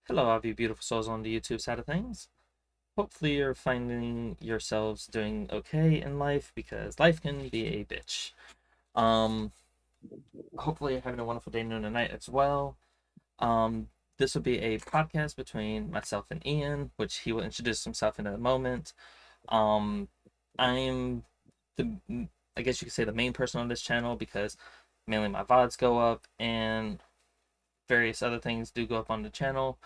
Hello, all of you beautiful souls on the YouTube side of things. Hopefully, you're finding yourselves doing okay in life because life can be a bitch. Um, Hopefully, you're having a wonderful day, noon, and night as well. This will be a podcast between myself and Ian, which he will introduce himself in a moment. Um, I'm the, I guess you could say, the main person on this channel because mainly my VODs go up and various other things do go up on the channel.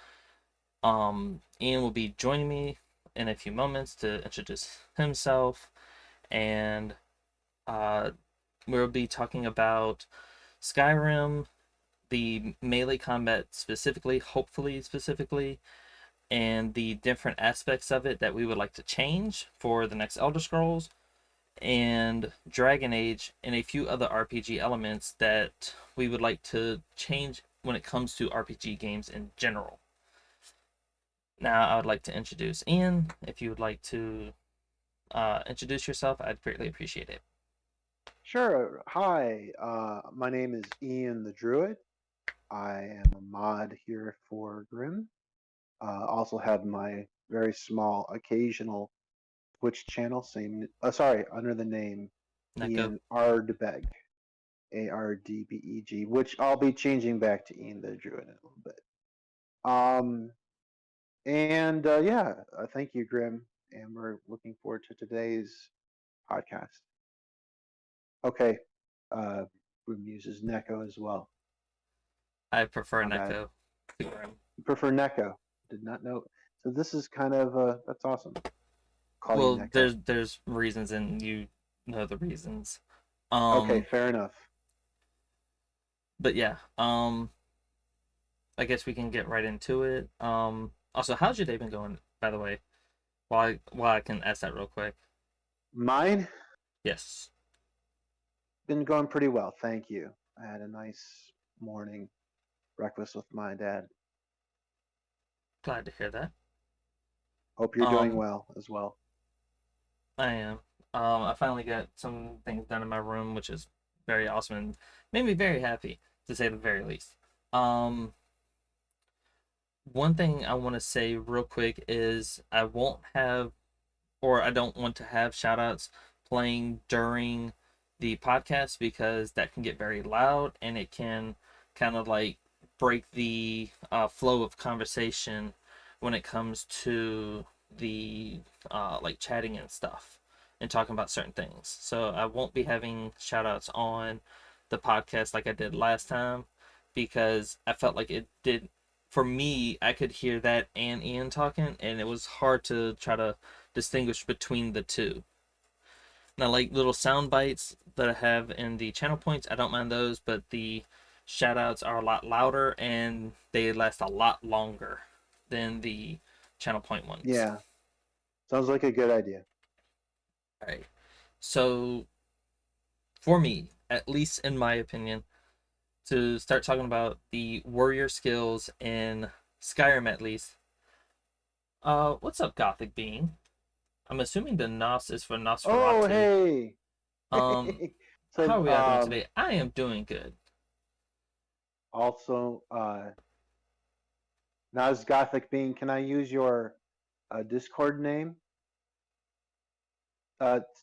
Ian will be joining me in a few moments to introduce himself, and uh, we'll be talking about Skyrim, the melee combat specifically, hopefully specifically, and the different aspects of it that we would like to change for the next Elder Scrolls, and Dragon Age, and a few other RPG elements that we would like to change when it comes to RPG games in general. Now, I would like to introduce Ian. If you would like to introduce yourself, I'd greatly appreciate it. Sure. Hi, my name is Ian the Druid. I am a mod here for Grimm. Also have my very small occasional Twitch channel, under the name Neko. Ian Ardbeg, Ardbeg, which I'll be changing back to Ian the Druid in a little bit. Um, thank you, Grimm, and we're looking forward to today's podcast. Okay, uh, Grimm uses Neko as well. I prefer My bad. Neko to Grimm. You prefer Neko. Did not know. So this is kind of that's awesome. Call you Well, Neko. there's reasons, and you know the reasons. Okay, Um, fair enough. but yeah. I guess we can get right into it. Also, how's your day been going, by the way? While I can ask that real quick. Mine Yes, been going pretty well, thank you. I had a nice morning breakfast with my dad. glad to hear that. Hope you're doing Um, well as well. I am. I finally got some things done in my room, which is very awesome and made me very happy, to say the very least. Um, One thing I want to say real quick is I won't have, or I don't want to have shout outs playing during the podcast because that can get very loud and it can kind of like break the flow of conversation when it comes to the like chatting and stuff and talking about certain things. So I won't be having shout outs on the podcast like I did last time because I felt like it did, for me, I could hear that and Ian talking, and it was hard to try to distinguish between the two. Now, like little sound bites that I have in the channel points, I don't mind those, but the shout outs are a lot louder and they last a lot longer than the channel point ones. Yeah, sounds like a good idea. All right. So, for me, at least in my opinion, to start talking about the warrior skills in Skyrim, at least, what's up, Gothic Being? I'm assuming the Nos is for Oh, Nosferatu. hey. Um, how So are we all doing today? I am doing good. also Naz Gothic Being, can I use your Discord name?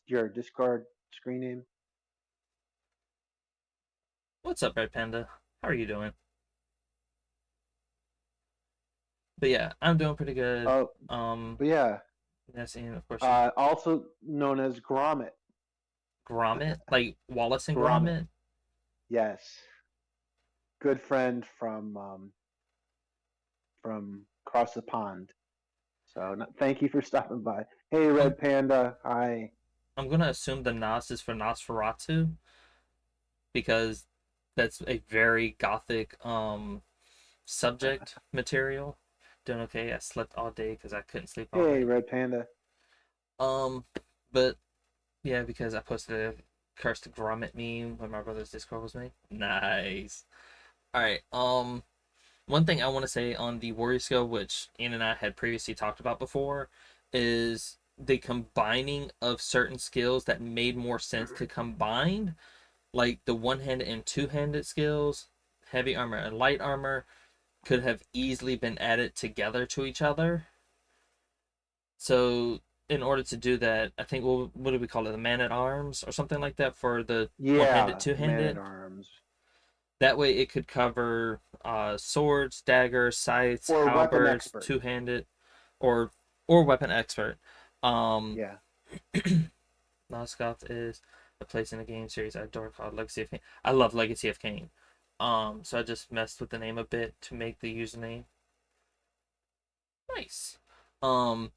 Your Discord screen name? What's up, Red Panda? How are you doing? But yeah, I'm doing pretty good. Oh, Um, but yeah, yes, and of course you also known as Gromit. Gromit, like Wallace and Gromit, Gromit. yes, good friend from across the pond. So thank you for stopping by. Hey, I'm Red Panda. Hi. I'm gonna assume the Nos is for Nosferatu because that's a very gothic subject material. Doing okay. I slept all day because I couldn't sleep all Hey, night. Red Panda. Um, but yeah, because I posted a cursed Gromit meme when my brother's Discord was made. Nice. All right. One thing I want to say on the Warrior skill, which Ian and I had previously talked about before, is the combining of certain skills that made more sense to combine, like the one-handed and two-handed skills, heavy armor and light armor. could have easily been added together to each other. So in order to do that, I think what do we call it? The man at arms or something like that for the one handed, Yeah, two man at handed. arms That way it could cover swords, daggers, scythes, or weapon halberds, expert. two handed, or or weapon expert. Um, Yeah. Nosgoth is a place in the game series I adore called Legacy of Kain. I love Legacy of Kain. So I just messed with the name a bit to make the username nice. Um,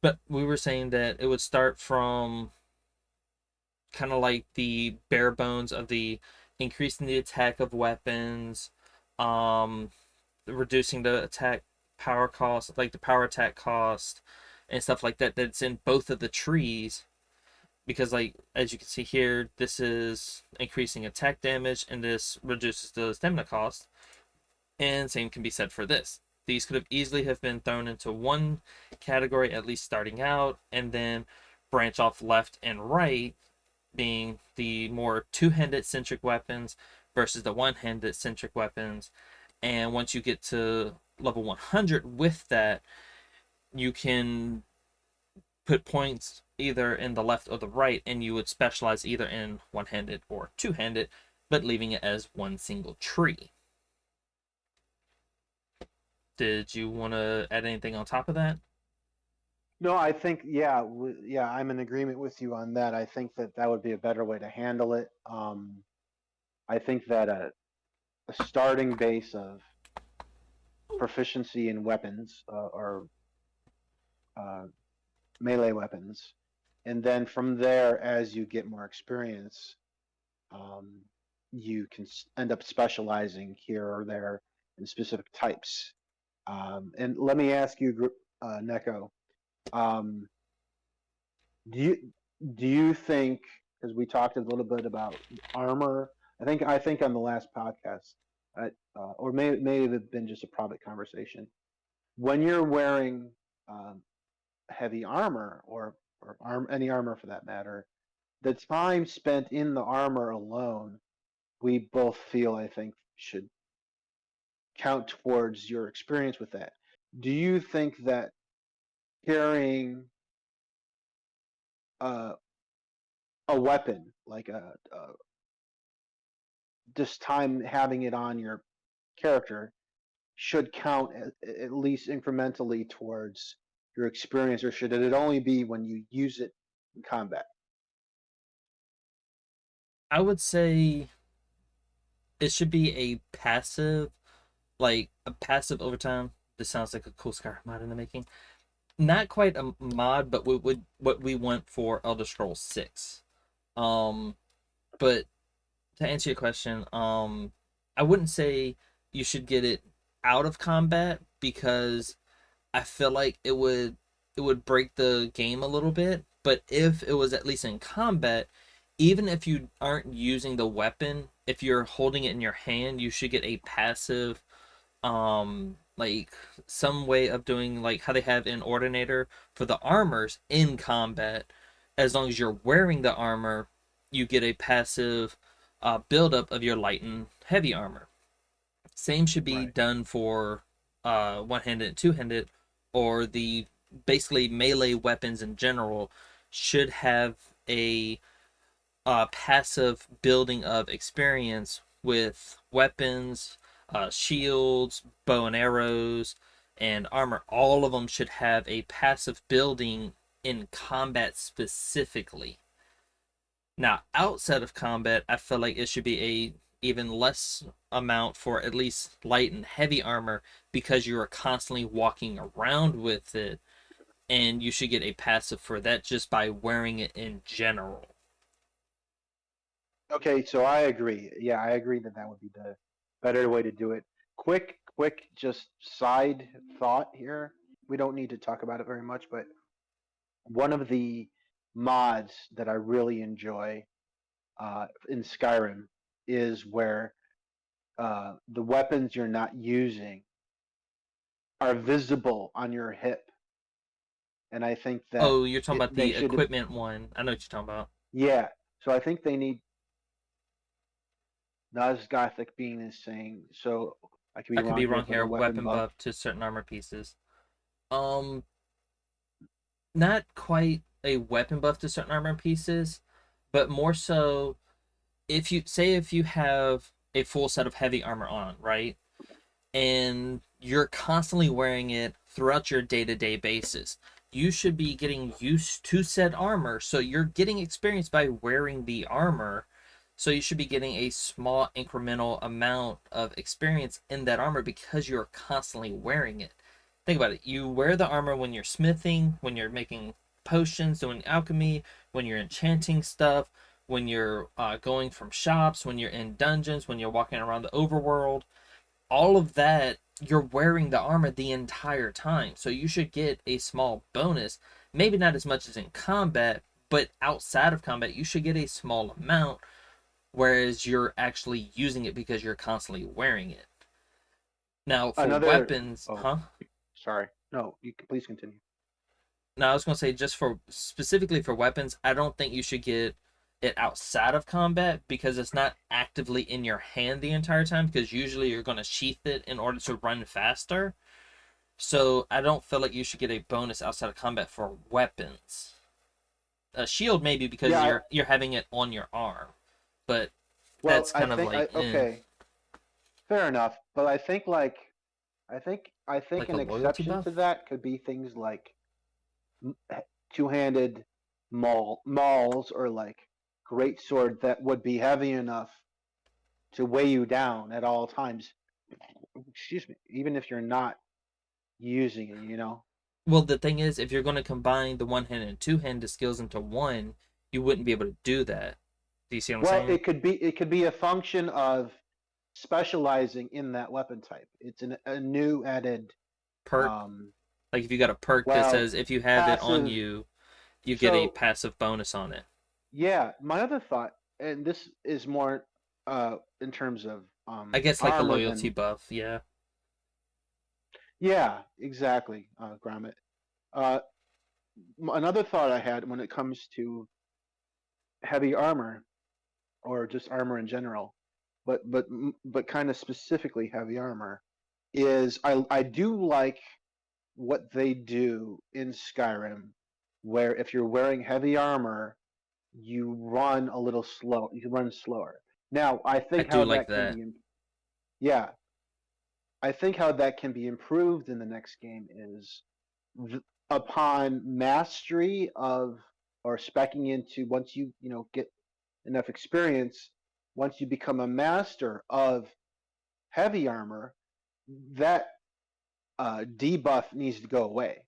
but we were saying that it would start from kind of like the bare bones of the increasing the attack of weapons, um, reducing the attack power cost, like the power attack cost, and stuff like that. That's in both of the trees because, like as you can see here, this is increasing attack damage, and this reduces the stamina cost. And same can be said for this. These could have easily have been thrown into one category, at least starting out, and then branch off left and right, being the more two-handed centric weapons versus the one-handed centric weapons. And once you get to level 100 with that, you can put points either in the left or the right, and you would specialize either in one-handed or two-handed, but leaving it as one single tree. Did you want to add anything on top of that? No, I think yeah, yeah, I'm in agreement with you on that. I think that that would be a better way to handle it. I think that a starting base of proficiency in weapons or uh, melee weapons, and then from there, as you get more experience, um, you can end up specializing here or there in specific types. And let me ask you, Neko, um, do you do you think, because we talked a little bit about armor, I think on the last podcast, or may have been just a private conversation. When you're wearing um, heavy armor or any armor for that matter, the time spent in the armor alone, we both feel I think should count towards your experience with that. Do you think that carrying uh, a weapon like just time having it on your character should count at least incrementally towards your experience, or should it only be when you use it in combat? I would say it should be a passive, like a passive overtime. This sounds like a cool Skyrim mod in the making. Not quite a mod, but what we want for Elder Scrolls 6. Um, but to answer your question, I wouldn't say you should get it out of combat because I feel like it would break the game a little bit. But if it was at least in combat, even if you aren't using the weapon, if you're holding it in your hand, you should get a passive like some way of doing like how they have in Ordinator for the armors in combat. As long as you're wearing the armor, you get a passive buildup of your light and heavy armor. Same should be Right. done for one-handed and two-handed, or the basically melee weapons in general should have a passive building of experience with weapons, shields, bow and arrows, and armor. All of them should have a passive building in combat specifically. Now, outside of combat, I feel like it should be a even less amount for at least light and heavy armor because you are constantly walking around with it, and you should get a passive for that just by wearing it in general. Okay, so I agree. Yeah, I agree that that would be the better way to do it. Quick, just side thought here. We don't need to talk about it very much, but one of the mods that I really enjoy in Skyrim is where the weapons you're not using are visible on your hip, and I think that Oh, you're talking about they the should. equipment one. I know what you're talking about. Yeah, so I think they need Nazgothic being is saying so. I could be I could be wrong here wrong if I'm a here. weapon Weapon buff. buff to certain armor pieces. Um, not quite a weapon buff to certain armor pieces, but more so if you have a full set of heavy armor on, right? And you're constantly wearing it throughout your day-to-day basis. You should be getting used to said armor, so you're getting experience by wearing the armor. So you should be getting a small incremental amount of experience in that armor because you're constantly wearing it. Think about it. You wear the armor when you're smithing, when you're making potions, doing alchemy, when you're enchanting stuff, when you're going from shops, when you're in dungeons, when you're walking around the overworld. All of that, you're wearing the armor the entire time. So you should get a small bonus. Maybe not as much as in combat, but outside of combat, you should get a small amount, whereas you're actually using it because you're constantly wearing it. Now, for Another. weapons, Oh, huh? sorry. No, you can please continue. Now, I was going to say, just for specifically for weapons, I don't think you should get it outside of combat because it's not actively in your hand the entire time, because usually you're going to sheath it in order to run faster. So I don't feel like you should get a bonus outside of combat for weapons. A shield maybe because Yeah. you're having it on your arm, but Well, that's I kind of think. like Okay. Fair enough. But I think like a an loyalty exception to buff. that could be things like m- two-handed mauls or like great sword that would be heavy enough to weigh you down at all times. Excuse me. Even if you're not using it, you know. Well, the thing is, if you're going to combine the one hand and two handed skills into one, you wouldn't be able to do that. Do you see what I'm Well, saying? it could be a function of specializing in that weapon type. It's a new added Perk, um like if you got a perk that well says if you have it on passive. you, you get a So passive bonus on it. yeah, my other thought, and this is more in terms of I guess like a armor loyalty than buff. Yeah, yeah, exactly, Gromit. Uh, Another thought I had when it comes to heavy armor or just armor in general, but kind of specifically heavy armor, is I do like what they do in Skyrim, where if you're wearing heavy armor, you run a little slow. You run slower. Now, I I think do how like that can that. be, yeah, I think how that can be improved in the next game is upon mastery of or specking into once you know get enough experience, once you become a master of heavy armor, that debuff needs to go away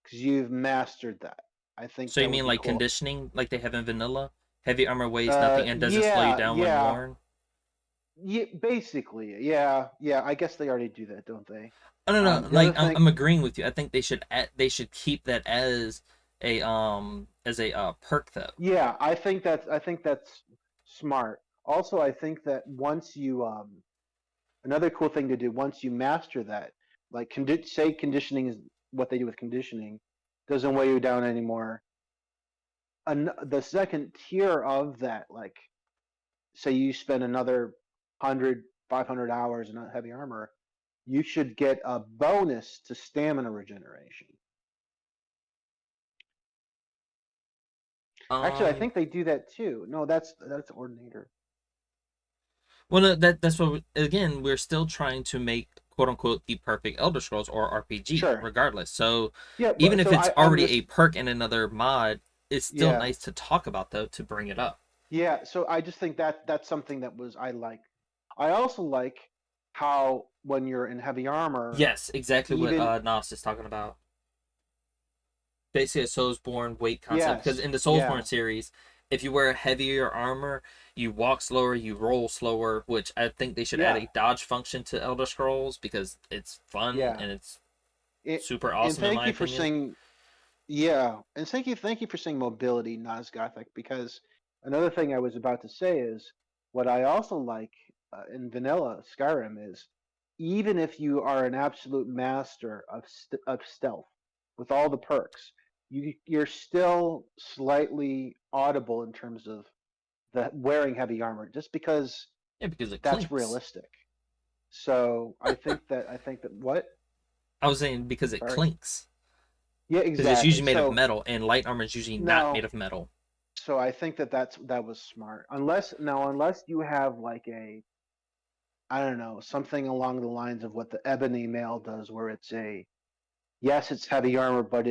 because you've mastered that. I think So you that would mean be like cool. conditioning, like they have in vanilla? Heavy armor weighs nothing and doesn't slow you down when Yeah, worn. yeah, basically, yeah, yeah. I guess they already do that, don't they? Oh no, no, The other like thing, I'm agreeing with you. I think they should keep that as a perk though. yeah, I think that's smart. Also, I think that once you another cool thing to do once you master that, like say conditioning is what they do with conditioning, doesn't weigh you down anymore. The second tier of that, like say you spend another 100, 500 hours in heavy armor, you should get a bonus to stamina regeneration. Actually, I Um, think they do that too. No, that's Ordinator. well, no, that's what again we're still trying to make quote unquote the perfect Elder Scrolls or RPG, Sure. regardless. So Yeah, even but if so it's I'm already just a perk in another mod, it's still yeah. nice to talk about though to bring it up. Yeah, so I just think that that's something that was I like. I also like how when you're in heavy armor, Yes, exactly what even Nos is talking about. Basically a Soulsborne weight concept because yes, in the Soulsborne yeah, series, if you wear heavier armor, you walk slower, you roll slower, which I think they should add yeah, a dodge function to Elder Scrolls because it's fun yeah. and it's It, super and awesome in thank my you for opinion. saying yeah, and thank you for saying mobility, Nazgothic, because another thing I was about to say is what I also like in vanilla Skyrim is even if you are an absolute master of of stealth with all the perks, you're still slightly audible in terms of the wearing heavy armor, just because Yeah, because it that's clinks. realistic. So I think that what? I was saying because it Sorry. clinks. Yeah, Because it's exactly. usually made of So metal, and light armor is usually not made now, of metal. so I think that was smart. Unless you have like a, I don't know, something along the lines of what the ebony mail does, where it's a, yes, it's heavy armor, but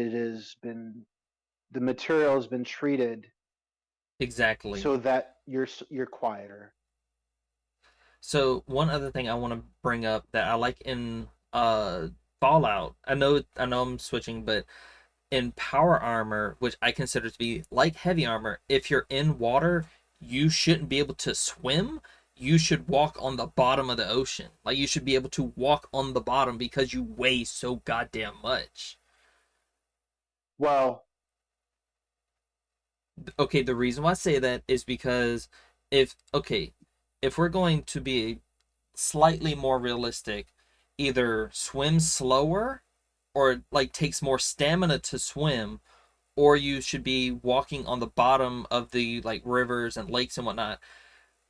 the material has been treated Exactly. so that you're quieter. So one other thing I want to bring up that I like in Fallout, I know I'm switching, but in power armor, which I consider to be like heavy armor, if you're in water, you shouldn't be able to swim. You should walk on the bottom of the ocean. Like you should be able to walk on the bottom because you weigh so goddamn much. Well, Okay, the reason why I say that is because if we're going to be slightly more realistic, either swim slower or like takes more stamina to swim, or you should be walking on the bottom of the like rivers and lakes and whatnot,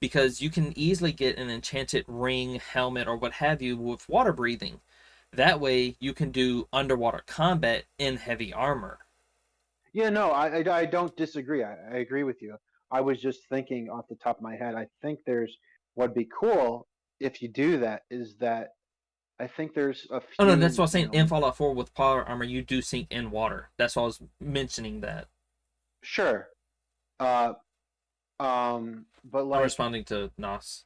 because you can easily get an enchanted ring, helmet, or what have you with water breathing. That way you can do underwater combat in heavy armor. yeah, no, I don't disagree. I agree with you. I was just thinking off the top of my head. I think there's what'd be cool if you do that is that I think there's a Oh no, that's what I few, was saying. In Fallout 4 with power armor, you do sink in water. That's why I was mentioning that. sure. Uh, but I'm like, responding to Nos.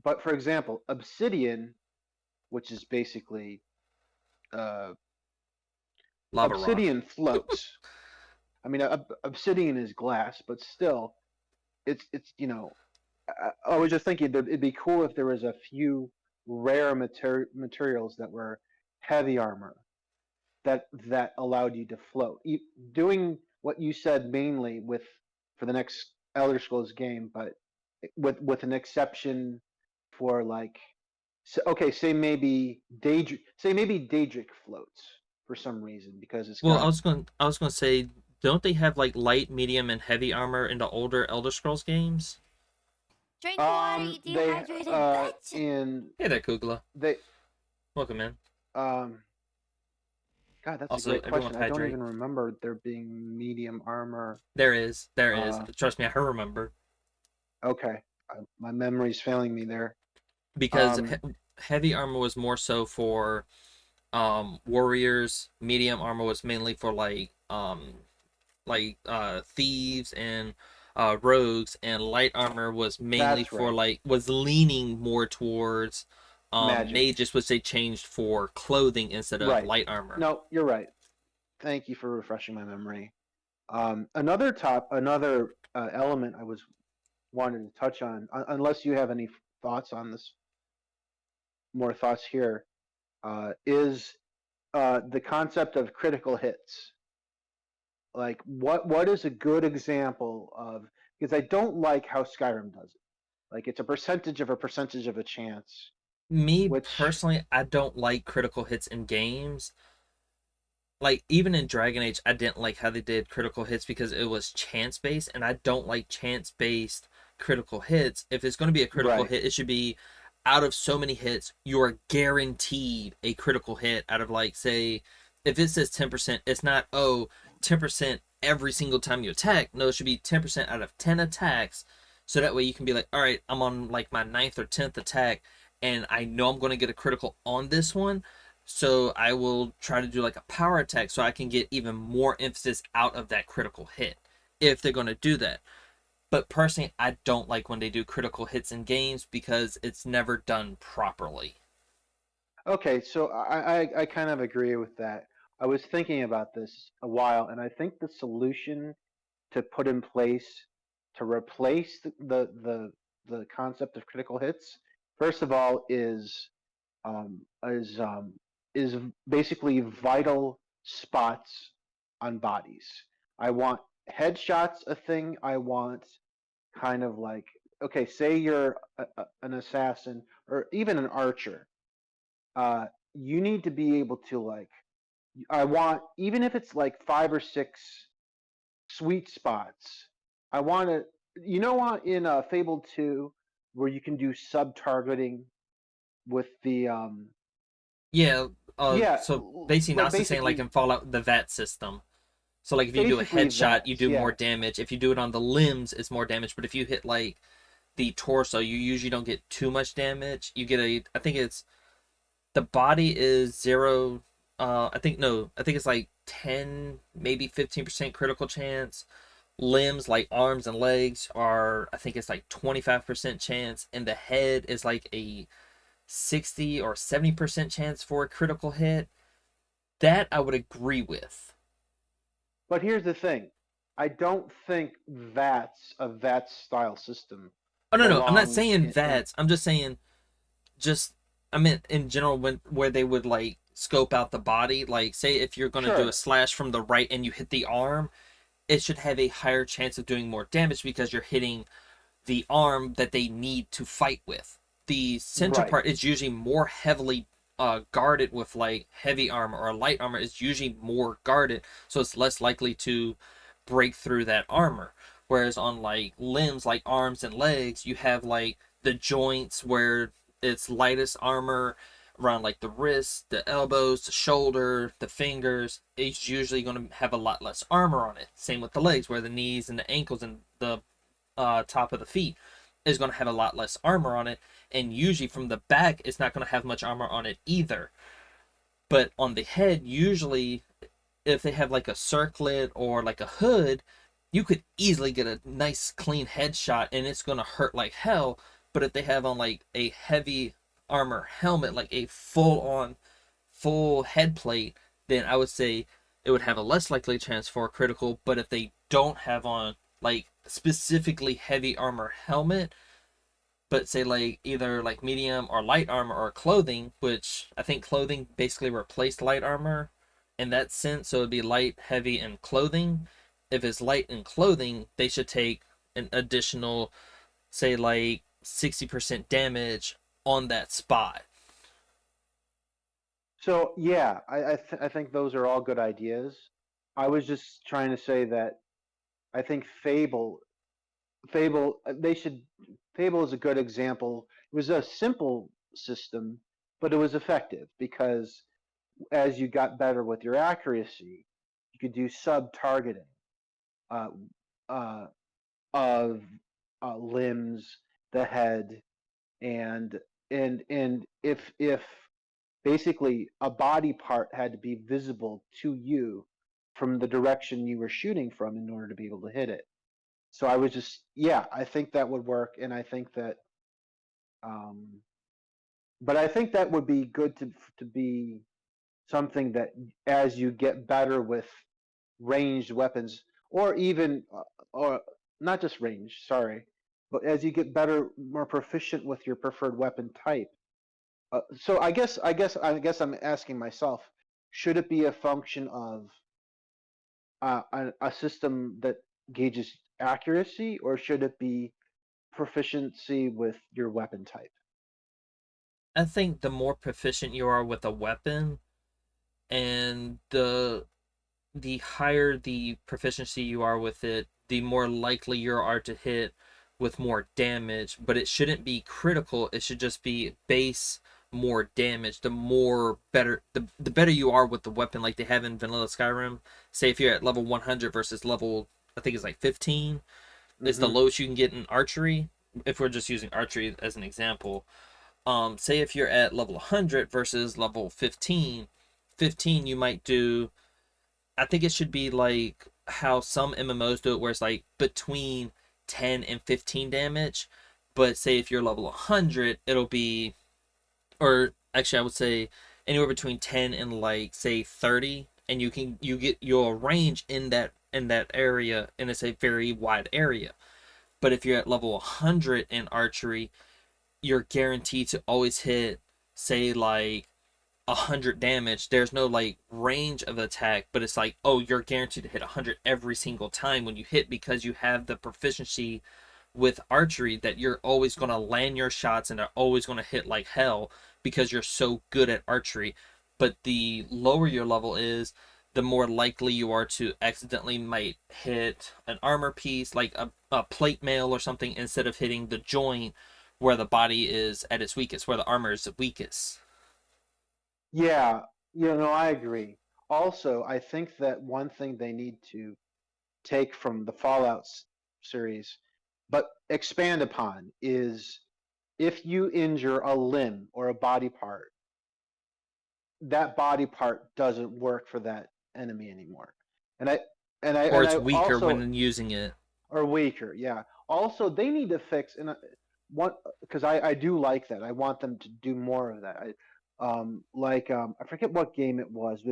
but for example, obsidian, which is basically uh, Lava rock. obsidian floats. I mean, obsidian is glass, but still, it's I was just thinking that it'd be cool if there was a few rare materials that were heavy armor that allowed you to float. Doing what you said mainly with for the next Elder Scrolls game, but with an exception for like, so, okay, say maybe Daedric floats for some reason because it's Well, got I was going to say, don't they have like light, medium, and heavy armor in the older Elder Scrolls games? Drink water, you they dehydrated bitch. in Hey there, Kugla. they Welcome in. um God, that's a Also, great everyone question. I don't hydrate. even remember there being medium armor. There is. Uh, Trust me, I remember okay, my memory's failing me there. because Um, heavy armor was more so for warriors. Medium armor was mainly for thieves and rogues, and light armor was mainly that's for right. like was leaning more towards Magic. mages, which they changed for clothing instead of Right. light armor. No, you're right. Thank you for refreshing my memory. Another element I was wanted to touch on, unless you have any thoughts on this, more thoughts here, is the concept of critical hits. Like, what is a good example of? Because I don't like how Skyrim does it. Like, it's a percentage of a chance, Me which personally, I don't like critical hits in games. Like even in Dragon Age, I didn't like how they did critical hits because it was chance based, and I don't like chance based critical hits. If it's going to be a critical right, hit, it should be out of so many hits, you are guaranteed a critical hit out of like say if it says 10%, it's not 10% every single time you attack. No, it should be 10% out of 10 attacks. So that way you can be like, all right, I'm on like my ninth or 10th attack, and I know I'm going to get a critical on this one, so I will try to do like a power attack so I can get even more emphasis out of that critical hit if they're going to do that. But personally, I don't like when they do critical hits in games because it's never done properly. okay. So I kind of agree with that. I was thinking about this a while, and I think the solution to put in place to replace the concept of critical hits, first of all, um, is um, is basically vital spots on bodies. I want headshots a thing. I want kind of like, okay, say you're an assassin or even an archer. You need to be able to like. I want even if it's like five or six sweet spots. I want to, in Fable 2, where you can do sub targeting. with the Yeah. yeah, So basically, like Nasa's saying like in Fallout, the VAT system. So like if you do a basically headshot, you vets, do more yeah. damage. If you do it on the limbs, it's more damage. But if you hit like the torso, you usually don't get too much damage. You get I think it's the body is zero. I think no, I think it's like 10, maybe 15% critical chance. Limbs like arms and legs are, I think it's like 25% chance, and the head is like a 60 or 70% chance for a critical hit. That I would agree with. But here's the thing. I don't think that's a VATS style system Oh no, no, I'm not belongs saying in that. I'm just saying just I meant in general when where they would like scope out the body. Like say if you're gonna do a sure, slash from the right and you hit the arm, it should have a higher chance of doing more damage because you're hitting the arm that they need to fight with. The center right. part is usually more heavily guarded with like heavy armor, or light armor is usually more guarded, so it's less likely to break through that armor. Whereas on like limbs, like arms and legs, you have like the joints where it's lightest armor around like the wrists, the elbows, the shoulder, the fingers. It's usually going to have a lot less armor on it. Same with the legs, where the knees and the ankles and the top of the feet is going to have a lot less armor on it, and usually from the back it's not going to have much armor on it either. But on the head, usually if they have like a circlet or like a hood, you could easily get a nice clean headshot and it's going to hurt like hell. But if they have on like a heavy armor helmet, like a full head plate, then I would say it would have a less likely chance for a critical. But if they don't have on like specifically heavy armor helmet, but say like either like medium or light armor or clothing, which I think clothing basically replaced light armor in that sense, so it'd be light, heavy, and clothing. If it's light and clothing, they should take an additional, say like 60% damage on that spot. So yeah, I think those are all good ideas. I was just trying to say that I think Fable they should Fable is a good example. It was a simple system, but it was effective because as you got better with your accuracy, you could do sub targeting uh, uh, of limbs, the head, and and if basically a body part had to be visible to you from the direction you were shooting from in order to be able to hit it. So I was just, yeah, I think that would work, and I think that, um, but I think that would be good to be something that as you get better with ranged weapons, or even, or not just range, sorry, but as you get better, more proficient with your preferred weapon type. So I guess I'm asking myself, should it be a function of a system that gauges accuracy, or should it be proficiency with your weapon type? I think the more proficient you are with a weapon, and the higher the proficiency you are with it, the more likely you are to hit with more damage. But it shouldn't be critical. It should just be base more damage. The more better, the better you are with the weapon, like they have in Vanilla Skyrim. Say if you're at level 100 versus level, I think it's like 15, is the Mm-hmm. lowest you can get in archery. If we're just using archery as an example, say if you're at level 100 versus level 15, 15 you might do, I think it should be like how some MMOs do it, where it's like between 10 and 15 damage. But say if you're level 100, it'll be, or actually, I would say anywhere between 10 and like say 30, and you get your range in that area, and it's a very wide area. But if you're at level 100 in archery, you're guaranteed to always hit, say like 100 damage. There's no like range of attack, but it's like, oh, you're guaranteed to hit 100 every single time when you hit, because you have the proficiency with archery that you're always going to land your shots and they're always going to hit like hell because you're so good at archery. But the lower your level is, the more likely you are to accidentally might hit an armor piece like a plate mail or something instead of hitting the joint where the body is at its weakest, where the armor is the weakest. Yeah, I agree. Also, I think that one thing they need to take from the Fallout series, but expand upon, is if you injure a limb or a body part, that body part doesn't work for that enemy anymore. And I Or and it's I weaker also when using it. or weaker, yeah. Also, they need to fix one because I do like that. I want them to do more of that. I forget what game it was,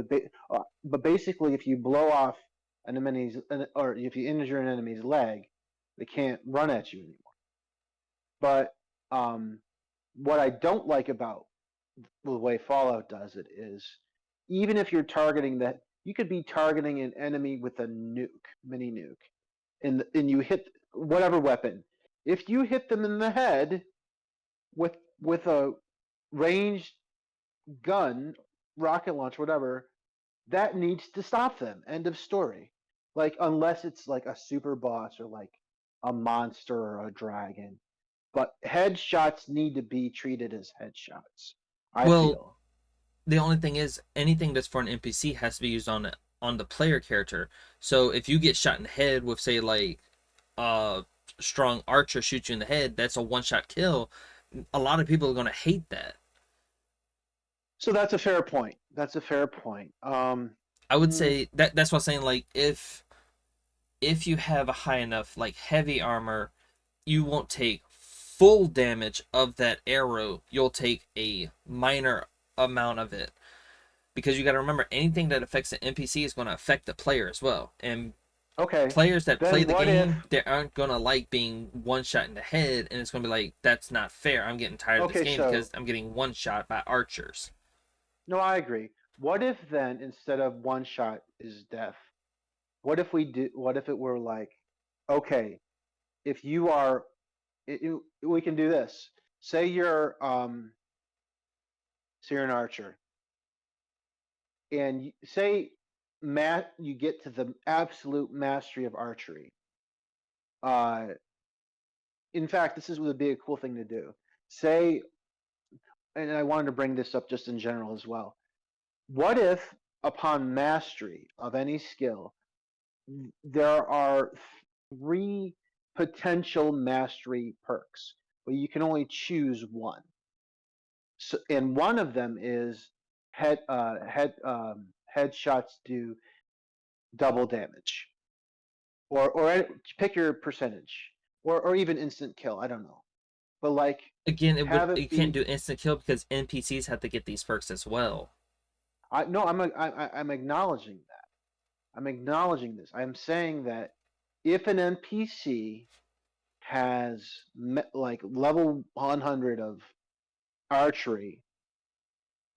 but basically, if you blow off or if you injure an enemy's leg, they can't run at you anymore. But what I don't like about the way Fallout does it is, even if you're targeting that, you could be targeting an enemy with a mini nuke, and you hit whatever weapon. If you hit them in the head with a ranged gun, rocket launch, whatever, that needs to stop them. End of story. Like unless it's like a super boss or like a monster or a dragon. But headshots need to be treated as headshots, I Well, feel. the only thing is, anything that's for an NPC has to be used on the player character. So if you get shot in the head with, say, like a strong archer shoots you in the head, that's a one-shot kill. A lot of people are going to hate that. So that's a fair point. That's a fair point. I would Mm, say that's what I'm saying. Like if you have a high enough like heavy armor, you won't take full damage of that arrow. You'll take a minor amount of it, because you got to remember, anything that affects the NPC is going to affect the player as well. And okay. players that play Then the what if? game, they aren't going to like being one shot in the head, and it's going to be like, that's not fair. I'm getting tired of this Okay, game so because I'm getting one shot by archers. no, I agree. What if then instead of one shot is death? What if we do? What if it were like, okay, if you are, we can do this. Say you're an archer, and say you get to the absolute mastery of archery. Uh, in fact, would be a cool thing to do. Say, and I wanted to bring this up just in general as well. What if, upon mastery of any skill, there are three potential mastery perks, but you can only choose one? So, and one of them is headshots do double damage, or pick your percentage, or even instant kill. I don't know, but like Again, have you it can't be. do instant kill because NPCs have to get these perks as well. I no, I'm acknowledging that. I'm acknowledging this. I'm saying that if an NPC has like level 100 of archery,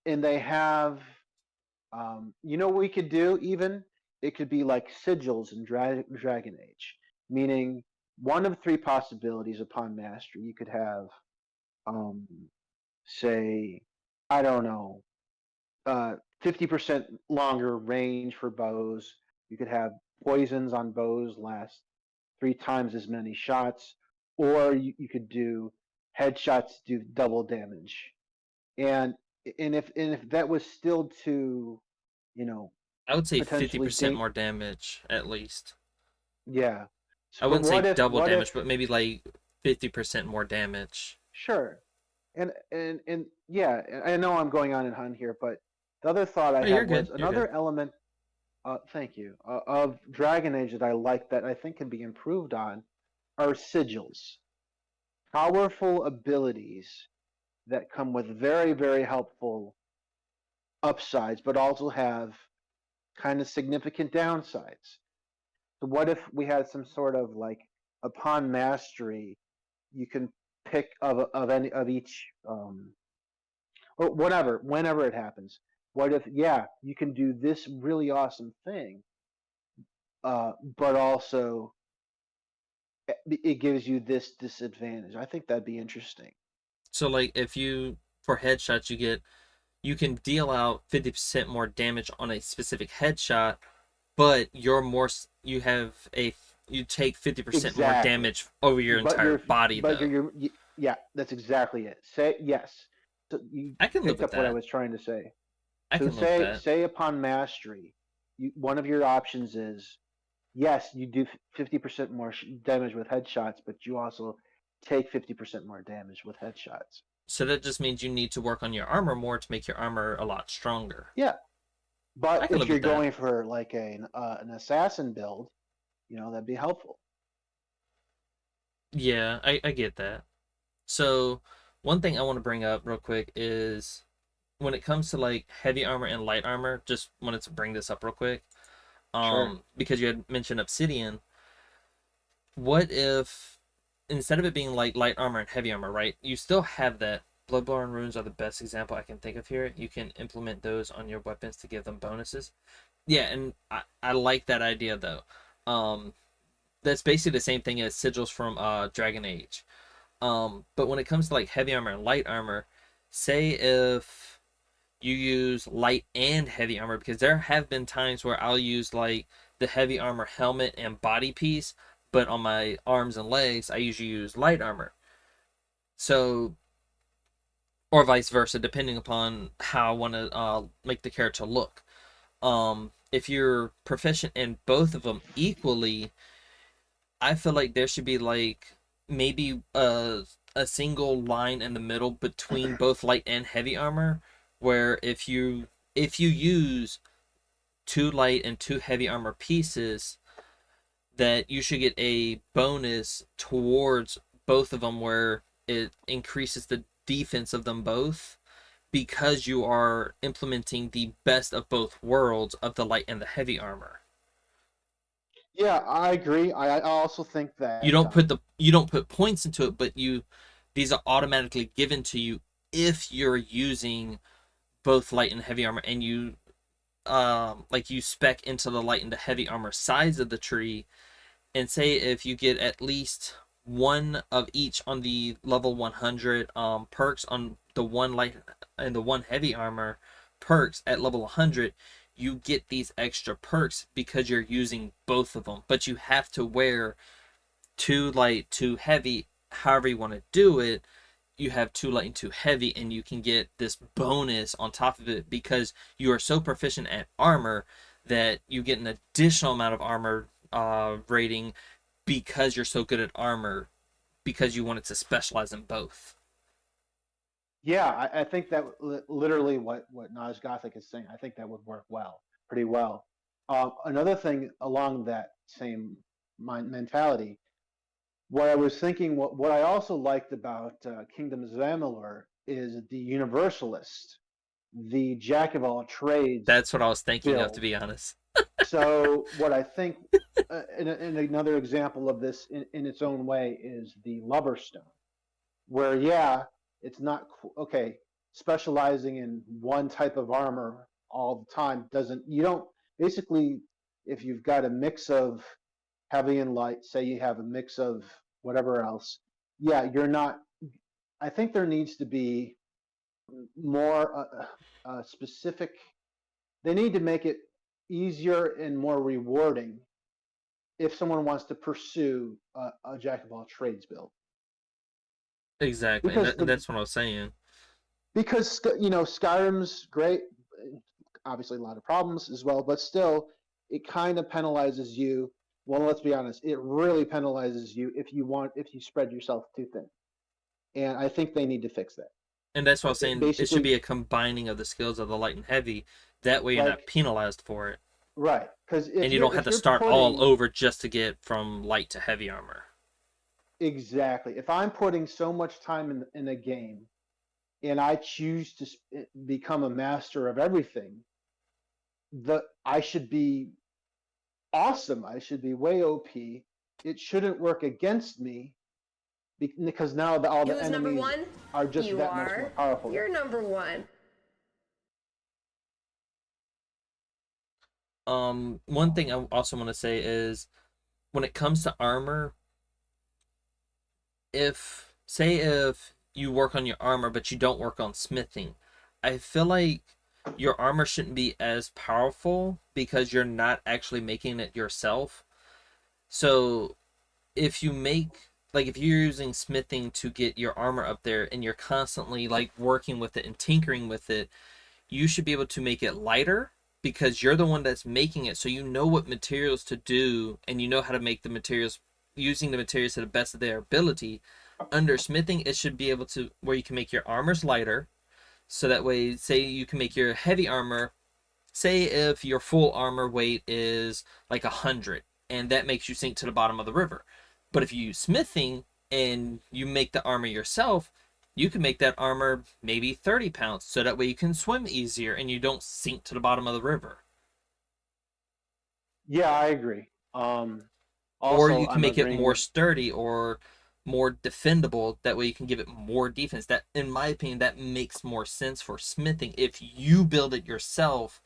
and they have, what we could do even? It could be like sigils in Dragon Age, meaning one of three possibilities upon mastery. You could have, um, say, I don't know, 50% longer range for bows. You could have poisons on bows last 3 times as many shots, or you could do headshots do double damage. And if that was still too, you know, I would say potentially 50% more damage at least. yeah. I But wouldn't say double what if damage, but maybe like 50% more damage. sure. And yeah, I know I'm going on and on here, but the other thought I Oh, had you're was good. You're good. another element. Thank you. Of Dragon Age that I like that I think can be improved on are sigils, powerful abilities that come with very, very helpful upsides, but also have kind of significant downsides. So, what if we had some sort of like, upon mastery, you can pick of any of each, or whatever, whenever it happens. What if, yeah, you can do this really awesome thing, but also it gives you this disadvantage. I think that'd be interesting. So like if for headshots, you can deal out 50% more damage on a specific headshot, but you take 50% more Exactly. damage over your But entire you're body but though. you're Yeah, that's exactly it. Say yes. So you I can live picked with up what I that. was trying to say. I So can live with that. say upon mastery, one of your options is yes, you do 50% more damage with headshots, but you also take 50% more damage with headshots. So that just means you need to work on your armor more to make your armor a lot stronger. Yeah, I but can if live you're with that. going for like an assassin build, that'd be helpful. Yeah, I get that. So one thing I want to bring up real quick is when it comes to like heavy armor and light armor, just wanted to bring this up real quick. Sure. Because you had mentioned obsidian. What if instead of it being like light armor and heavy armor, right? You still have that. Bloodborne runes are the best example I can think of here. You can implement those on your weapons to give them bonuses. Yeah, and I like that idea though. Um, that's basically the same thing as sigils from Dragon Age. But when it comes to like heavy armor and light armor, say if you use light and heavy armor, because there have been times where I'll use like the heavy armor helmet and body piece, but on my arms and legs I usually use light armor. So, or vice versa, depending upon how I want to make the character look. If you're proficient in both of them equally, I feel like there should be like maybe a single line in the middle between both light and heavy armor, where if you use two light and two heavy armor pieces, that you should get a bonus towards both of them, where it increases the defense of them both because you are implementing the best of both worlds of the light and the heavy armor. Yeah, I agree. I also think You that don't put the you don't put points into it, but these are automatically given to you if you're using both light and heavy armor, and you like you spec into the light and the heavy armor sides of the tree, and say if you get at least one of each on the level 100 perks on the one light and the one heavy armor perks at level 100, you get these extra perks because you're using both of them, but you have to wear too light, too heavy, however you want to do it. You have too light and too heavy, and you can get this bonus on top of it because you are so proficient at armor that you get an additional amount of armor rating because you're so good at armor because you wanted to specialize in both. yeah, I think that literally what Naj Gothic is saying. I think that would work pretty well. Another thing along that same mentality, what I was thinking, what I also liked about Kingdoms of Amalur is the universalist, the jack of all trades That's what I was thinking of, to build. be honest. So what I think, and another example of this in its own way is the Lubberstone, where yeah, it's not okay. Specializing in one type of armor all the time doesn't. You don't basically if you've got a mix of heavy and light. Say you have a mix of whatever else. Yeah, you're not. I think there needs to be more specific. They need to make it easier and more rewarding if someone wants to pursue a jack of all trades build Exactly, and, because that, and that's what I was saying. Skyrim's great, obviously a lot of problems as well, but still it kind of penalizes you. Well, let's be honest, it really penalizes you if you spread yourself too thin, and I think they need to fix that. And that's what I was It saying. It should basically, be a combining of the skills of the light and heavy. That way, you're not like, penalized for it, right, because and if you you're don't have if to you're start all putting over just to get from light to heavy armor. exactly, if I'm putting so much time in a game and I choose to become a master of everything, I should be awesome. I should be way OP. It shouldn't work against me because now all the Who's number enemies one? are just You that much more are. powerful. You're number one. One thing I also want to say is when it comes to armor, if you work on your armor but you don't work on smithing, I feel like your armor shouldn't be as powerful because you're not actually making it yourself. So if you make like if you're using smithing to get your armor up there and you're constantly like working with it and tinkering with it, you should be able to make it lighter because you're the one that's making it, so you know what materials to do and you know how to make the materials, using the materials to the best of their ability. Under smithing, it should be able to where you can make your armors lighter, so that way, say you can make your heavy armor, say if your full armor weight is like 100 and that makes you sink to the bottom of the river. But if you use smithing and you make the armor yourself, you can make that armor maybe 30 pounds, so that way you can swim easier and you don't sink to the bottom of the river. Yeah, I agree. Or Also, you can I'm make it agreeing more with. sturdy or more defendable, that way you can give it more defense. That, in my opinion, that makes more sense for smithing. If you build it yourself,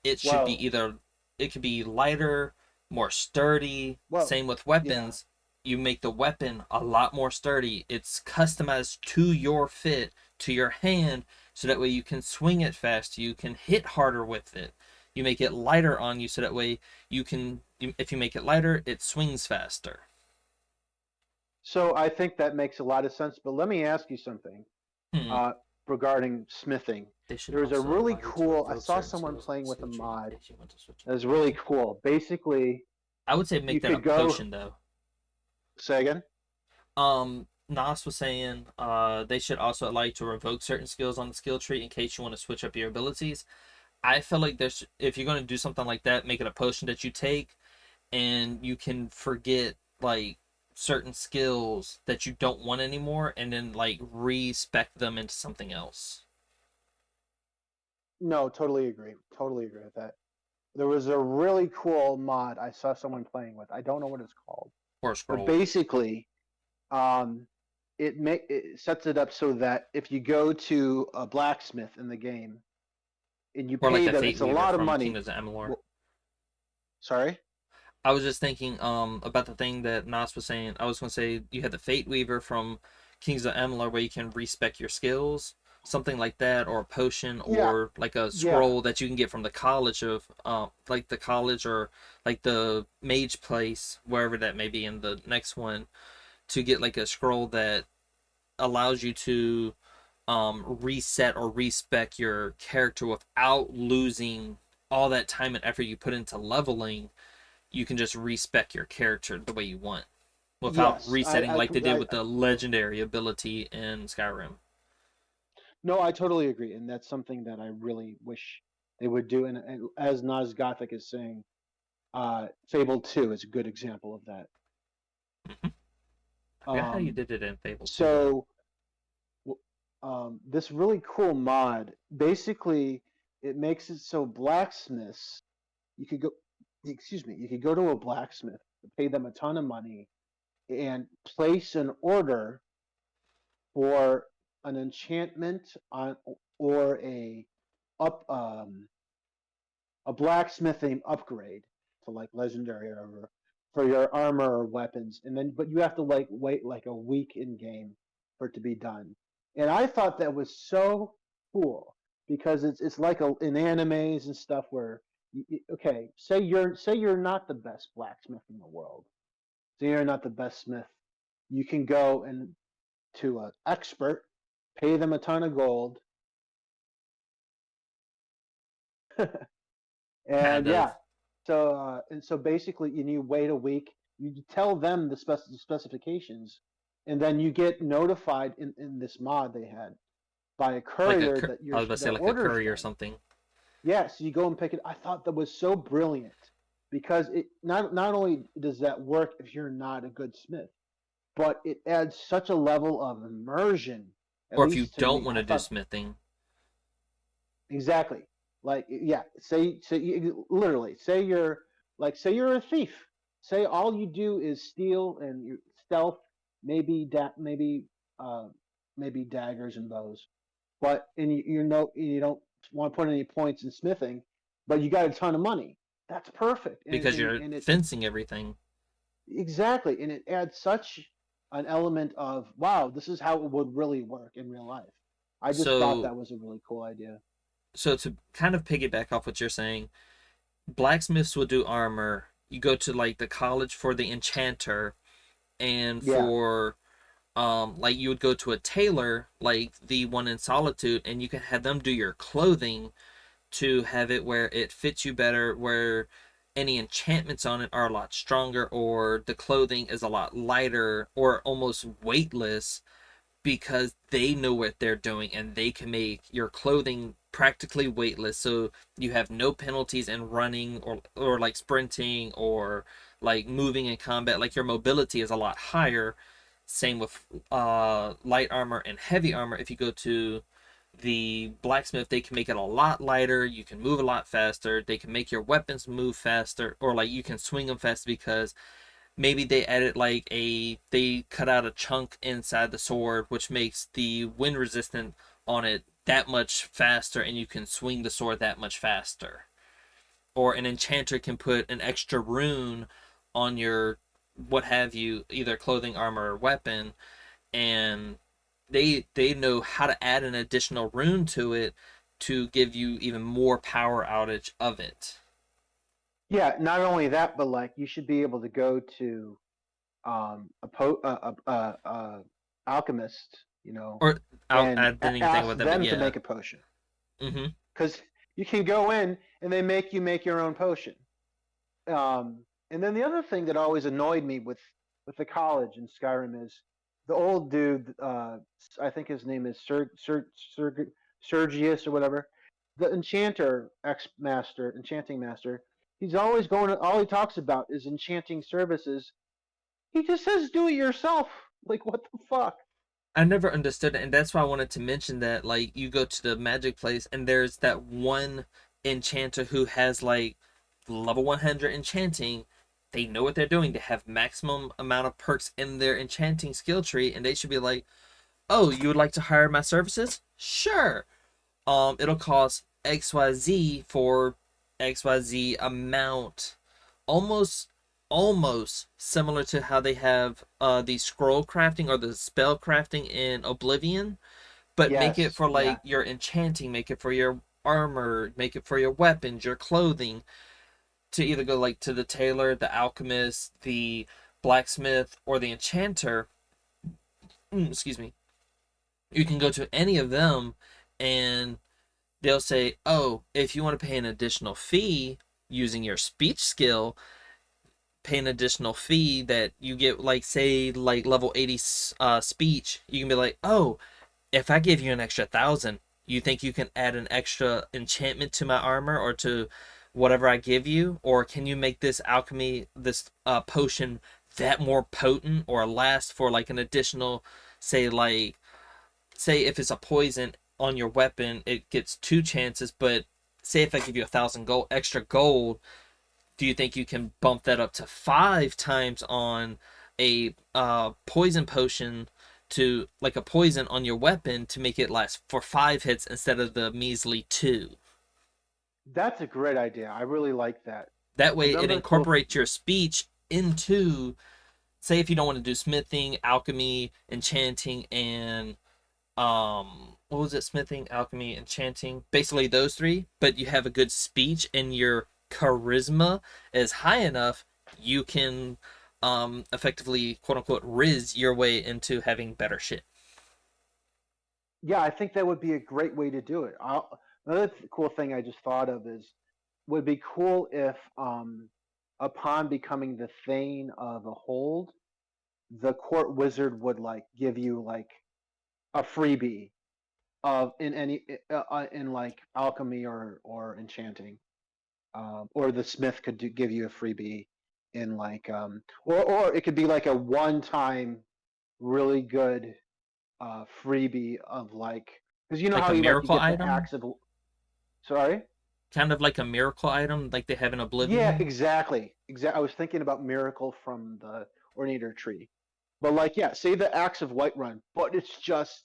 it should be Well, either, it could be lighter, more sturdy. well, Same with yeah. weapons. You make the weapon a lot more sturdy. It's customized to your fit, to your hand, so that way you can swing it fast, you can hit harder with it. You make it lighter on you, so that way you can, if you make it lighter, it swings faster. So I think that makes a lot of sense. But let me ask you something Hmm. uh, regarding smithing. They should There's a also really allow you to cool. I revoke saw certain someone skills on the playing with a skill tree in mod case you want to switch up that's your really ability. cool. Basically, I would say you make that a could go. potion though. Say again. Nas was saying they should also allow you to revoke certain skills on the skill tree in case you want to switch up your abilities. I feel like there's, if you're going to do something like that, make it a potion that you take and you can forget like certain skills that you don't want anymore and then like respec them into something else. No, totally agree. Totally agree with that. There was a really cool mod I saw someone playing with. I don't know what it's called, Or a but scroll. basically, um, it sets it up so that if you go to a blacksmith in the game and you Or like pay the them, Fate it's a Weaver lot of from money. Kingdoms of Amalur. Well, sorry. I was just thinking about the thing that Nas was saying. I was gonna say you had the Fate Weaver from Kings of Amalur where you can respec your skills, something like that, or a potion, Yeah, or like a yeah. scroll that you can get from the college of, like the college or like the mage place, wherever that may be in the next one, to get like a scroll that allows you to reset or respec your character without losing all that time and effort you put into leveling. You can just respec your character the way you want without Yes, resetting like they did with the legendary ability in Skyrim. no, I totally agree, and that's something that I really wish they would do. And as Nas Gothic is saying, Fable 2 is a good example of that. Mhm. I forgot how you Um, did it in Fable 2 though. so this really cool mod, basically, it makes it so blacksmiths, you could go, excuse me, you could go to a blacksmith, pay them a ton of money, and place an order for an enchantment on or up a blacksmithing upgrade to like legendary or whatever for your armor or weapons, and then but you have to like wait like a week in game for it to be done. And I thought that was so cool because it's like in animes and stuff where okay, say you're not the best blacksmith in the world, say you're not the best smith, you can go and to an expert, pay them a ton of gold, Kind and yeah, of. so basically, you wait a week. You tell them the specifications, and then you get notified in this mod they had by a Like a, courier that I your was about to the say like a order's curry or done. something. Yes, you go and pick it. I thought that was so brilliant because it not only does that work if you're not a good smith, but it adds such a level of immersion. At Or if you least to don't me, want I to do thought smithing, exactly. Like yeah, say literally say you're a thief. Say all you do is steal and you stealth, maybe uh maybe daggers and bows. But and you know you don't want to put any points in smithing, but you got a ton of money. That's perfect. And because and, you're and it fencing everything. exactly and it adds such an element of wow, this is how it would really work in real life. I just thought So that was a really cool idea. so to kind of piggyback off what you're saying, blacksmiths will do armor. You go to like the college for the enchanter, And Yeah. for like you would go to a tailor like the one in Solitude, and you can have them do your clothing to have it where it fits you better, where any enchantments on it are a lot stronger, or the clothing is a lot lighter or almost weightless, because they know what they're doing and they can make your clothing practically weightless, so you have no penalties in running or like sprinting or like moving in combat. Like your mobility is a lot higher. Same with light armor and heavy armor. If you go to the blacksmith, they can make it a lot lighter, you can move a lot faster, they can make your weapons move faster, or like you can swing them faster because maybe they added like they cut out a chunk inside the sword which makes the wind resistant on it that much faster, and you can swing the sword that much faster. Or an enchanter can put an extra rune on your what have you, either clothing, armor, or weapon, and they know how to add an additional rune to it to give you even more power outage of it. Yeah. Not only that, but like you should be able to go to alchemist, Or I'll and add anything ask with it, but them to yeah. make a potion, Mm-hmm. because you can go in and they make you make your own potion. And then the other thing that always annoyed me with the college in Skyrim is the old dude. I think his name is Sergius or whatever. The enchanter enchanting master. He's always going. All he talks about is enchanting services. He just says, "Do it yourself." Like, what the fuck? I never understood it, and that's why I wanted to mention that. Like, you go to the magic place, and there's that one enchanter who has like level 100 enchanting. They know what they're doing. They have maximum amount of perks in their enchanting skill tree, and they should be like, "Oh, you would like to hire my services? Sure. It'll cost XYZ for XYZ amount." Almost almost similar to how they have the scroll crafting or the spell crafting in Oblivion, but make it Yes, for yeah. like your enchanting, make it for your armor, make it for your weapons, your clothing, to either go like to the tailor, the alchemist, the blacksmith, or the enchanter. Excuse me. You can go to any of them, and they'll say, "Oh, if you want to pay an additional fee using your speech skill, pay an additional fee that you get, like say like level 80 speech." You can be like, "Oh, if I give you an extra 1,000, you think you can add an extra enchantment to my armor or to whatever I give you? Or can you make this alchemy, this potion, that more potent or last for like an additional, say like, say if it's a poison on your weapon, it gets 2 chances, but say if I give you 1,000 gold extra gold, do you think you can bump that up to 5 times on a poison potion, to like a poison on your weapon, to make it last for 5 hits instead of the measly two?" That's a great idea. I really like that. That way it Another cool. incorporates your speech into, say if you don't want to do smithing, alchemy, enchanting, and what was it, smithing, alchemy, enchanting, basically those three, but you have a good speech and your charisma is high enough, you can effectively quote unquote riz your way into having better shit. Yeah, I think that would be a great way to do it. Another cool thing I just thought of is would be cool if, upon becoming the Thane of a hold, the court wizard would like give you like a freebie of in any in like alchemy or enchanting, or the smith could give you a freebie in like, or it could be like a one time really good freebie of like, because you know Like how a you miracle get the item, axe of, sorry. kind of like a miracle item like they have in Yeah, Oblivion. exactly. I was thinking about miracle from the ornator tree, but like, yeah, say the axe of Whiterun, but it's just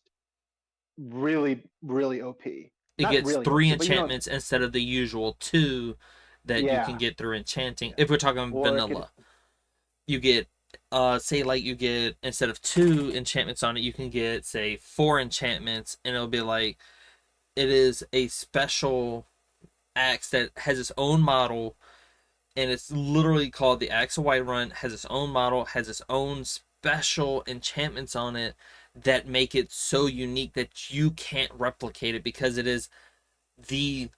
really really OP. It Not gets really three OP, but enchantments instead of the usual two that you can yeah, get through enchanting. yeah. If we're talking Or it could, vanilla, you get say like you get, instead of 2 enchantments on it, you can get say 4 enchantments, and it'll be like, it is a special axe that has its own model, and it's literally called the Axe of Whiterun, has its own model, has its own special enchantments on it that make it so unique that you can't replicate it because it is the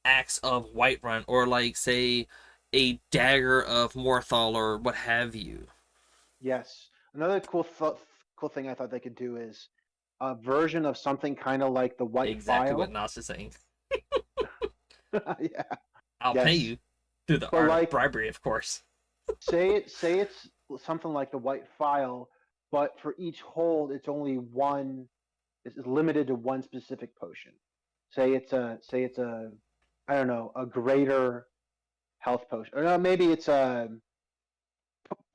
axe of Whiterun, or like say a dagger of Morthal, or what have you. Yes. Another cool thing I thought they could do is a version of something kind of like the white Exactly what file. Nas is saying. Yeah. I'll pay Yes. you through the But art of like bribery, of course. say it's something like the white file, but for each hold it's only one. It's limited to one specific potion. Say it's a I don't know, a greater health potion, or no, maybe it's a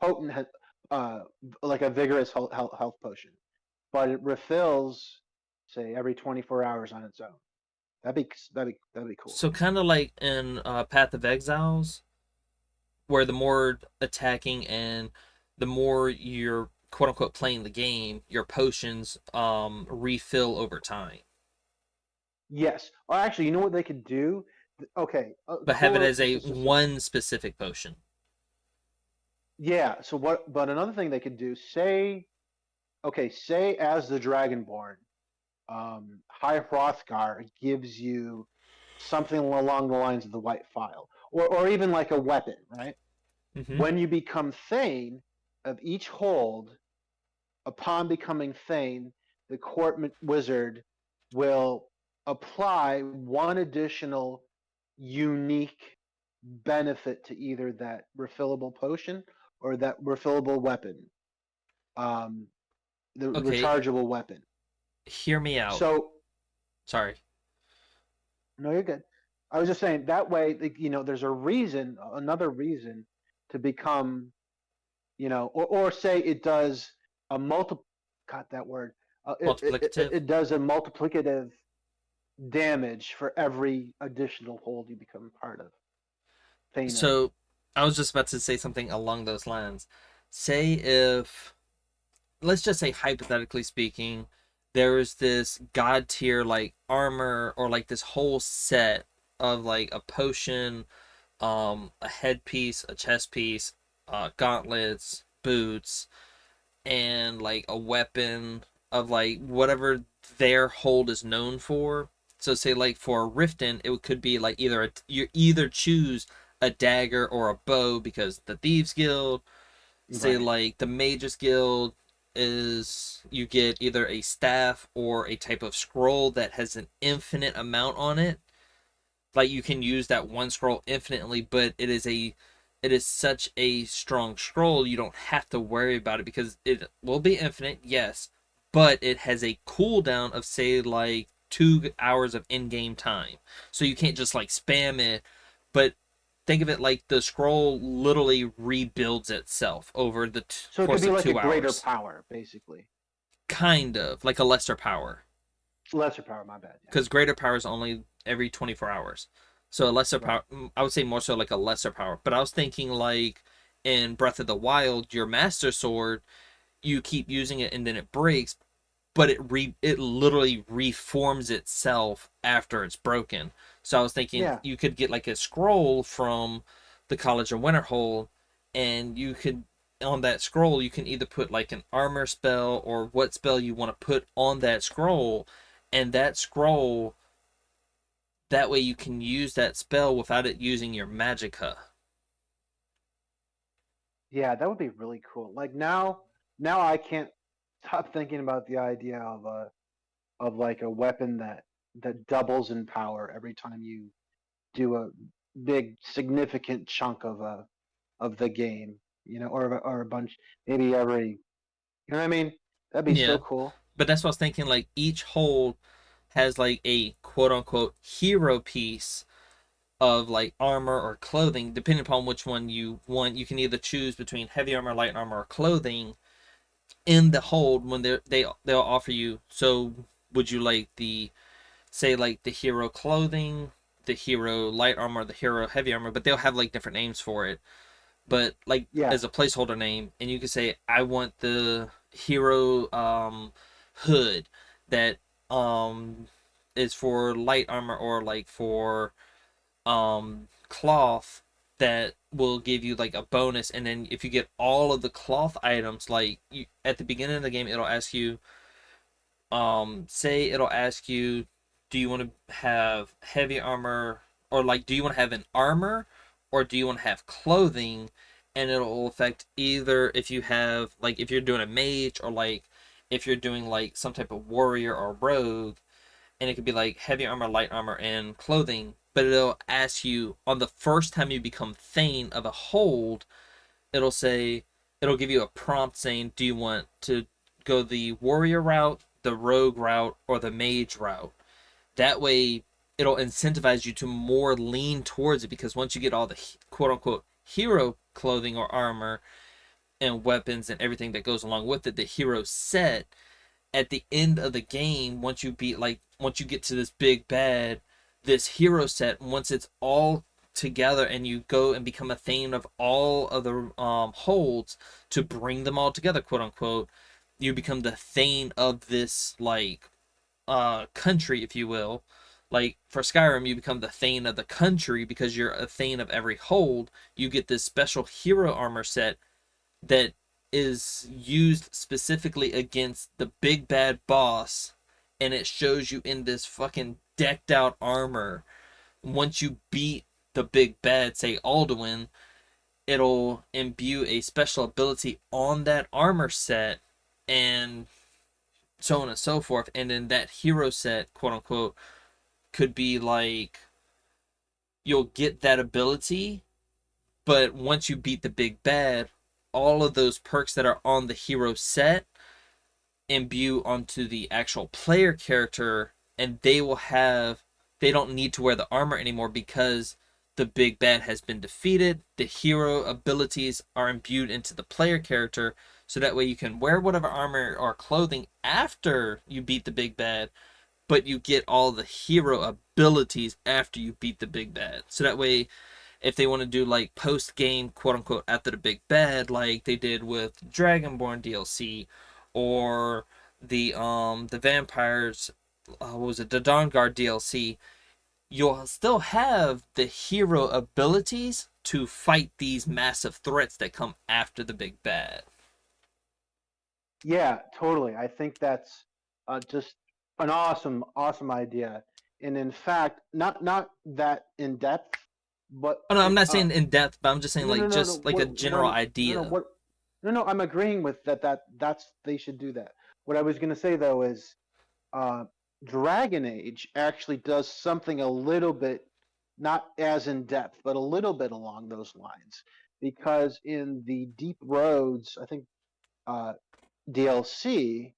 potent uh like a vigorous health potion, but it refills say every 24 hours on its own. That'd be cool. So kind of like in Path of Exiles, where the more attacking and the more you're quote unquote playing the game, your potions refill over time. Yes. Oh, actually, you know what they could do? Okay, But have it as a so one specific potion. yeah. So what? But another thing they could do, say, okay, say as the Dragonborn, High Hrothgar gives you something along the lines of the White File, or even like a weapon, right? Mm-hmm. When you become Thane of each hold, upon becoming Thane, the court wizard will apply one additional unique benefit to either that refillable potion or that refillable weapon, um, the Okay, rechargeable weapon. hear me out. So, Sorry. no, you're good. I was just saying that way, there's a reason, another reason to become, or say it does a got that word. Multiplicative. It does a multiplicative damage for every additional hold you become part of. Thane of. So I was just about to say something along those lines. Say if, let's just say hypothetically speaking, there's this god tier like armor, or like this whole set of like a potion, a headpiece, a chest piece, gauntlets, boots, and like a weapon of like whatever their hold is known for. So say like for Riften, it could be like you either choose a dagger or a bow because the Thieves Guild. Say Right. like the Mages Guild is you get either a staff or a type of scroll that has an infinite amount on it, like you can use that one scroll infinitely, but it is such a strong scroll you don't have to worry about it because it will be infinite, yes, but it has a cooldown of say like 2 hours of in-game time, so you can't just like spam it. But think of it like the scroll literally rebuilds itself over the So it could course be of like a two greater hours power, basically. Kind of like a lesser power, Lesser power, my bad. Yeah. because greater power is only every 24 hours. So a lesser Right. power, I would say more so like a lesser power. But I was thinking like in Breath of the Wild, your Master Sword, you keep using it and then it breaks, but it literally reforms itself after it's broken. So I was thinking Yeah. you could get like a scroll from the College of Winterhold, and you could on that scroll you can either put like an armor spell or what spell you want to put on that scroll, and that scroll, that way you can use that spell without it using your magicka. Yeah, that would be really cool. Like now I can't stop thinking about the idea of like a weapon that doubles in power every time you do a big significant chunk of the game, or a bunch, maybe every, what I mean? That'd be so Yeah, cool. but that's what I was thinking. Like each hold has like a quote unquote hero piece of like armor or clothing, depending upon which one you want. You can either choose between heavy armor, light armor, or clothing in the hold when they'll offer you. So would you like the, say like the hero clothing, the hero light armor, the hero heavy armor? But they'll have like different names for it. But like Yeah. as a placeholder name, and you can say I want the hero hood that um is for light armor, or like for cloth that will give you like a bonus. And then if you get all of the cloth items, like at the beginning of the game, it'll ask you, say it'll ask you, do you want to have heavy armor, or like, do you want to have an armor, or do you want to have clothing? And it'll affect either if you have, like, if you're doing a mage, or like if you're doing like some type of warrior or rogue. And it could be like heavy armor, light armor, and clothing. But it'll ask you on the first time you become Thane of a hold, it'll say, it'll give you a prompt saying, do you want to go the warrior route, the rogue route, or the mage route? That way, it'll incentivize you to more lean towards it, because once you get all the quote unquote hero clothing or armor and weapons and everything that goes along with it, the hero set, at the end of the game, once you beat, like, once you get to this big bad, this hero set, once it's all together and you go and become a thane of all of the holds to bring them all together, quote unquote, you become the thane of this, like, country, if you will. Like for Skyrim, you become the thane of the country because you're a thane of every hold. You get this special hero armor set that is used specifically against the big bad boss, and it shows you in this fucking decked out armor. Once you beat the big bad, say Alduin, it'll imbue a special ability on that armor set, and so on and so forth. And then that hero set, quote unquote, could be like, you'll get that ability, but once you beat the big bad, all of those perks that are on the hero set imbue onto the actual player character, and they don't need to wear the armor anymore because the big bad has been defeated. The hero abilities are imbued into the player character, so that way you can wear whatever armor or clothing after you beat the big bad, but you get all the hero abilities after you beat the big bad. So that way, if they want to do like post game, quote unquote, after the big bad, like they did with Dragonborn DLC, or the vampires, what was it, the Dawnguard DLC, you'll still have the hero abilities to fight these massive threats that come after the big bad. Yeah, totally. I think that's just an awesome idea. And in fact, not that in depth, but Oh no, I'm not saying in depth, but I'm just saying no, no, like no, no. just like a general idea. No, no. I'm agreeing with that's they should do that. What I was going to say though is, uh, Dragon Age actually does something a little bit, not as in depth, but a little bit along those lines. Because in the Deep Roads, I think, uh, DLC,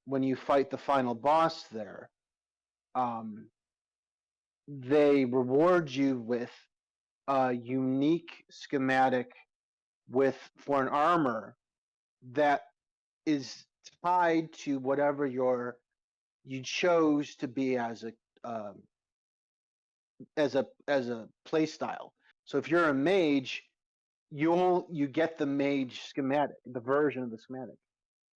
when you fight the final boss there, um, they reward you with a unique schematic with for an armor that is tied to whatever you chose to be um, as a play style. So if you're a mage, you get the mage schematic, the version of the schematic.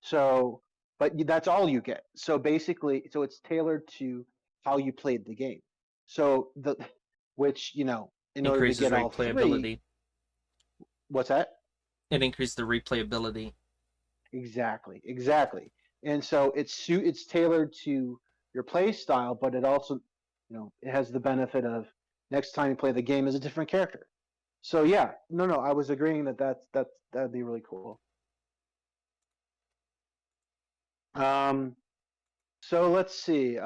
So, but that's all you get. So basically, so it's tailored to how you played the game. So which, in order to Increases get all three, replayability. what's that? It increases the replayability. Exactly, exactly. And so it's tailored to your play style, but it also, it has the benefit of next time you play the game as a different character. So yeah, no, no, I was agreeing that'd be really cool. Um, so let's see.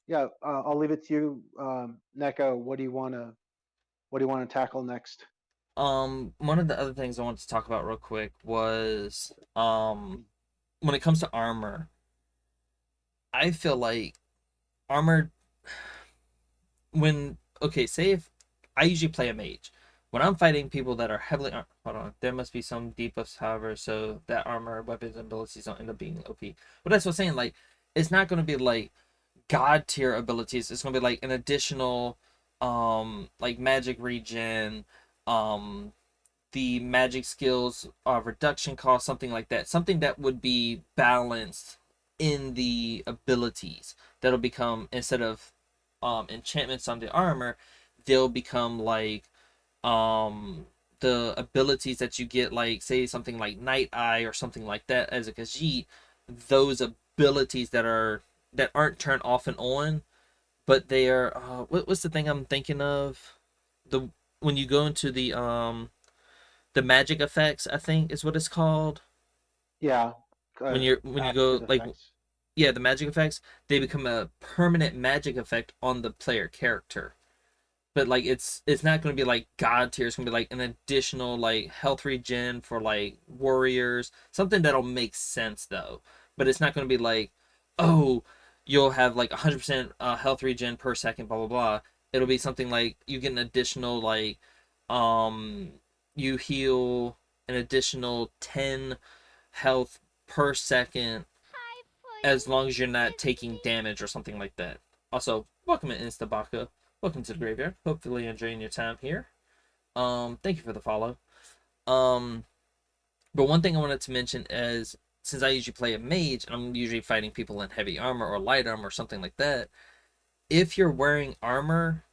Yeah, I'll leave it to you, Neko. What do you want to tackle next? One of the other things I wanted to talk about real quick was when it comes to armor, I feel like armor, when, okay, say if I usually play a mage, when I'm fighting people that are heavily hold on, there must be some debuffs, however, so that armor, weapons, and abilities don't end up being OP. But that's what I'm saying, like, it's not going to be like god tier abilities. It's going to be like an additional, like magic regen, um, the magic skills reduction cost, something like that. Something that would be balanced in the abilities. That'll become, instead of enchantments on the armor, they'll become like um the abilities that you get, like say something like Night Eye or something like that as a Khajiit, those abilities that aren't turned off and on, but they are what's the thing I'm thinking of? The when you go into the magic effects, I think is what it's called. Yeah, When you active go like, effects. yeah, the magic effects, they become a permanent magic effect on the player character. But like it's not going to be like god tier. It's going to be like an additional like health regen for like warriors, something that'll make sense though. But it's not going to be like, oh, you'll have like 100% health regen per second, blah blah blah. It'll be something like you get an additional like, um you heal an additional 10 health per second Hi, as long Pudding. as you're not It's taking me. damage or something like that. Also, welcome to Instabaka. Welcome to the graveyard. Hopefully enjoying your time here. Thank you for the follow. Um, but one thing I wanted to mention is, since I usually play a mage and I'm usually fighting people in heavy armor or light armor or something like that, if you're wearing armor,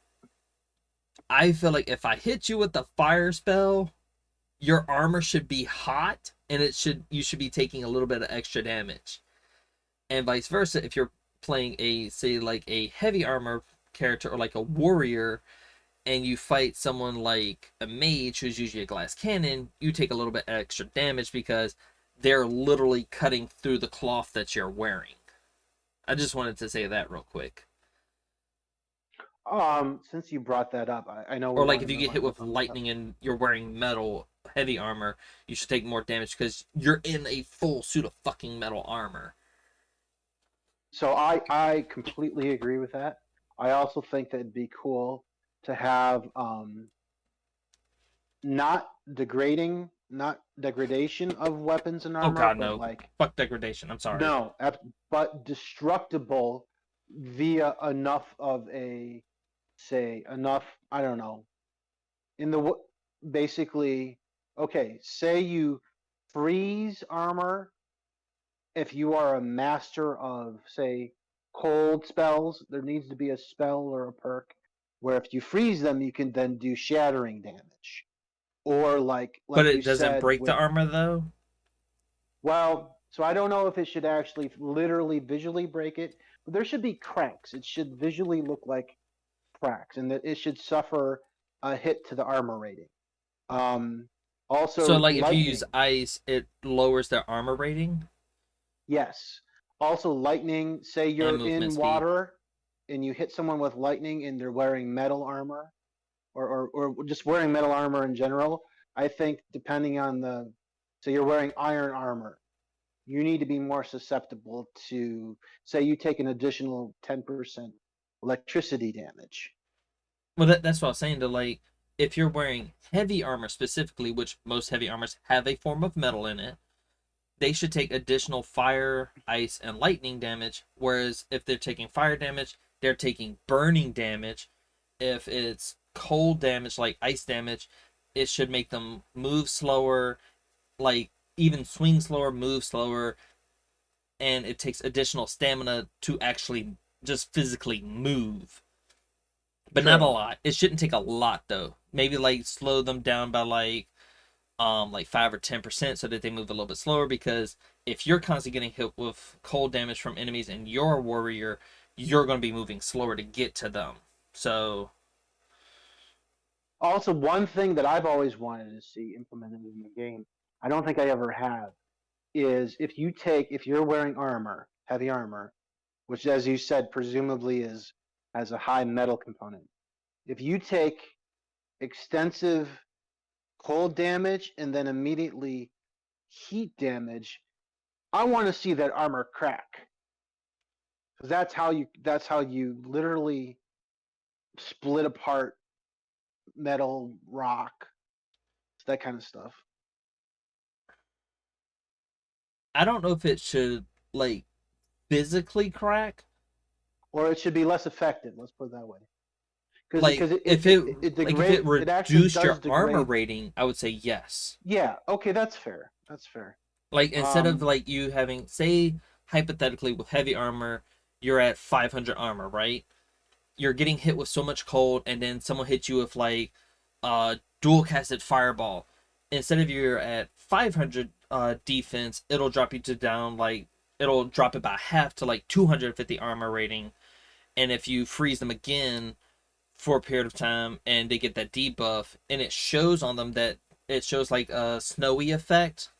I feel like if I hit you with the fire spell, your armor should be hot and you should be taking a little bit of extra damage. And vice versa, if you're playing a, say like a heavy armor character or like a warrior, and you fight someone like a mage who's usually a glass cannon, you take a little bit extra damage because they're literally cutting through the cloth that you're wearing. I just wanted to say that real quick. Since you brought that up, I know Or we're like running if you a get hit little with long this lightning episode. and you're wearing metal heavy armor, you should take more damage because you're in a full suit of fucking metal armor. So I completely agree with that. I also think that it'd be cool to have not not degradation of weapons and Oh armor, god, but no. like Fuck degradation. I'm sorry. no, but destructible via enough of a say enough. I don't know. In the basically, okay. Say you freeze armor if you are a master of say cold spells. There needs to be a spell or a perk where if you freeze them, you can then do shattering damage. Or But like you it doesn't said break the with armor though. well, so I don't know if it should actually literally visually break it, but there should be cracks. It should visually look like cracks, and that it should suffer a hit to the armor rating. Um, So Also, like if you use lightning. ice, it lowers their armor rating Yes. Also, lightning. Say and you're movement in speed. water and you hit someone with lightning and they're wearing metal armor, or just wearing metal armor in general. I think depending on the, so you're wearing iron armor, you need to be more susceptible to, say, you take an additional 10% electricity damage. Well, that's what I was saying. To like, if you're wearing heavy armor specifically, which most heavy armors have a form of metal in it, they should take additional fire, ice, and lightning damage. Whereas if they're taking fire damage, they're taking burning damage. If it's cold damage, like ice damage, it should make them move slower, like even swing slower, move slower, and it takes additional stamina to actually just physically move. But not a True. lot. It shouldn't take a lot though. Maybe like slow them down by like 5 or 10% so that they move a little bit slower, because if you're constantly getting hit with cold damage from enemies and you're a warrior, you're going to be moving slower to get to them. So Also, one thing that I've always wanted to see implemented in the game, I don't think I ever have, is if you're wearing armor, heavy armor, which as you said presumably is has a high metal component. If you take extensive cold damage and then immediately heat damage, I want to see that armor crack. Because that's how you literally split apart metal, rock, that kind of stuff. I don't know if it should like physically crack. Or it should be less effective. Let's put it that way. Because Like because it it, if it, it it like if it degrade it actually reduced does your armor degrade. rating, I would say yes. Yeah. Okay, that's fair. That's fair. Like instead of Um. like you having, say, hypothetically with heavy armor, you're at 500 armor, right? You're getting hit with so much cold, and then someone hits you with like dual casted fireball. Instead of you're at 500 defense, it'll drop you to down like it'll drop it by half to like 250 armor rating. And if you freeze them again for a period of time and they get that debuff, and it shows on them that it shows like a snowy effect,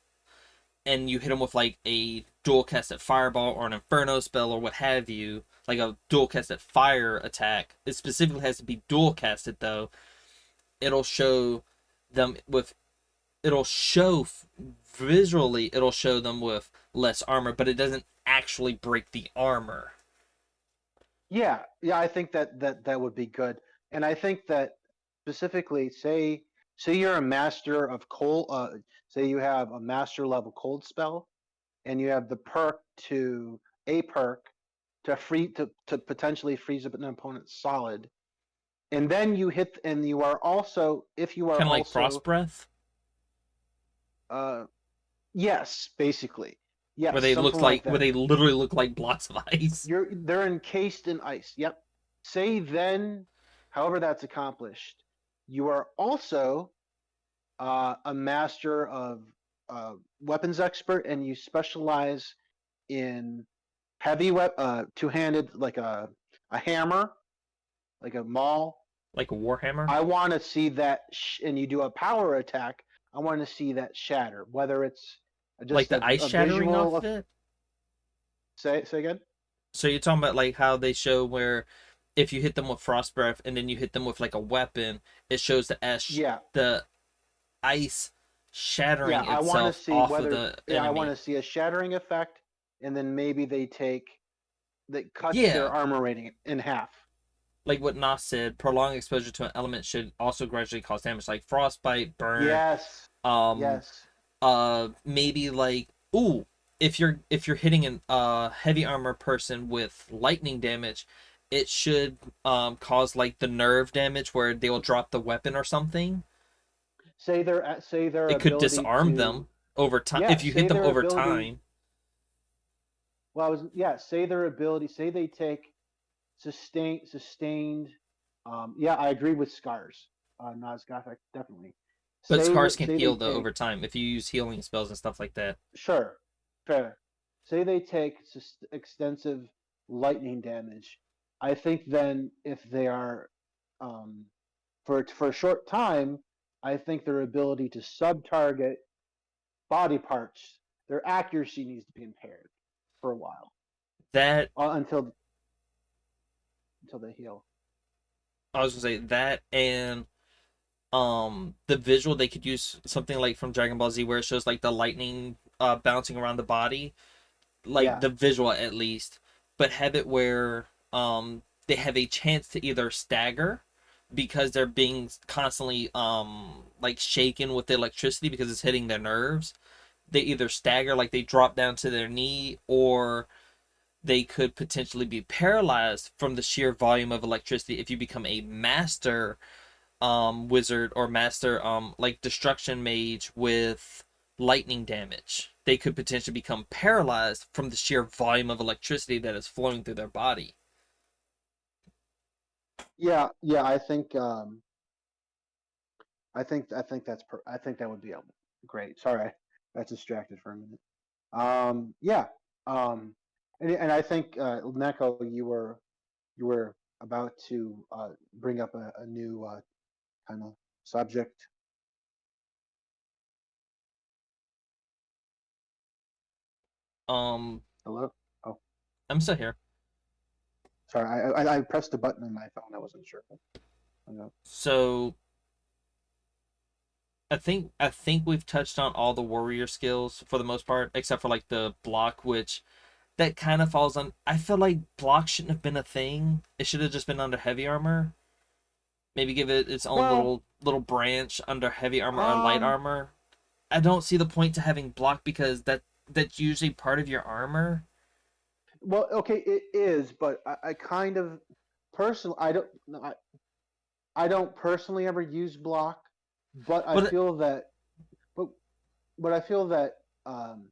and you hit them with like a dual casted fireball or an inferno spell or what have you, like a dual casted fire attack. It specifically has to be dual casted though. It'll show them with it'll show visually it'll show them with less armor, but it doesn't actually break the armor. Yeah, yeah, I think that would be good. And I think that specifically, say you're a master of cold, say you have a master level cold spell, and you have the perk to a perk to to potentially freeze up an opponent solid, and then you hit, and you are also, if you are Kind of like frost also, breath, uh, yes, basically, where yes, they something like where that. they literally look like blocks of ice. They're encased in ice. Yep. Say then, however that's accomplished, you are also a master of weapons expert, and you specialize in two-handed, like a hammer, like a maul. Like a warhammer, I want to see that, and you do a power attack. I want to see that shatter, whether it's like just the ice a shattering off visual. of it. Say again. So you're talking about like how they show where if you hit them with frost breath and then you hit them with like a weapon, it shows Yeah, the ice yeah, shattering I want to itself see off of whether, the yeah, I want enemy. to see a shattering effect, and then maybe that cuts their Yeah, armor rating in half. like what Nas said, prolonged exposure to an element should also gradually cause damage, like frostbite, burn, Yes, um, yes. maybe like ooh, if you're hitting an heavy armor person with lightning damage, it should cause like the nerve damage where they'll drop the weapon or something. Say their It could ability disarm to, them over time yeah, if you hit say them their over ability. time. Well, I was, yeah, say their ability. Say they take sustained. Yeah, I agree with scars. Nas Gothic, definitely. But scars can Say they heal though take, over time if you use healing spells and stuff like that. sure, fair. Say they take extensive lightning damage. I think then if they are, um, for a short time, I think their ability to sub target body parts, their accuracy needs to be impaired for a while, That until they heal. I was gonna say that, and the visual they could use something like from Dragon Ball Z where it shows like the lightning bouncing around the body, like Yeah, the visual at least, but have it where they have a chance to either stagger because they're being constantly like shaken with the electricity because it's hitting their nerves. They either stagger, like they drop down to their knee, or they could potentially be paralyzed from the sheer volume of electricity if you become a master wizard or master like destruction mage with lightning damage. They could potentially become paralyzed from the sheer volume of electricity that is flowing through their body. yeah, yeah. I think I think that would be great. Sorry, I got distracted for a minute. Yeah. Um, and I think Neko, you were about to bring up a new kind of subject. Um Hello. Oh, I'm still here. sorry. I pressed a button on my phone. I wasn't sure. I know. So I think we've touched on all the warrior skills for the most part, except for like the block, which that kind of falls on. I feel like block shouldn't have been a thing. It should have just been under heavy armor. Maybe give it its own Well, little branch under heavy armor or light um, armor. I don't see the point to having block because that's usually part of your armor. well, okay, it is, but I kind of personally, I don't personally ever use block, but I But feel that, but I feel that um,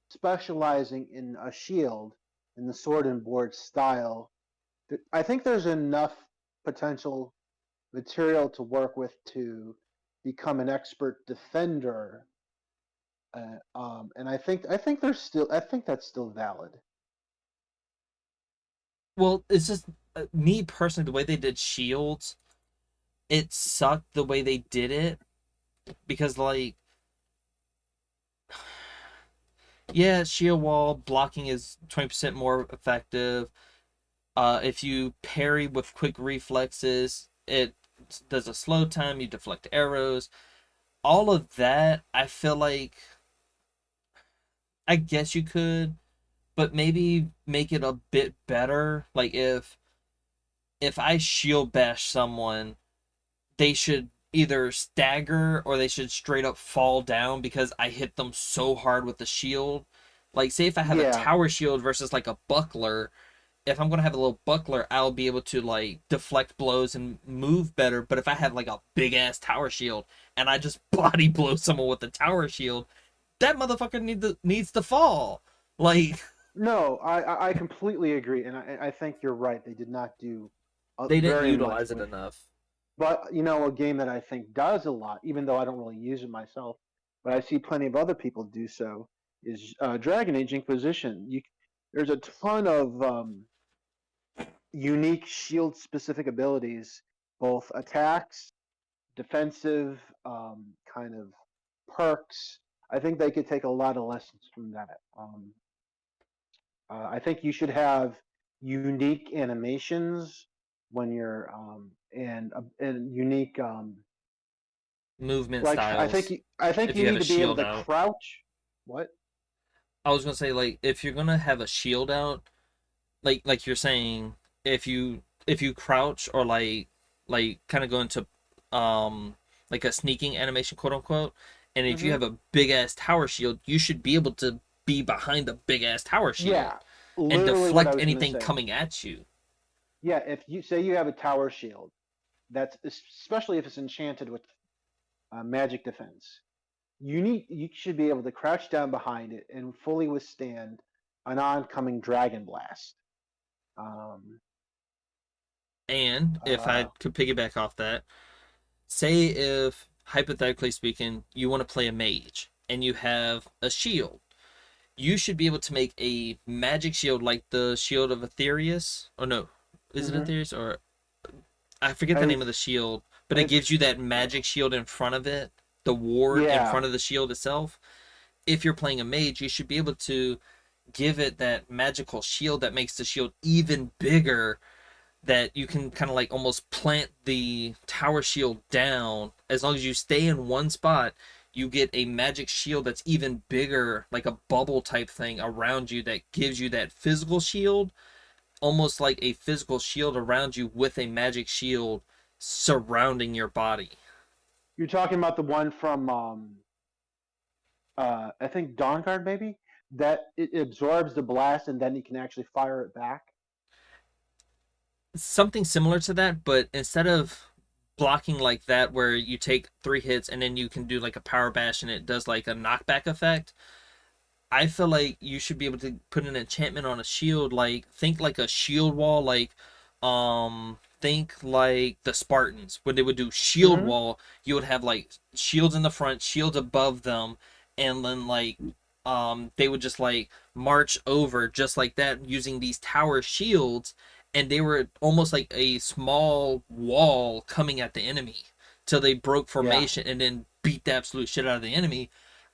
specializing in a shield in the sword and board style, I think there's enough potential material to work with to become an expert defender. And I think that's still valid. Well, it's just me personally. The way they did shields, it sucked the way they did it because like yeah, shield wall blocking is 20% more effective. If you parry with quick reflexes, it does a slow time. You deflect arrows. All of that, I feel like I guess you could, but maybe make it a bit better. Like if I shield bash someone, they should either stagger or they should straight up fall down because I hit them so hard with the shield. Like, say if I have a Yeah, tower shield versus like a buckler, if I'm gonna have a little buckler, I'll be able to like deflect blows and move better. But if I have like a big ass tower shield and I just body blow someone with the tower shield, that motherfucker needs to fall. Like no, I completely agree, and I think you're right. They did not do they didn't very much utilize it with. enough. But a game that I think does a lot, even though I don't really use it myself, but I see plenty of other people do so, is Dragon Age Inquisition. There's a ton of unique shield specific abilities, both attacks, defensive, kind of perks. I think they could take a lot of lessons from that. I think you should have unique animations when you're and unique Movement like styles. I think If you you have need a to be able shield to out, crouch. What? I was gonna say like if you're gonna have a shield out, like you're saying, if you crouch or like kind of go into like a sneaking animation, quote unquote, and if you Hmm. have a big ass tower shield, you should be able to be behind the big ass tower shield Yeah, and literally what I deflect was gonna anything say. coming at you. Yeah, if you say you have a tower shield, that's especially if it's enchanted with magic defense. You should be able to crouch down behind it and fully withstand an oncoming dragon blast. Um, And if I uh, could piggyback off that, say if hypothetically speaking, you want to play a mage and you have a shield, you should be able to make a magic shield like the shield of Aetherius. Oh no, is it mhm. Aetherius or I forget the I name of the shield, but it gives you it's that magic shield in front of it, the ward in yeah. front of the shield itself. If you're playing a mage, you should be able to give it that magical shield that makes the shield even bigger, that you can kind of like almost plant the tower shield down. As long as you stay in one spot, you get a magic shield that's even bigger, like a bubble type thing around you that gives you that physical shield, almost like a physical shield around you with a magic shield surrounding your body. You're talking about the one from I think Dawnguard maybe that it absorbs the blast and then you can actually fire it back. Something similar to that, but instead of blocking like that where you take 3 hits and then you can do like a power bash and it does like a knockback effect, I feel like you should be able to put an enchantment on a shield. Like think like a shield wall, think like the Spartans when they would do shield Hmm. wall. You would have like shields in the front, shields above them, and then like they would just like march over just like that using these tower shields, and they were almost like a small wall coming at the enemy till they broke Yeah, formation and then beat the absolute shit out of the enemy.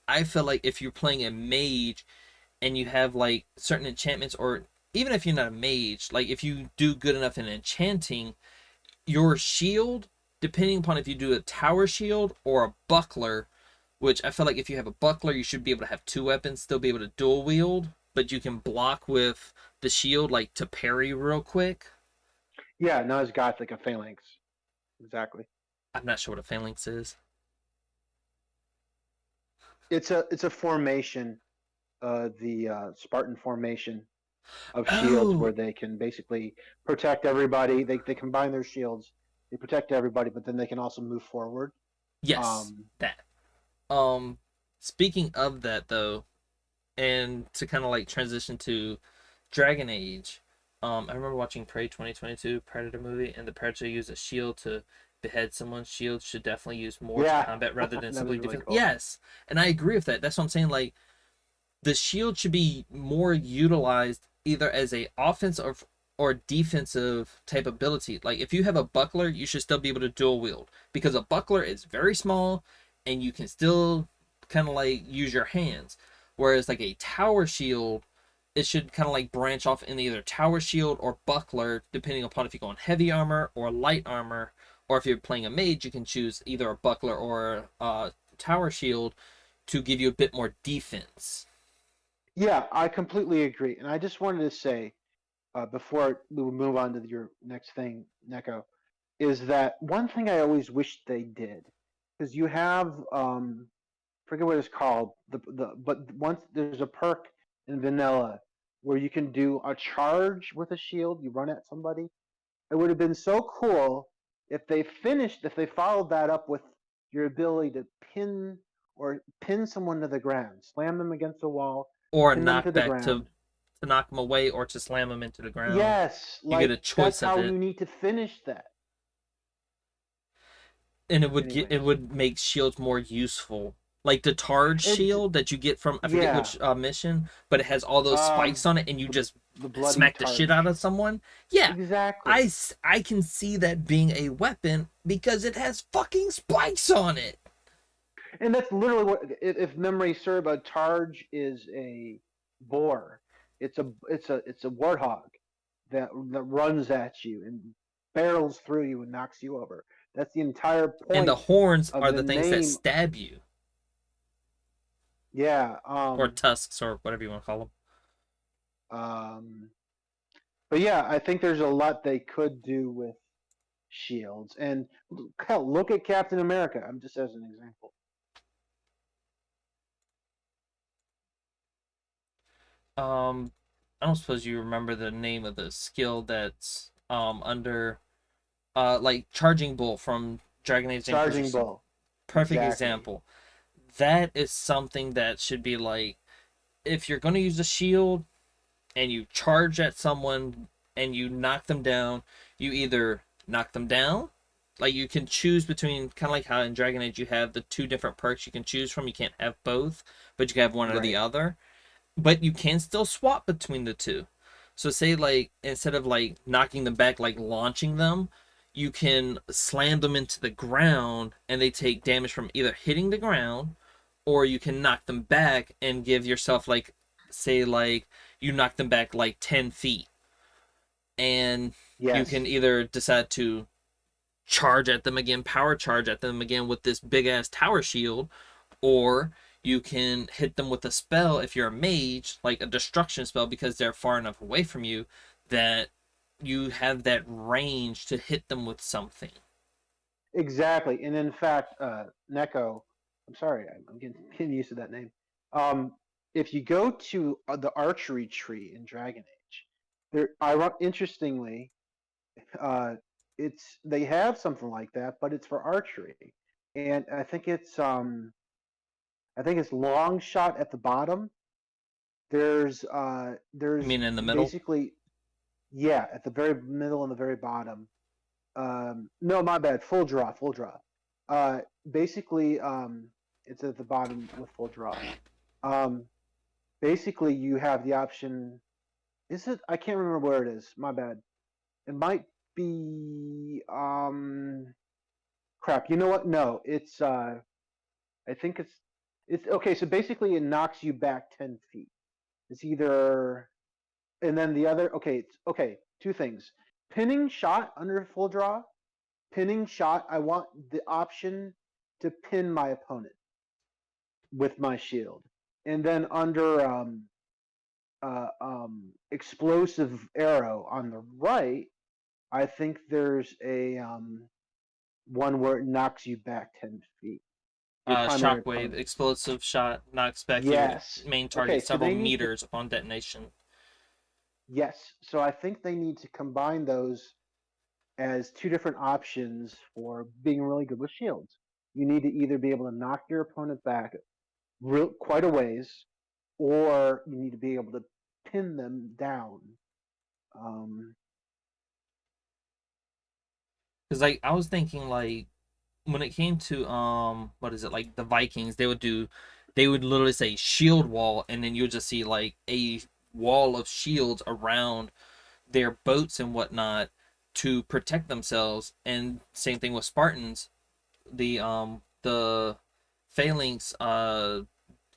I feel like if you're playing a mage and you have like certain enchantments, or even if you're not a mage, like if you do good enough in enchanting, your shield, depending upon if you do a tower shield or a buckler, which I feel like if you have a buckler, you should be able to have two weapons, still be able to dual wield, but you can block with the shield, like to parry real quick. yeah. Not as gothic a phalanx. Exactly. I'm not sure what a phalanx is. It's a formation, the Spartan formation of shields Oh, where they can basically protect everybody. They combine their shields, they protect everybody, but then they can also move forward. yes, Um, that. Um, Speaking of that though, and to kind of like transition to Dragon Age. I remember watching Prey 2022 Predator movie, and the Predator used a shield to behead someone, shields should definitely use more to Yeah, combat rather than that was simply really defend. cool. Yes, and I agree with that. That's what I'm saying. Like the shield should be more utilized either as a offensive or defensive type ability. Like if you have a buckler, you should still be able to dual wield because a buckler is very small and you can still kind of like use your hands. Whereas like a tower shield, it should kind of like branch off in either tower shield or buckler, depending upon if you go on heavy armor or light armor, or if you're playing a mage, you can choose either a buckler or a tower shield to give you a bit more defense. Yeah, I completely agree. And I just wanted to say, before we move on to your next thing, Neko, is that one thing I always wished they did, because you have forget what it's called, but once there's a perk in vanilla where you can do a charge with a shield, you run at somebody. It would have been so cool if they followed that up with your ability to pin someone to the ground, slam them against a wall, Or pin them to the knockback ground. to knock them away or to slam them into the ground. Yes, You get like a that's choice of how it, you need to finish that. and it Anyways, would make shields more useful. Like the Targe it shield that you get from I forget yeah, which mission, but it has all those spikes on it, and you the just the bloody smack the shit out targe. of someone. Yeah, Exactly. I can see that being a weapon because it has fucking spikes on it. And that's literally what, if memory serve, a targe is a boar. It's a warthog that runs at you and barrels through you and knocks you over. That's the entire And the point horns of are the the things that name. stab you, Yeah. or tusks, or whatever you want to call them. Um. But yeah, I think there's a lot they could do with shields. And hell, look at Captain America. I'm just as an example. I don't suppose you remember the name of the skill that's under like Charging Bull from Dragon Age Charging Inquisition. Bull. Perfect Exactly. example. That is something that should be like if you're going to use a shield and you charge at someone and you knock them down, you either knock them down, like you can choose between kind of like how in Dragon Age you have the two different perks you can choose from. You can't have both, but you can have one or the Right. other. But you can still swap between the two. So say like instead of like knocking them back, like launching them, you can slam them into the ground and they take damage from either hitting the ground, or you can knock them back and give yourself like say like you knock them back like 10 feet, and you can Yes. either decide to charge at them again, power charge at them again with this big ass tower shield, or you can hit them with a spell if you're a mage, like a destruction spell, because they're far enough away from you that you have that range to hit them with something. Exactly. And in fact, Neko, I'm sorry, I'm getting used to that name. Um, if you go to the archery tree in Dragon Age, interestingly, uh, they have something like that, but it's for archery, and I think it's long shot at the bottom. I There's mean, in the middle. basically, yeah, at the very middle and the very bottom. No, my bad. Full draw, full draw. Uh, basically, it's at the bottom with full draw. Um, basically, you have the option. Is it? I can't remember where it is. My bad. It might be. Crap. You know what? No, it's. I think it's. It's okay. So basically, it knocks you back 10 feet. It's either, and then the other. Okay, it's okay. Two things: pinning shot under full draw, pinning shot, I want the option to pin my opponent with my shield. And then under explosive arrow on the right, I think there's a one where it knocks you back 10 feet, your primary Shockwave, opponent. explosive shot, knocks back your Yes. main Okay, target so several they need to, meters upon detonation. yes. So I think they need to combine those as two different options for being really good with shields. You need to either be able to knock your opponent back quite a ways, or you need to be able to pin them down. Um, Because like I was thinking like when it came to what is it, like the Vikings, they would literally say shield wall, and then you would just see like a wall of shields around their boats and whatnot to protect themselves. And same thing with Spartans, the phalanx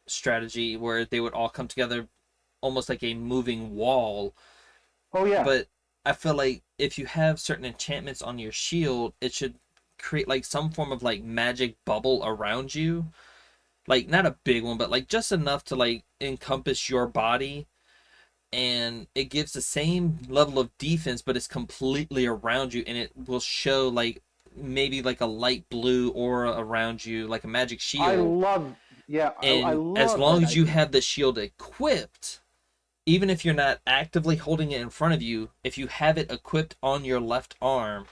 strategy where they would all come together almost like a moving wall. Oh yeah, But I feel like if you have certain enchantments on your shield, it should create like some form of like magic bubble around you. Like not a big one, but like just enough to like encompass your body, and it gives the same level of defense, but it's completely around you, and it will show like maybe like a light blue aura around you, like a magic I shield. love. Yeah, I And as love long that as you idea. have the shield equipped, even if you're not actively holding it in front of you, if you have it equipped on your left arm,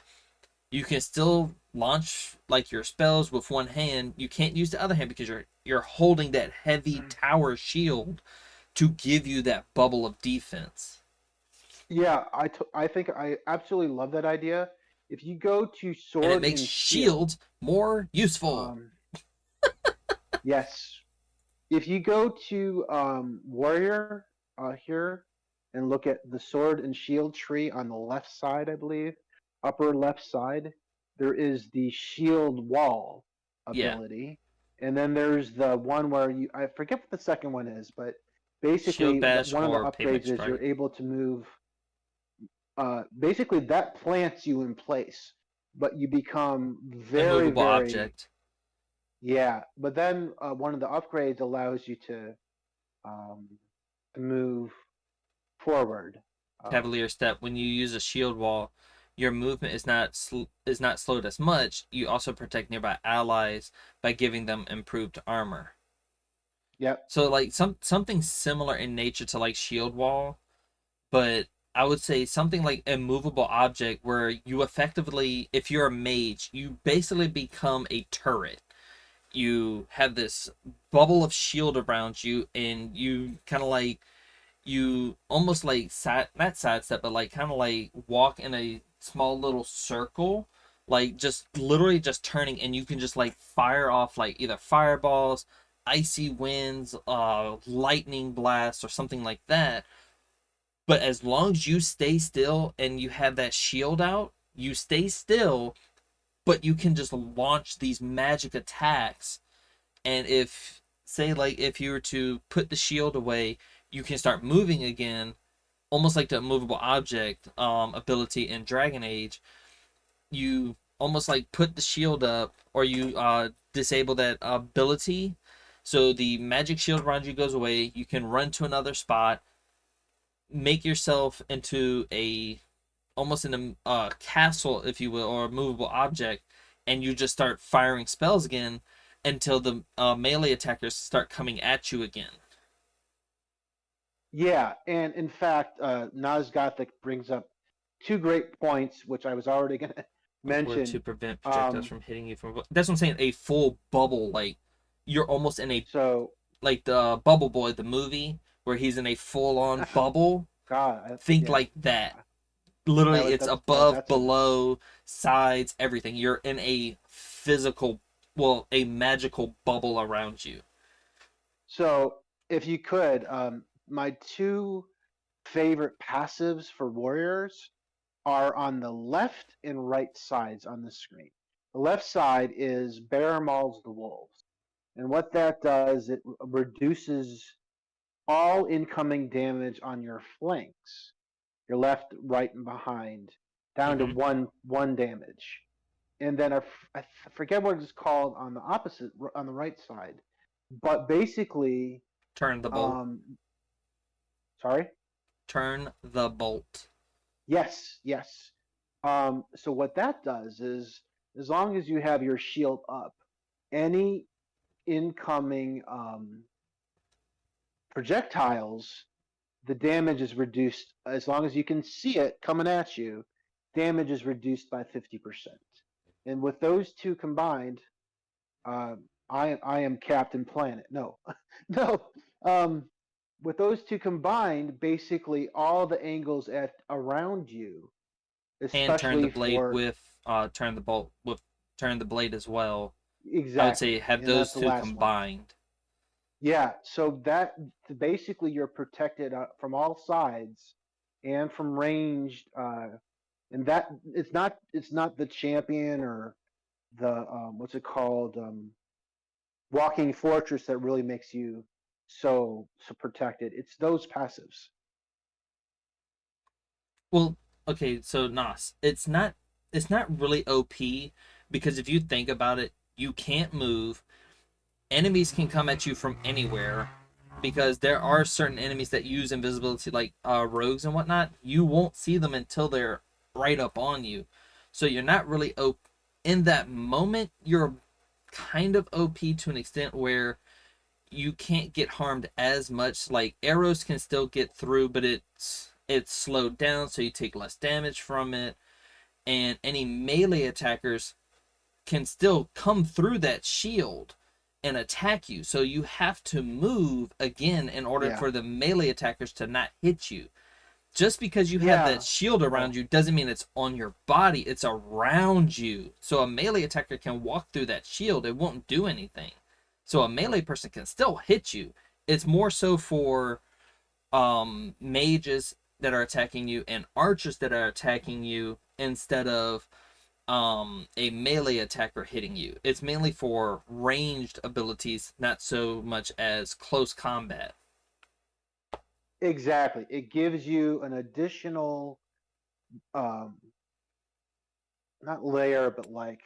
you can still launch like your spells with one hand. You can't use the other hand because you're holding that heavy tower shield to give you that bubble of defense. Yeah, I think I absolutely love that idea. If you go to And it Sword makes and Shield, shields more useful. um, yes, if you go to Warrior here and look at the Sword and Shield tree on the left side, I believe, upper left side, there is the Shield Wall Yeah, ability, and then there's the one where I forget what the second one is, but shield basically bash one of the or pavement upgrades is you're strike. able to move. Basically, that plants you in place, but you become very, Immovable very, object. yeah. But then one of the upgrades allows you um, to move forward. Um, Cavalier step. When you use a shield wall, your movement is not slowed as much. You also protect nearby allies by giving them improved armor. yep. So like something similar in nature to like shield wall, but I would say something like immovable object where you effectively, if you're a mage, you basically become a turret. You have this bubble of shield around you, and you kind of like you almost like not sidestep, but like kind of like walk in a small little circle, like just literally just turning, and you can just like fire off like either fireballs, icy winds, lightning blasts, or something like that. But as long as you stay still and you have that shield out, you stay still, but you can just launch these magic attacks. And if, say, like if you were to put the shield away, you can start moving again, almost like the immovable object ability in Dragon Age. You almost like put the shield up, or you disable that ability. So the magic shield around you goes away. You can run to another spot, make yourself into a almost in a castle, if you will, or a movable object, and you just start firing spells again until the melee attackers start coming at you again. Yeah, and in fact, Nas Gothic brings up two great points, which I was already going to Where to mention. prevent projectiles Um, from hitting you from. That's what I'm saying. A full bubble, like you're almost in a so, like the Bubble Boy, the movie, where he's in a full on bubble. God, Think yeah, like that. Literally, it's above, that's enough. below, sides, everything. You're in a physical, well, a magical bubble around you. So, if you could, my two favorite passives for warriors are on the left and right sides on the screen. The left side is Bear Mauls the Wolves. And what that does, it reduces all incoming damage on your flanks, your left, right, and behind, down to Mm-hmm. one damage. And then I forget what it's called on the opposite, on the right side. But basically, Turn the bolt. um, sorry. Turn the bolt. Yes, yes. So what that does is, as long as you have your shield up, any incoming projectiles, the damage is reduced. As long as you can see it coming at you, damage is reduced by 50%. And with those two combined, uh, I am Captain Planet. No, no. Um, with those two combined, basically all the angles at around you And turn the especially blade for with turn the bolt with turn the blade as well. I would say exactly, have and that's those the two last one. combined. Yeah, so that basically you're protected from all sides and from ranged, and that it's not the champion or the what's it called, walking fortress that really makes you so protected. It's those passives. Well, okay, so Nas, it's not really OP because if you think about it, you can't move. Enemies can come at you from anywhere because there are certain enemies that use invisibility, like rogues and whatnot. You won't see them until they're right up on you, so you're not really in that moment. You're kind of OP to an extent where you can't get harmed as much. Like arrows can still get through, but it's slowed down, so you take less damage from it. And any melee attackers can still come through that shield and attack you. So you have to move again in order Yeah, for the melee attackers to not hit you. Just because you have that yeah. shield around Oh, you doesn't mean it's on your body, it's around you. So a melee attacker can walk through that shield, it won't do anything. So a melee person can still hit you. It's more so for mages that are attacking you and archers that are attacking you instead of a melee attacker hitting you. It's mainly for ranged abilities, not so much as close combat. exactly. It gives you an additional, um, not layer, but like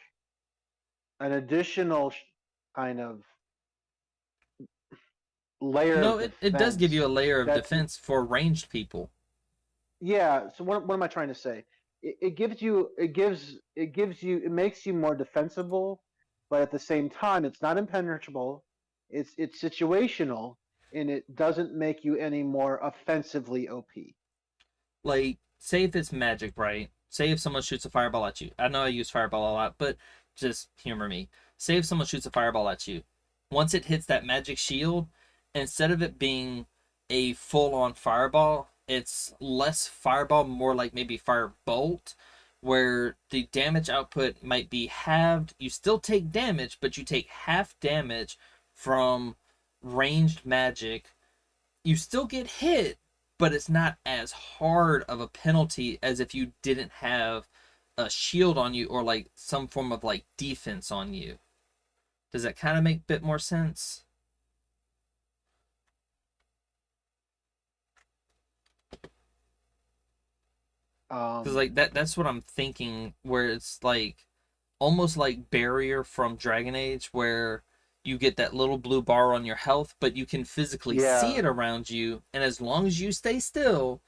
an additional kind of layer No, of it does give you defense. a layer of That's defense for ranged people. yeah. So what am I trying to say? It it makes you more defensible, but at the same time, it's not impenetrable. It's situational, and it doesn't make you any more offensively OP. Like, say if it's magic, right? Say if someone shoots a fireball at you. I know I use fireball a lot, but just humor me. Say if someone shoots a fireball at you. Once it hits that magic shield, instead of it being a full on fireball, it's less fireball, more like maybe firebolt, where the damage output might be halved. You still take damage, but you take half damage from ranged magic. You still get hit, but it's not as hard of a penalty as if you didn't have a shield on you or like some form of like defense on you. Does that kind of make a bit more sense? Because Um, like that's what I'm thinking, where it's like almost like barrier from Dragon Age, where you get that little blue bar on your health, but you can physically see yeah. it around you, and as long as you stay still,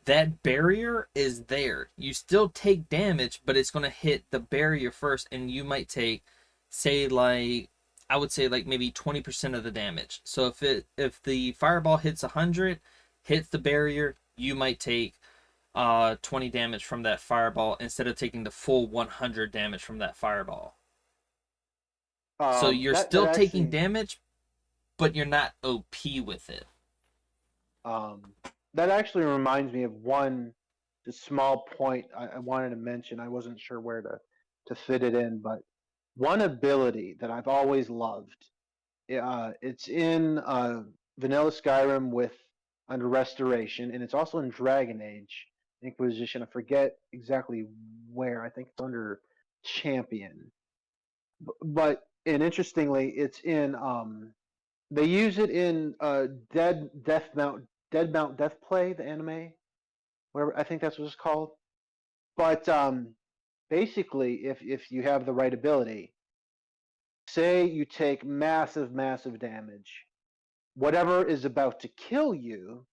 that barrier is there. You still take damage, but it's going to hit the barrier first, and you might take, say, like I would say like maybe 20% of the damage. So if the fireball hits 100, hits the barrier, you might take 20 damage from that fireball instead of taking the full 100 damage from that fireball. So you're That still taking actually damage, but you're not OP with it. um, that actually reminds me of one just small point I wanted to mention. I wasn't sure where to fit it in, but one ability that I've always loved. It's in Vanilla Skyrim with under Restoration, and it's also in Dragon Age Inquisition. I forget exactly where. I think it's under Champion. But and interestingly, it's in they use it in Dead Mount Death Play, the anime, whatever I think that's what it's called. But basically, if you have the right ability, say you take massive damage, whatever is about to kill you,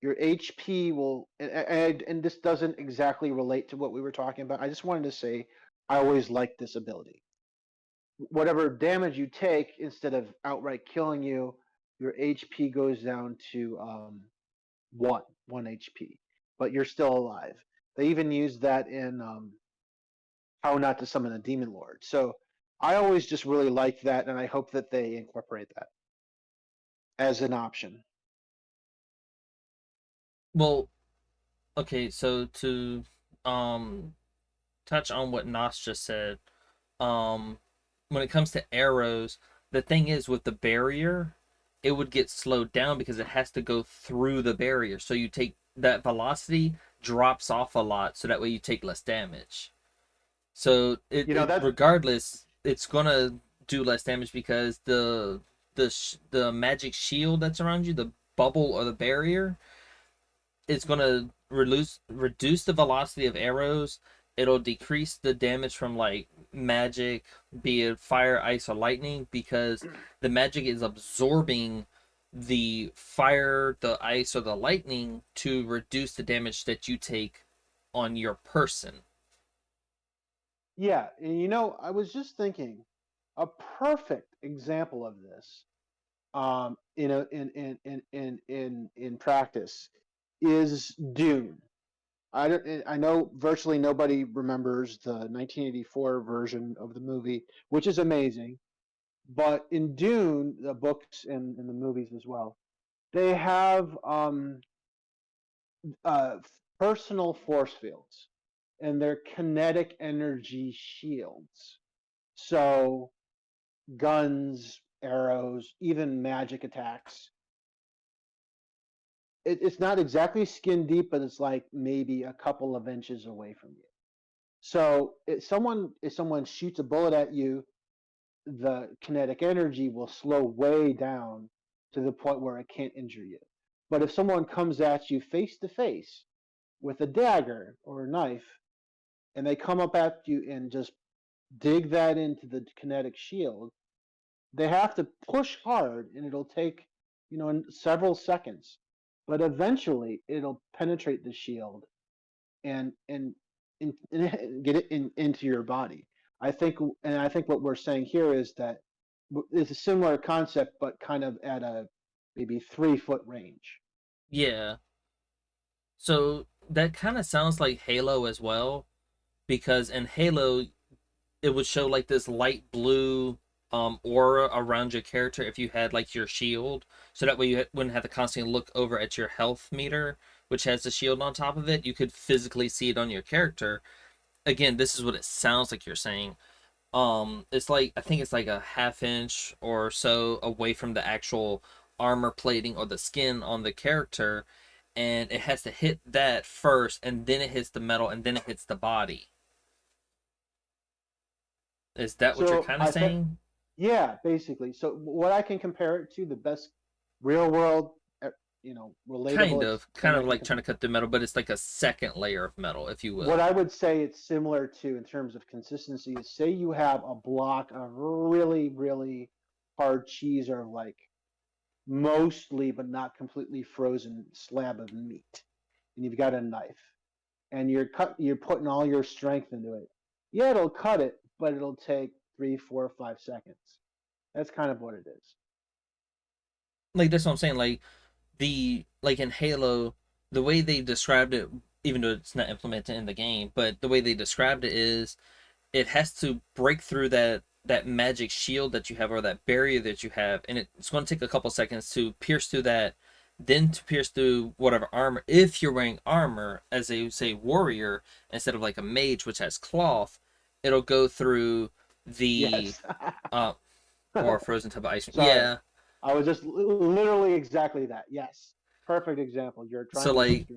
your HP will, and this doesn't exactly relate to what we were talking about. I just wanted to say I always liked this ability. Whatever damage you take, instead of outright killing you, your HP goes down to one HP, but you're still alive. They even use that in How Not to Summon a Demon Lord. So I always just really liked that, and I hope that they incorporate that as an option. Well, okay, so to um touch on what Nas just said. Um, when it comes to arrows, the thing is with the barrier, it would get slowed down because it has to go through the barrier. So you take that velocity drops off a lot, so that way you take less damage. So You know that regardless, it's gonna do less damage because the magic shield that's around you, the bubble or the barrier, it's gonna reduce the velocity of arrows. It'll decrease the damage from like magic, be it fire, ice, or lightning, because the magic is absorbing the fire, the ice, or the lightning to reduce the damage that you take on your person. Yeah, and I was just thinking a perfect example of this, in practice, is Dune. I know virtually nobody remembers the 1984 version of the movie, which is amazing. But in Dune, the books and the movies as well, they have uh, personal force fields, and they're kinetic energy shields. So guns, arrows, even magic attacks. It's not exactly skin deep, but it's like maybe a couple of inches away from you. So if someone shoots a bullet at you, the kinetic energy will slow way down to the point where it can't injure you. But if someone comes at you face to face with a dagger or a knife, and they come up at you and just dig that into the kinetic shield, they have to push hard, and it'll take, several seconds. But eventually, it'll penetrate the shield and get it into your body. I think what we're saying here is that it's a similar concept, but kind of at a maybe 3 foot range. Yeah. So that kind of sounds like Halo as well, because in Halo it would show like this light blue aura around your character if you had like your shield, so that way you wouldn't have to constantly look over at your health meter, which has the shield on top of it. You could physically see it on your character. Again, this is what it sounds like you're saying. It's like, I think it's like a half inch or so away from the actual armor plating or the skin on the character, and it has to hit that first, and then it hits the metal, and then it hits the body. Is that what you're So kind of I think, saying? yeah, basically. So what I can compare it to, the best real world, relatable Kind thing I of can like compare. trying to cut through metal, but it's like a second layer of metal, if you What will. I would say it's similar to in terms of consistency is, say you have a block of really, really hard cheese, or like mostly but not completely frozen slab of meat, and you've got a knife, and you're putting all your strength into it. Yeah, it'll cut it, but it'll take 3, 4, 5 seconds. That's kind of what it is. Like that's what I'm saying. Like the like in Halo, the way they described it, even though it's not implemented in the game, but the way they described it is it has to break through that magic shield that you have, or that barrier that you have, and it's going to take a couple seconds to pierce through that, then to pierce through whatever armor, if you're wearing armor as a, say, warrior, instead of like a mage which has cloth. It'll go through the Yes. uh or frozen type of ice. Sorry, Yeah. I was just literally exactly that. Yes, perfect example. You're So trying to. like,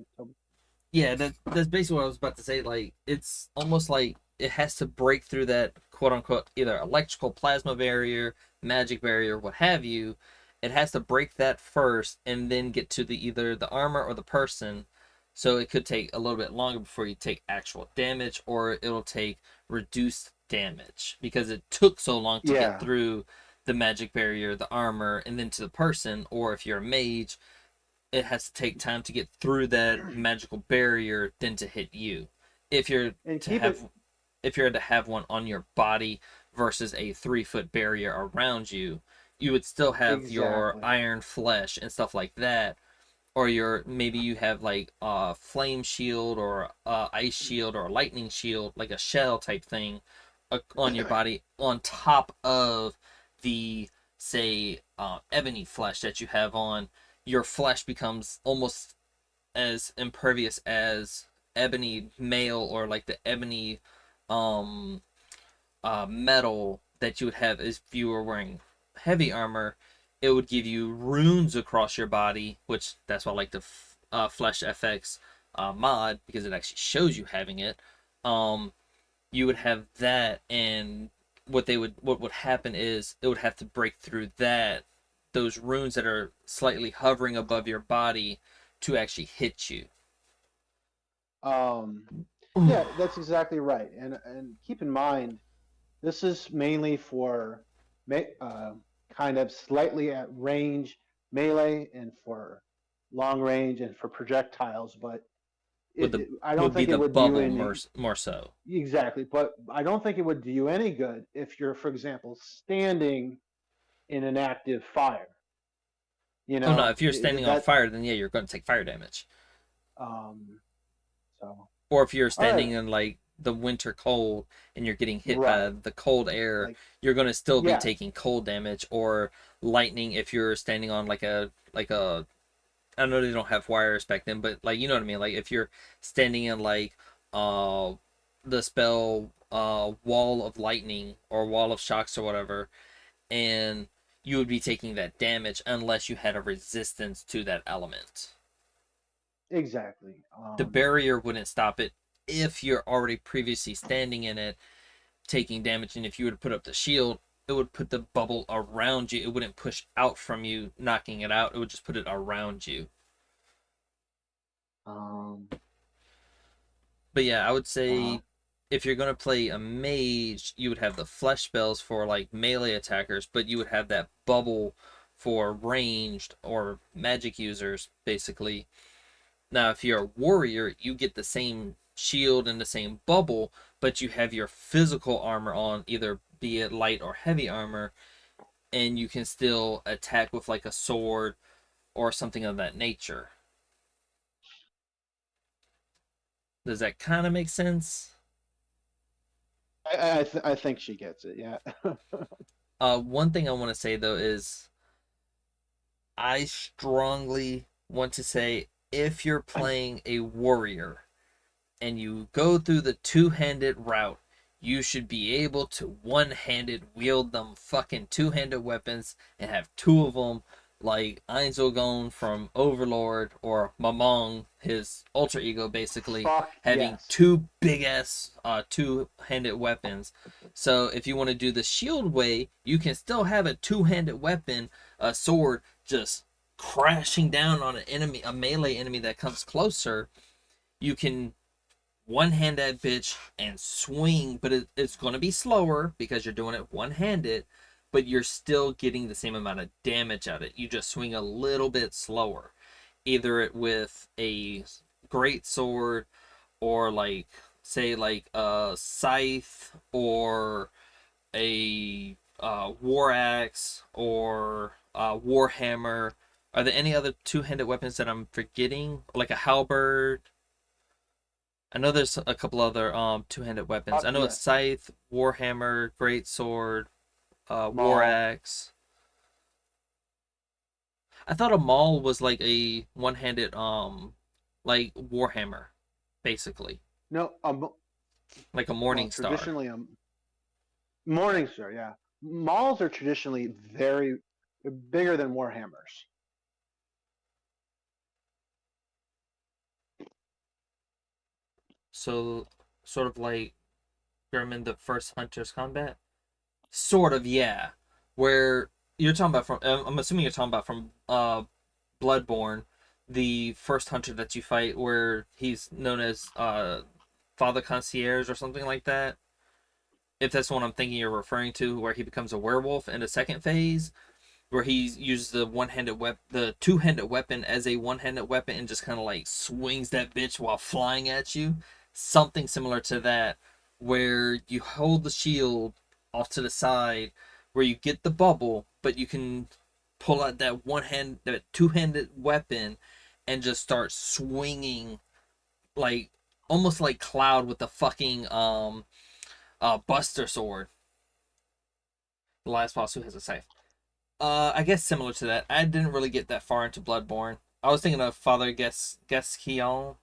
yeah, that's basically what I was about to say. Like, it's almost like it has to break through that quote unquote either electrical plasma barrier, magic barrier, what have you. It has to break that first and then get to the either the armor or the person. So it could take a little bit longer before you take actual damage, or it'll take reduced damage because it took so long to get Yeah, through the magic barrier, the armor, and then to the person. Or if you're a mage, it has to take time to get through that magical barrier then to hit you. If you're and to keep it have if you're to have one on your body versus a 3 foot barrier around you, you would still have your exactly. iron flesh and stuff like that. Or your, maybe you have like a flame shield or a ice shield or a lightning shield, like a shell type thing, on your body, on top of the, say, ebony flesh that you have on. Your flesh becomes almost as impervious as ebony mail or like the ebony um metal that you would have if you were wearing heavy armor. It would give you runes across your body, which that's why I like the Flesh FX mod, because it actually shows you having it. You would have that, and what would happen is it would have to break through those runes that are slightly hovering above your body to actually hit you. Um, yeah, that's exactly right. And keep in mind, this is mainly for kind of slightly at range melee and for long range and for projectiles, but With the I don't would be think it the would do you bubble any more so. exactly, but I don't think it would do you any good if you're, for example, standing in an active fire. You Oh no, know if you're standing on that. fire, then yeah, you're going to take fire damage. Um, so Or if you're all right, standing in like the winter cold and you're getting hit by right, the cold air, like you're going to still be yeah, taking cold damage. Or lightning if you're standing on like a I know they don't have wires back then, but like you know what I mean. Like if you're standing in like uh the spell wall of lightning or wall of shocks or whatever, and you would be taking that damage unless you had a resistance to that element. exactly. The barrier wouldn't stop it if you're already previously standing in it taking damage, and if you were to put up the shield, it would put the bubble around you. It wouldn't push out from you knocking it out, it would just put it around you. Um, But yeah, I would uh, say if you're going to play a mage, you would have the flesh spells for like melee attackers, but you would have that bubble for ranged or magic users basically. Now, if you're a warrior, you get the same shield and the same bubble, but you have your physical armor on, either be it light or heavy armor, and you can still attack with like a sword or something of that nature. Does that kind of make sense? I think she gets it. Yeah. One thing I want to say though is I strongly want to say if you're playing a warrior and you go through the two-handed route, you should be able to one-handed wield them fucking two-handed weapons and have two of them, like Einzelgon from Overlord or Mamong, his alter ego, basically Fuck having yes. two big ass two-handed weapons. So if you want to do the shield way, you can still have a two-handed weapon, a sword, just crashing down on an enemy, a melee enemy that comes closer. You can one hand that bitch and swing, but it's going to be slower because you're doing it one handed, but you're still getting the same amount of damage out of it. You just swing a little bit slower, either it with a great sword or like say like a scythe or a war axe or a war hammer. Are there any other two-handed weapons that I'm forgetting, like a halberd? I know there's a couple other two-handed weapons. I know it's Yes. scythe, warhammer, great sword, war Maul. axe. I thought a maul was like a one-handed like warhammer, basically, No. like a Well, morning star. traditionally, Morningstar. Yeah. Mauls are traditionally very bigger than warhammers. So sort of like Grimm in the first Hunter's Combat. Sort of, yeah. Where you're talking about from, I'm assuming you're talking about from Bloodborne, the first hunter that you fight, where he's known as Father Concierge or something like that. If that's the one I'm thinking you're referring to, where he becomes a werewolf in the second phase, where he uses the two-handed weapon as a one-handed weapon and just kind of like swings that bitch while flying at you. Something similar to that, where you hold the shield off to the side, where you get the bubble, but you can pull out that two-handed weapon, and just start swinging like almost like Cloud with the fucking Buster sword. The last boss who has a scythe. I guess similar to that. I didn't really get that far into Bloodborne. I was thinking of Father Guess Guess Keon.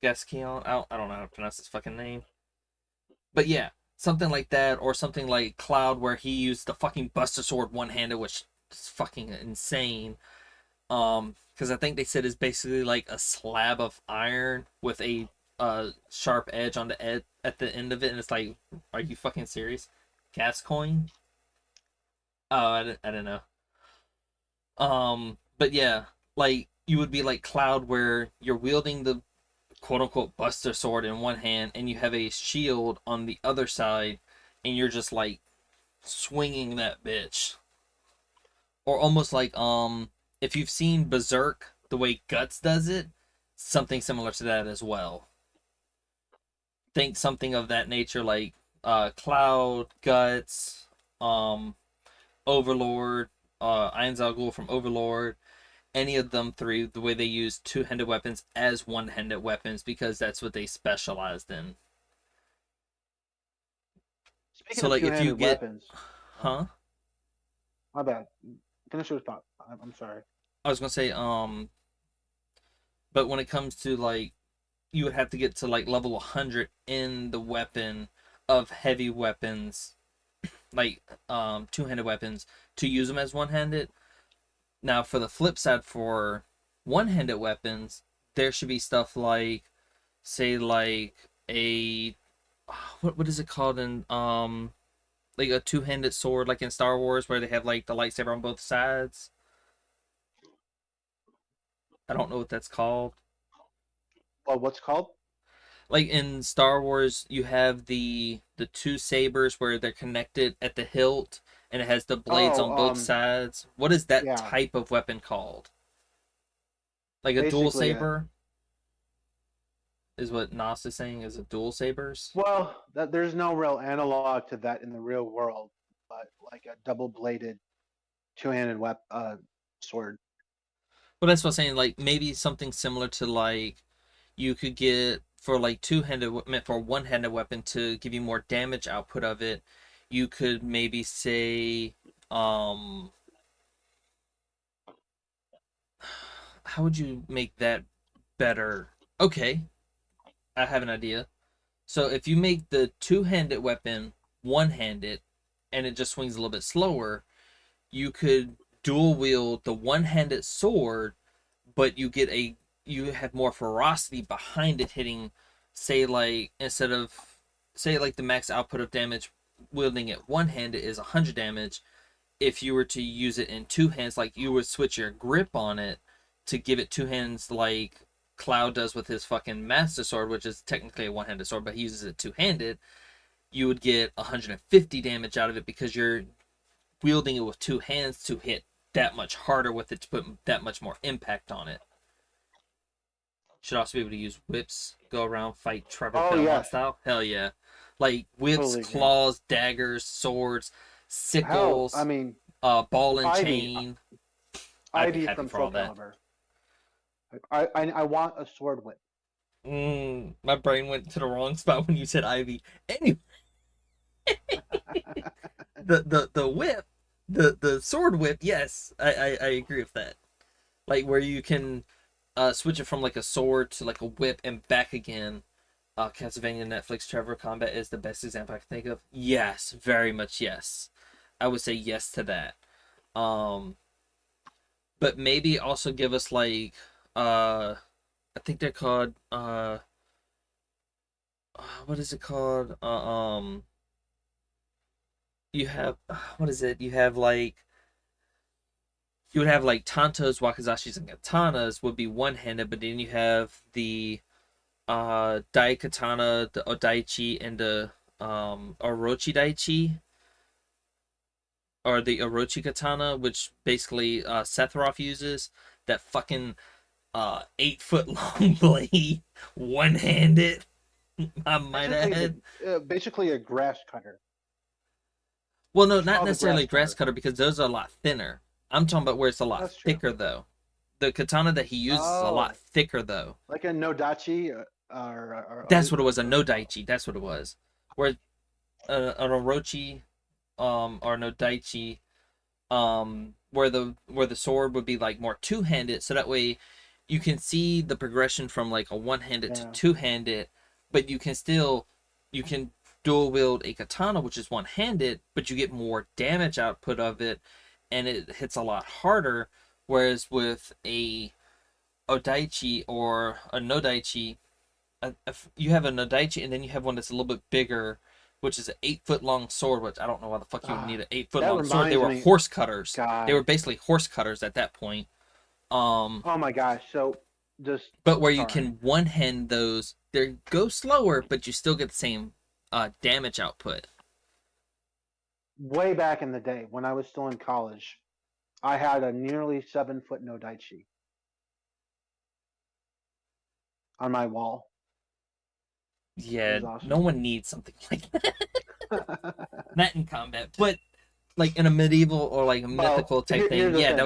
Gasquion. I don't know how to pronounce his fucking name. But yeah, something like that, or something like Cloud, where he used the fucking Buster Sword one handed, which is fucking insane. Because I think they said it's basically like a slab of iron with a sharp edge on the ed at the end of it, and it's like, are you fucking serious? Gascoigne? Oh, I don't know. But yeah, like you would be like Cloud, where you're wielding the quote unquote Buster Sword in one hand, and you have a shield on the other side, and you're just like swinging that bitch, or almost like if you've seen Berserk, the way Guts does it, something similar to that as well. Think something of that nature, like Cloud, Guts, um, Overlord, Iron Zagul from Overlord. Any of them three, the way they use two-handed weapons as one-handed weapons, because that's what they specialized in. Speaking So of like if you two-handed get, weapons, oh, huh? my bad. Finish your thought. I'm sorry. I was gonna say, but when it comes to like, you would have to get to like level 100 in the weapon of heavy weapons, like two-handed weapons, to use them as one-handed. Now for the flip side, for one-handed weapons, there should be stuff like, say like a what is it called in like a two-handed sword, like in Star Wars, where they have like the lightsaber on both sides. I don't know what that's called. Well, what's called? Like in Star Wars, you have the two sabers where they're connected at the hilt, and it has the blades Oh, on both sides. What is that yeah. type of weapon called? Like a dual Basically, saber is what Nos is saying, is a dual sabers. well, there's no real analog to that in the real world, but like a double-bladed two-handed sword. Well, that's what I'm saying. Like maybe something similar to like you could get for like two-handed meant for one-handed weapon to give you more damage output of it. You could maybe say, um, how would you make that better? Okay, I have an idea. So if you make the two-handed weapon one-handed and it just swings a little bit slower, you could dual wield the one-handed sword, but you have more ferocity behind it hitting, say like instead of, say like the max output of damage wielding it one-handed is 100 damage. If you were to use it in two hands, like you would switch your grip on it to give it two hands, like Cloud does with his fucking Master Sword, which is technically a one-handed sword, but he uses it two-handed. You would get 150 damage out of it because you're wielding it with two hands to hit that much harder with it, to put that much more impact on it. Should also be able to use whips, go around, fight Trevor Oh Belmont yes, style. Hell yeah. Like whips, totally agree. claws, daggers, swords, Hell, I sickles, mean, ball and Ivy, chain. I'd be Ivy happy from for all Soul that. Calibur. I want a sword whip. My brain went to the wrong spot when you said Ivy. Anyway, the whip, the sword whip, yes, I agree with that. Like where you can switch it from like a sword to like a whip and back again. Castlevania Netflix Trevor Combat is the best example I can think of. Yes, very much yes. I would say yes to that. Um, but maybe also give us like I think they're called what is it called? You have what is it? You have like you would have like Tantos, Wakazashis, and Katanas would be one handed, but then you have the Daikatana, the Odaichi, and the Orochi Daichi, or the Orochi Katana, which basically Sephiroth uses. That fucking 8 foot long blade, one handed. I might add. Basically a grass cutter. Well, no, It's not called a necessarily grass a grass cutter. cutter because those are a lot thinner. I'm talking about where it's a lot That's true. thicker though. The katana that he uses is a lot Oh, thicker though. like a Nodachi or That's what it was. A no daichi. That's what it was. Where an orochi or no daichi where the sword would be like more two handed, so that way you can see the progression from like a one-handed to Yeah. two-handed, but you can dual wield a katana, which is one-handed, but you get more damage output of it, and it hits a lot harder. Whereas with a odaichi or a nodaichi, you have a nodaichi, and then you have one that's a little bit bigger, which is an 8 foot long sword. Which I don't know why the fuck you would need Ah, an 8 foot that long sword. They reminds were me. horse cutters. They were God. basically horse cutters at that point. Um, Oh my gosh. So just but where you sorry. can one hand those, they go slower, but you still get the same damage output. Way back in the day when I was still in college, I had a nearly 7 foot no daichi on my wall. It Yeah, was no awesome. one needs something like that. Not in combat, but like in a medieval or like a Well, mythical type thing. here's the Yeah, thing.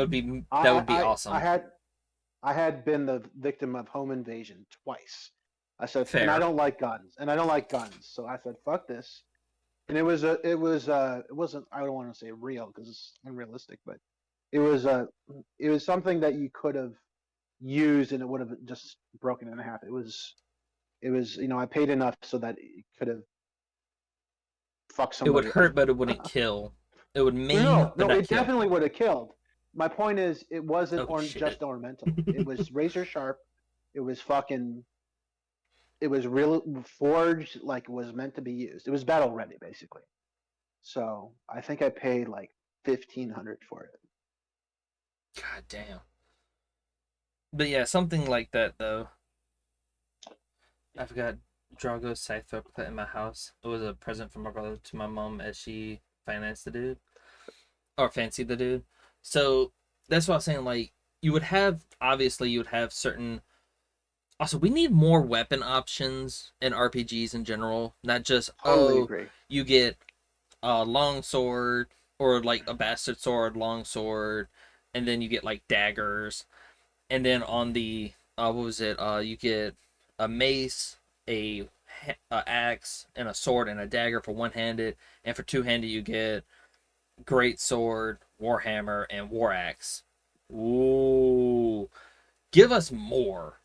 that would be I awesome. had I had been the victim of home invasion twice. I said, and I Fair. don't like guns, and I don't like guns, so I said, fuck this. And it wasn't, I don't want to say real because it's unrealistic, but it was it was something that you could have used and it would have just broken in half. It was I paid enough so that it could have fucked It would somebody hurt, but it up. wouldn't kill. It would No, maim, no, but no, not it kill. definitely would have killed. My point is, it wasn't Oh just shit. ornamental. It was razor sharp. It was fucking. It was real forged like it was meant to be used. It was battle ready, basically. So I think I paid like 1,500 for it. God damn. But yeah, something like that though. I've got Drago's scythe put in my house. It was a present from my brother to my mom as she financed the dude or fancied the dude. So that's what I was saying. Like you would have, obviously, you would have certain. Also, we need more weapon options in RPGs in general. Not just Totally agree. you get a long sword or like a bastard sword, long sword, and then you get like daggers, and then on the what was it? You get a mace, a axe, and a sword and a dagger for one handed, and for two handed you get great sword, warhammer, and war axe. Ooh, give us more.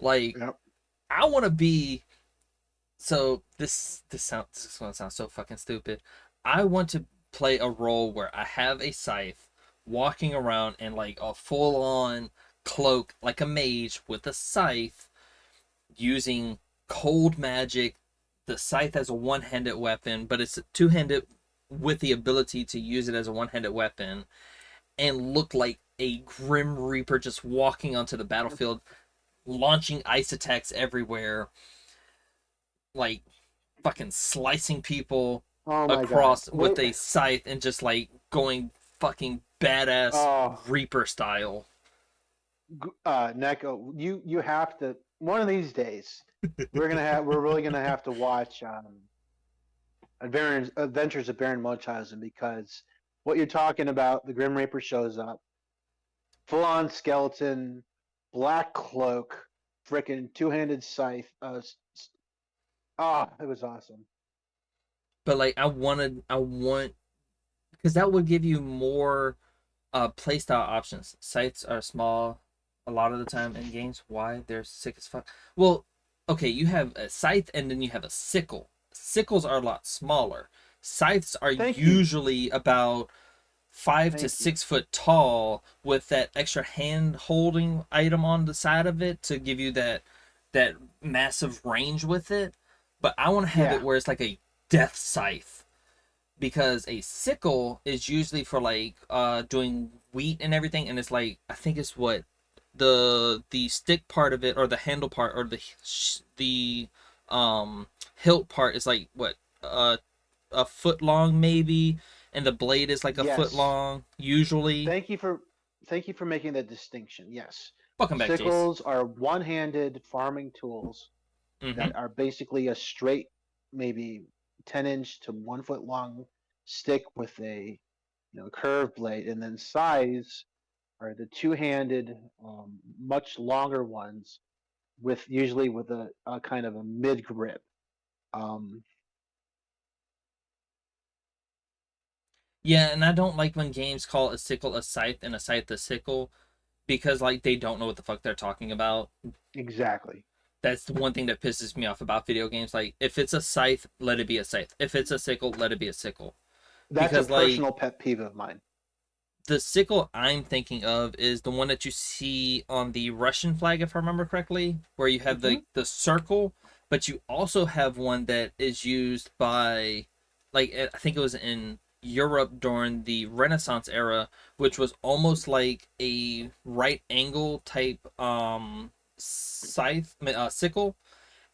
Like Yep. I want to be. So this is gonna sound so fucking stupid. I want to play a role where I have a scythe walking around in like a full on cloak like a mage with a scythe using cold magic. The scythe as a one-handed weapon, but it's two-handed with the ability to use it as a one-handed weapon and look like a grim reaper just walking onto the battlefield launching ice attacks everywhere, like fucking slicing people Oh my God. across with Wait. a scythe and just like going fucking badass Oh, reaper style. Neko, you have to one of these days. We're really gonna have to watch Adventures of Baron Munchausen because what you're talking about, the Grim Reaper shows up, full on skeleton, black cloak, freaking two-handed scythe. It was awesome. But like I want because that would give you more playstyle options. Scythes are small a lot of the time in games. Why? They're sick as fuck. Well, okay, you have a scythe and then you have a sickle. Sickles are a lot smaller. Scythes are Thank you, usually about 5 to 6 foot tall with that extra hand holding item on the side of it to give you that massive range with it. But I want to have yeah, it where it's like a death scythe because a sickle is usually for like doing wheat and everything, and it's like I think it's what the stick part of it or the handle part or the um hilt part is like what a foot long maybe, and the blade is like a foot yes. long usually. Thank you for thank you for making that distinction. Yes, Welcome back, Jace. sickles are one-handed farming tools Mm-hmm. that are basically a straight, maybe 10-inch to 1 foot long stick with a curved blade, and then size are the two-handed, much longer ones with usually with a kind of a mid grip. Um, Yeah, and I don't like when games call a sickle a scythe and a scythe a sickle because like they don't know what the fuck they're talking about. Exactly. That's the one thing that pisses me off about video games. Like, if it's a scythe, let it be a scythe. If it's a sickle, let it be a sickle. That's a Because like personal pet peeve of mine. the sickle I'm thinking of is the one that you see on the Russian flag, if I remember correctly, where you have Hmm. the circle, but you also have one that is used by, like, I think it was in Europe during the Renaissance era, which was almost like a right angle type scythe, sickle,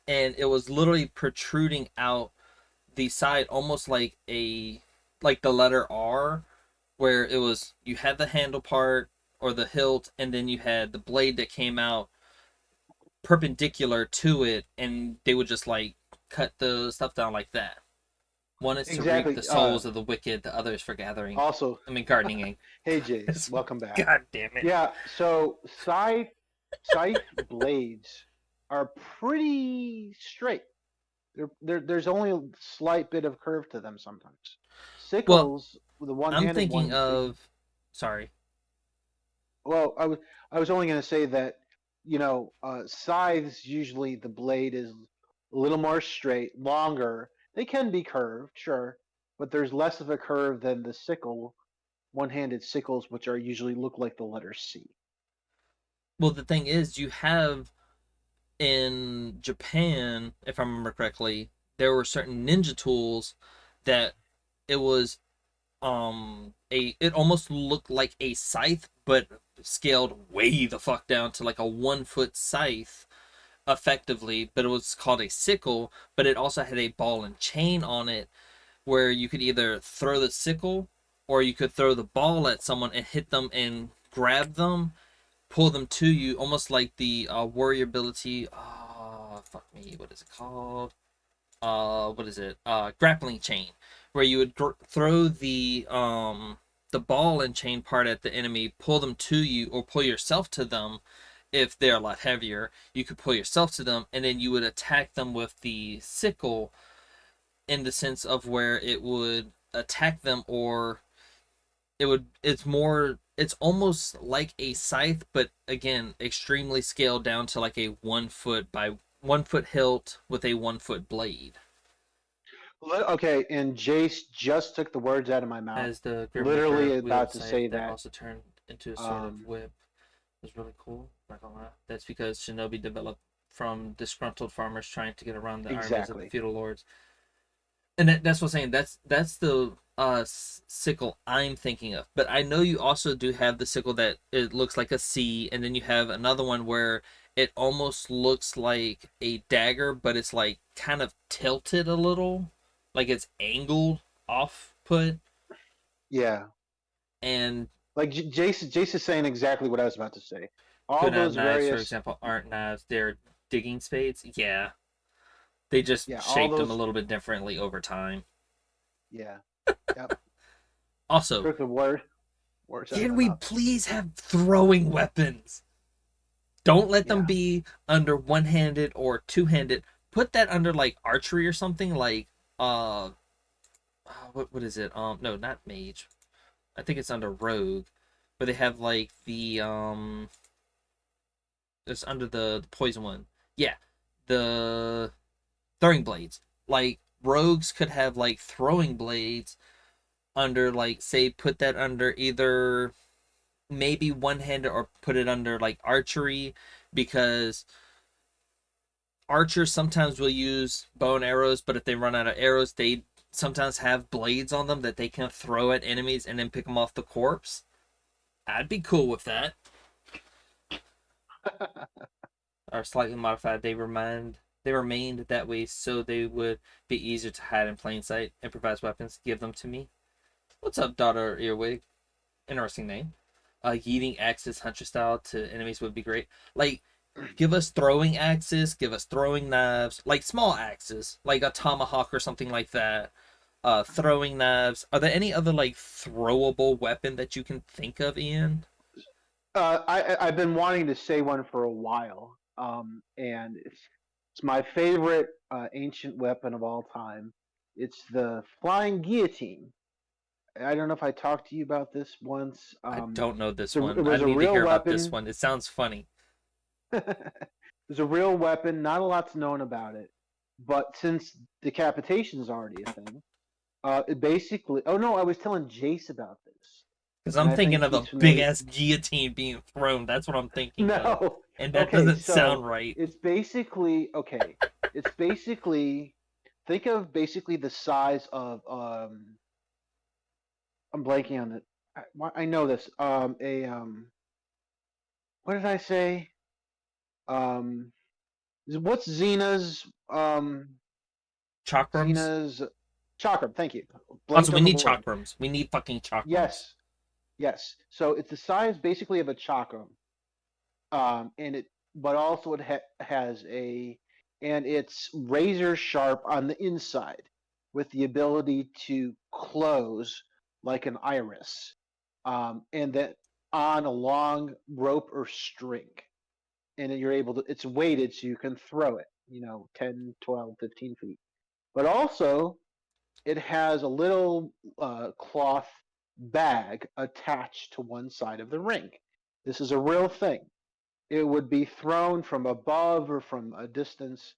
and it was literally protruding out the side, almost like the letter R, where it was you had the handle part or the hilt, and then you had the blade that came out perpendicular to it, and they would just like cut the stuff down like that. One is to reap Exactly. the souls of the wicked, the other is for gathering. Also, I mean, gardening. hey Jace, God, welcome back. God damn it. Yeah, so scythe blades are pretty straight. There's only a slight bit of curve to them sometimes. Well, Sickles, the I'm one-handed thinking ones, they of. Sorry. well, I was only going to say that scythes usually the blade is a little more straight, longer. They can be curved, sure, but there's less of a curve than the one-handed sickles, which are usually look like the letter C. Well, the thing is, you have in Japan, if I remember correctly, there were certain ninja tools that it was a it almost looked like a scythe, but scaled way the fuck down to like a 1 foot scythe effectively, but it was called a sickle, but it also had a ball and chain on it where you could either throw the sickle or you could throw the ball at someone and hit them and grab them, pull them to you, almost like the warrior ability. Fuck me, what is it called? What is it? Grappling chain, where you would throw the ball and chain part at the enemy, pull them to you, or pull yourself to them. If they're a lot heavier, you could pull yourself to them, and then you would attack them with the sickle, in the sense of where it would attack them, or it's almost like a scythe, but again extremely scaled down to like a 1 foot by 1 foot hilt with a 1 foot blade. Okay, and Jace just took the words out of my mouth. As the Grim Literally Reaper wield about to scythe say that that. also turned into a sort of Um, whip. It was really cool. Not gonna lie. That's because Shinobi developed from disgruntled farmers trying to get around the armies of the exactly. feudal lords. And that's what I'm saying. That's the sickle I'm thinking of. But I know you also do have the sickle that it looks like a C, and then you have another one where it almost looks like a dagger, but it's like kind of tilted a little, like it's angled off put, Yeah. and Like Jace is saying exactly what I was about to say. All kunai those knives, for various, example, aren't knives; they're digging spades. Yeah, they just yeah, all shaped them a those, little bit differently over time. yeah, yep. Also, Took the words out of can my we mouth. please have throwing weapons? Don't let them Yeah. be under one-handed or two-handed. Put that under like archery or something like what is it? No, not mage. I think it's under rogue, where they have like the it's under the poison one. Yeah, the throwing blades. Like rogues could have like throwing blades under, like, say put that under either maybe one-handed or put it under like archery, because archers sometimes will use bow and arrows, but if they run out of arrows, they sometimes have blades on them that they can throw at enemies and then pick them off the corpse. I'd be cool with that. Or slightly modified. They remained that way so they would be easier to hide in plain sight. Improvised weapons, give them to me. What's up, daughter Earwig? Interesting name. Yeeting axes hunter style to enemies would be great. Like, give us throwing axes, give us throwing knives, like small axes, like a tomahawk or something like that. Throwing knives. Are there any other like throwable weapon that you can think of, Ian? I've been wanting to say one for a while, and it's my favorite ancient weapon of all time. It's the flying guillotine. I don't know if I talked to you about this once. I don't know this It one. I was a need to real hear about this weapon. one. It sounds funny. It was a real weapon. Not a lot's known about it, but since decapitation is already a thing, it basically. Oh no, I was telling Jace about this, Because and I'm I think thinking of he's a big familiar. ass guillotine being thrown. That's what I'm thinking of. No. And that Okay, doesn't so sound right. it's basically okay. It's basically think of basically the size of I'm blanking on it. I know this. A what did I say? Um, what's Chakrams? Xena's chakram? Thank you. Also, Blanked we on the need word. chakrams. We need fucking chakrams. Yes, yes. So it's the size basically of a chakram, and it but also has a and it's razor sharp on the inside with the ability to close like an iris, and that on a long rope or string, and then you're able to it's weighted so you can throw it 10, 12, 15 feet, but also it has a little cloth bag attached to one side of the ring. This is a real thing. It would be thrown from above or from a distance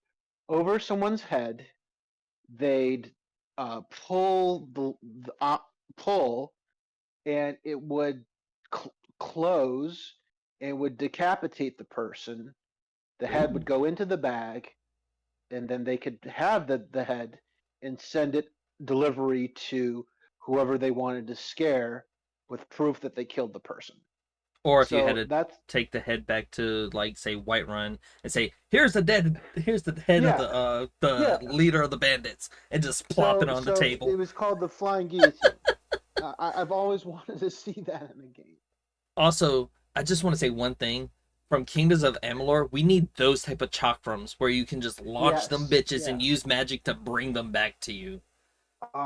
over someone's head. They'd pull pull, and it would close and would decapitate the person. The head would Ooh. go into the bag, and then they could have the head and send it delivery to whoever they wanted to scare with proof that they killed the person. Or if you had So to that's take the head back to, like, say, Whiterun and say, here's the head of yeah, the yeah. leader of the bandits, and just plop it on the So it table. was called the flying guillotine. I've always wanted to see that in a game. Also, I just want to say one thing. From Kingdoms of Amalur, we need those type of chakrams where you can just launch them Yes, bitches and yeah. use magic to bring them back to you.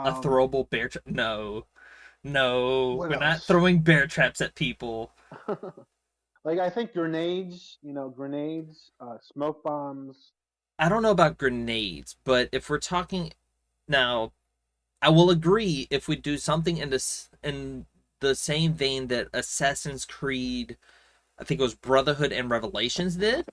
A Um, throwable bear trap? No. No. what We're not else? throwing bear traps at people. Like I think grenades, grenades, smoke bombs. I don't know about grenades, but if we're talking now, I will agree if we do something in the same vein that Assassin's Creed, I think it was Brotherhood and Revelations did,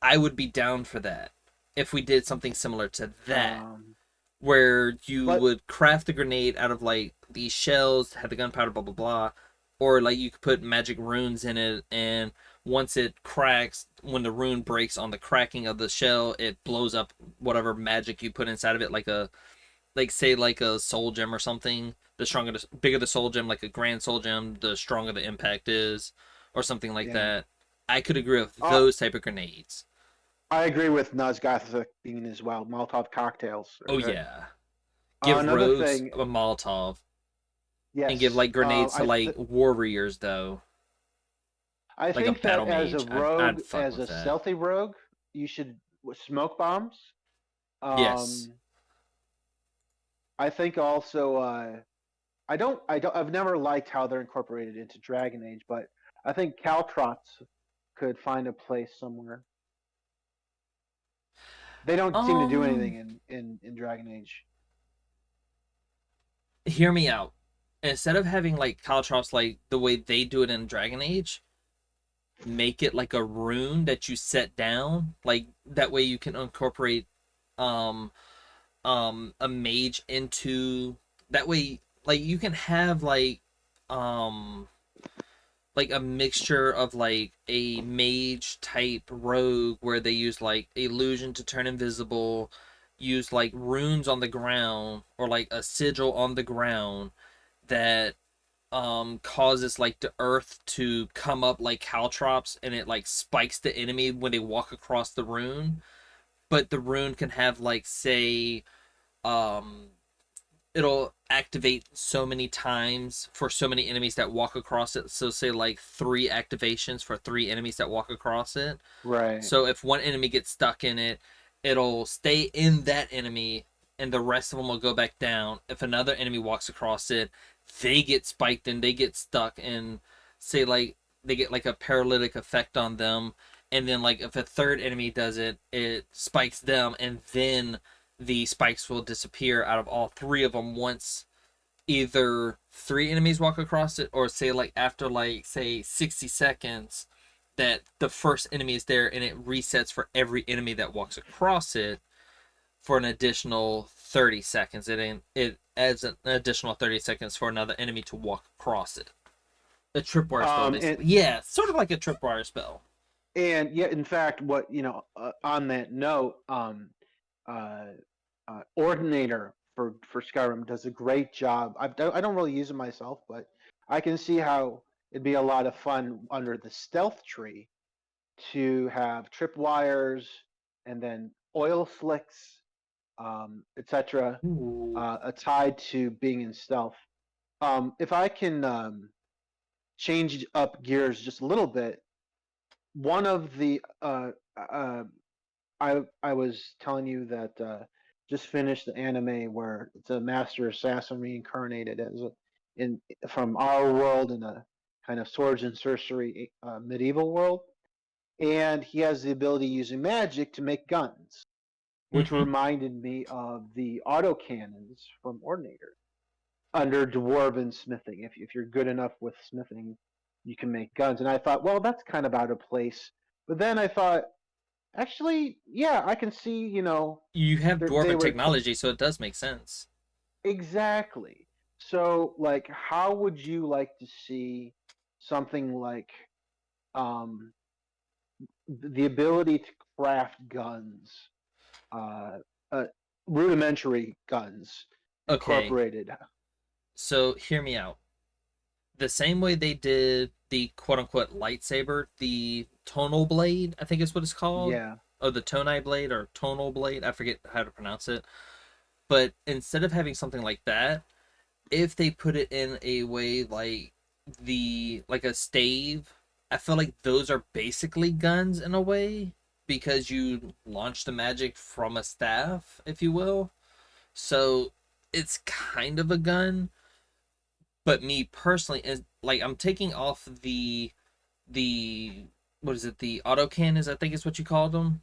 I would be down for that. If we did something similar to that, Um, where you but would craft a grenade out of like these shells, have the gunpowder, blah blah blah, or like you could put magic runes in it, and once it cracks, when the rune breaks on the cracking of the shell, it blows up whatever magic you put inside of it, like say like a soul gem or something. The stronger, the bigger the soul gem, like a grand soul gem, the stronger the impact is, or something like yeah, that. I could agree with uh, those type of grenades. I agree with Nazgûl being as well. Molotov cocktails are Oh good. yeah, give Another rogues thing, a Molotov and give yes, like grenades to like warriors though, I like a think that battle as a mage. I'd rogue, fuck as with a that. stealthy rogue, you should smoke bombs. Yes. Um, I think also, I've never liked how they're incorporated into Dragon Age, but I think caltrots could find a place somewhere. They don't seem to do anything Um, in Dragon Age. Hear me out. Instead of having like Caltrops like the way they do it in Dragon Age, make it like a rune that you set down. Like that way you can incorporate um a mage into that way, like you can have um like a mixture of like a mage type rogue where they use like illusion to turn invisible, use like runes on the ground or like a sigil on the ground that causes like the earth to come up like caltrops, and it like spikes the enemy when they walk across the rune. But the rune can have like say um it'll activate so many times for so many enemies that walk across it. So say like 3 activations for 3 enemies that walk across it. Right. So if one enemy gets stuck in it, it'll stay in that enemy and the rest of them will go back down. If another enemy walks across it, they get spiked and they get stuck, and say like they get like a paralytic effect on them. And then like if a third enemy does it, it spikes them, and then the spikes will disappear out of all 3 of them once either three enemies walk across it, or say like after like say 60 seconds that the first enemy is there and it resets for every enemy that walks across it for an additional 30 seconds. It adds an additional 30 seconds for another enemy to walk across it. A tripwire spell, And basically. Yeah, sort of like a tripwire spell. and yeah, in fact, what on that note, uh, Ordinator for Skyrim does a great job. I don't really use it myself, but I can see how it'd be a lot of fun under the stealth tree to have tripwires and then oil slicks, etc., Ooh. tied to being in stealth. If I can change up gears just a little bit, one of the I was telling you that just finished the anime where it's a master assassin reincarnated as in from our world in a kind of swords and sorcery medieval world, and he has the ability using magic to make guns, which Mm-hmm. reminded me of the autocannons from Ordinator under dwarven smithing. If you're good enough with smithing, you can make guns. And I thought, well, that's kind of out of place. But then I thought, actually, yeah, I can see, You have they dwarven were technology, so it does make sense. exactly. So, like, how would you like to see something like um, the ability to craft guns, uh, uh, rudimentary guns Okay, incorporated? so hear me out. The same way they did the quote unquote lightsaber, the tonal blade, I think is what it's called. Yeah, Oh, the tonai blade or tonal blade, I forget how to pronounce it. But instead of having something like that, if they put it in a way like a stave, I feel like those are basically guns in a way because you launch the magic from a staff, if you will. So it's kind of a gun, but me personally is like I'm taking off the what is it, the autocan is I think is what you called them,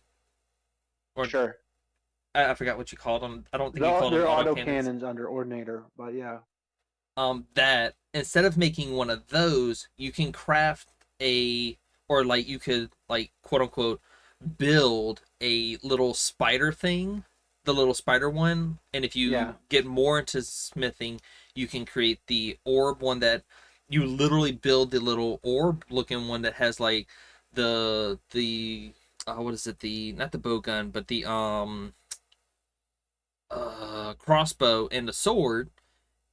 or sure. I forgot what you called them. I don't think you called them They're autocannons. autocannons under Ordinator, but yeah. That instead of making one of those, you can craft a, or like you could like quote unquote build a little spider thing, the little spider one. And if Yeah. you get more into smithing, you can create the orb one that you literally build the little orb looking one that has like the what is it, the not the bow gun but the crossbow and the sword.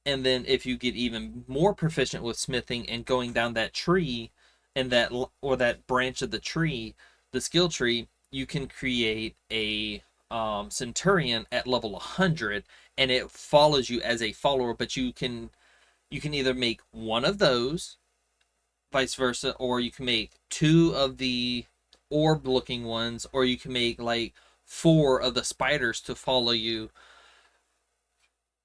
And then if you get even more proficient with smithing and going down that tree and that or that branch of the tree, the skill tree, you can create a centurion at level 100, and it follows you as a follower. But you can either make one of those, vice versa, or you can make two of the orb looking ones, or you can make like four of the spiders to follow you,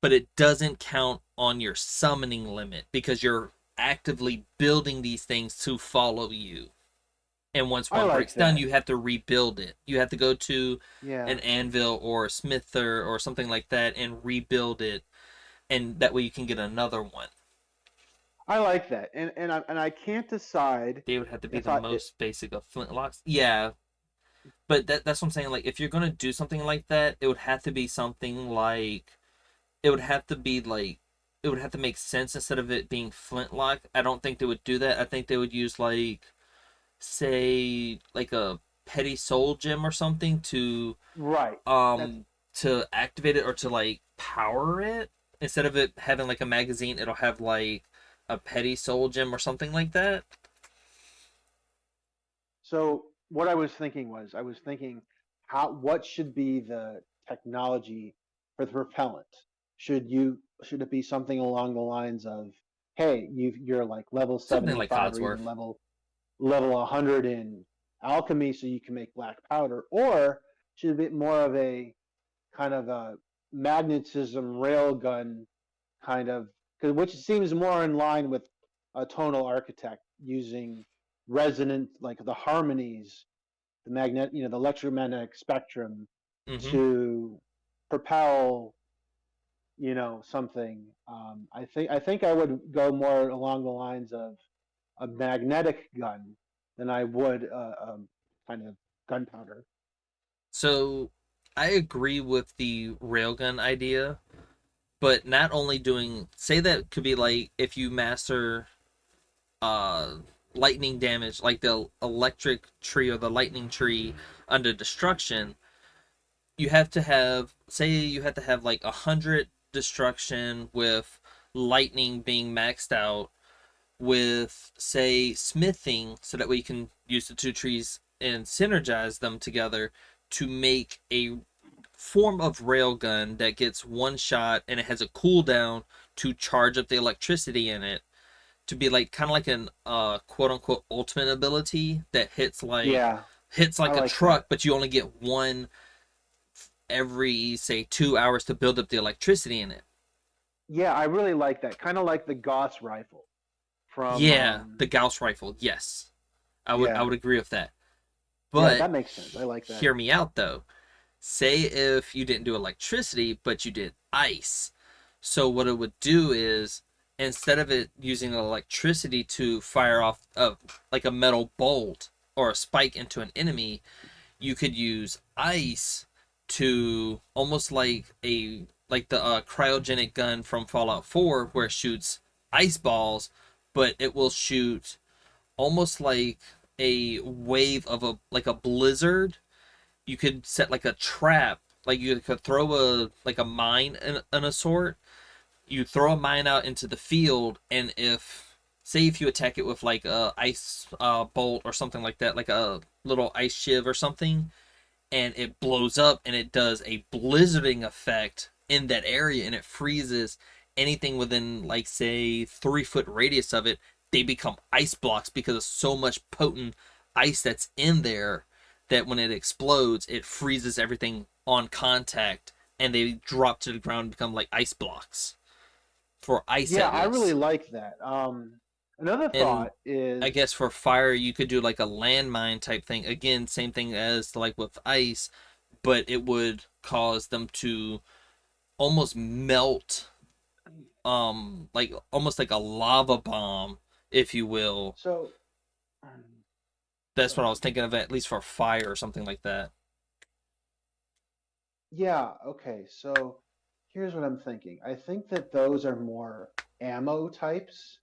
but it doesn't count on your summoning limit because you're actively building these things to follow you. And once I one like breaks down, that. you have to rebuild it. You have to go to Yeah. an anvil or a smither or something like that and rebuild it, and that way you can get another one. I like that. And I can't decide They would have to be if the I most basic of flintlocks. Yeah, but that's what I'm saying. Like, if you're gonna do something like that, it would have to be something like it would have to be like it would have to make sense instead of it being flintlock. I don't think they would do that. I think they would use like say like a petty soul gem or something right. That's to activate it or to like power it. Instead of it having like a magazine, it'll have like a petty soul gem or something like that. so what I was thinking how what should be the technology for the propellant? Should it be something along the lines of, hey, you're like level Something like 75 or even Codsworth. level 100 in alchemy so you can make black powder, or should it be more of a kind of a magnetism railgun kind of, cause, which seems more in line with a tonal architect using resonant, like the harmonies, the electromagnetic spectrum Mm-hmm. to propel something. I think I would go more along the lines of a magnetic gun than I would kind of gunpowder. So I agree with the railgun idea, but not only doing, say that could be like if you master uh lightning damage, like the electric tree or the lightning tree under destruction, you have to have, say you have to have like 100 destruction with lightning being maxed out, with say smithing, so that way you can use the two trees and synergize them together to make a form of railgun that gets one shot and it has a cooldown to charge up the electricity in it, to be like kind of like an quote unquote ultimate ability that Yeah, hits I like a like truck, that. but you only get one every say 2 hours to build up the electricity in it. Yeah, I really like that. Kind of like the Gauss rifle from Yeah, the Gauss rifle. Yes, I yeah, would agree with that. yeah, But that makes sense. I like that. hear me out though. Say if you didn't do electricity, but you did ice. So what it would do is, instead of it using electricity to fire off like a metal bolt or a spike into an enemy, you could use ice to almost like the cryogenic gun from Fallout 4, where it shoots ice balls, but it will shoot almost like a wave of a like a blizzard. You could set like a trap, like you could throw a mine in a sort. You throw a mine out into the field, and if, say if you attack it with like a ice bolt or something like that, like a little ice shiv or something, and it blows up and it does a blizzarding effect in that area, and it freezes anything within like say 3 foot radius of it. They become ice blocks because of so much potent ice that's in there, that when it explodes it freezes everything on contact, and they drop to the ground and become like ice blocks for ice Yeah, at I really least. like that. Another And thought I is guess for fire you could do like a landmine type thing, again same thing as like with ice, but it would cause them to almost melt, like almost like a lava bomb, if you will. so. um, That's what I Sorry. was thinking of, at least for fire or something like that. Yeah, okay. So here's what I'm thinking. I think that those are more ammo types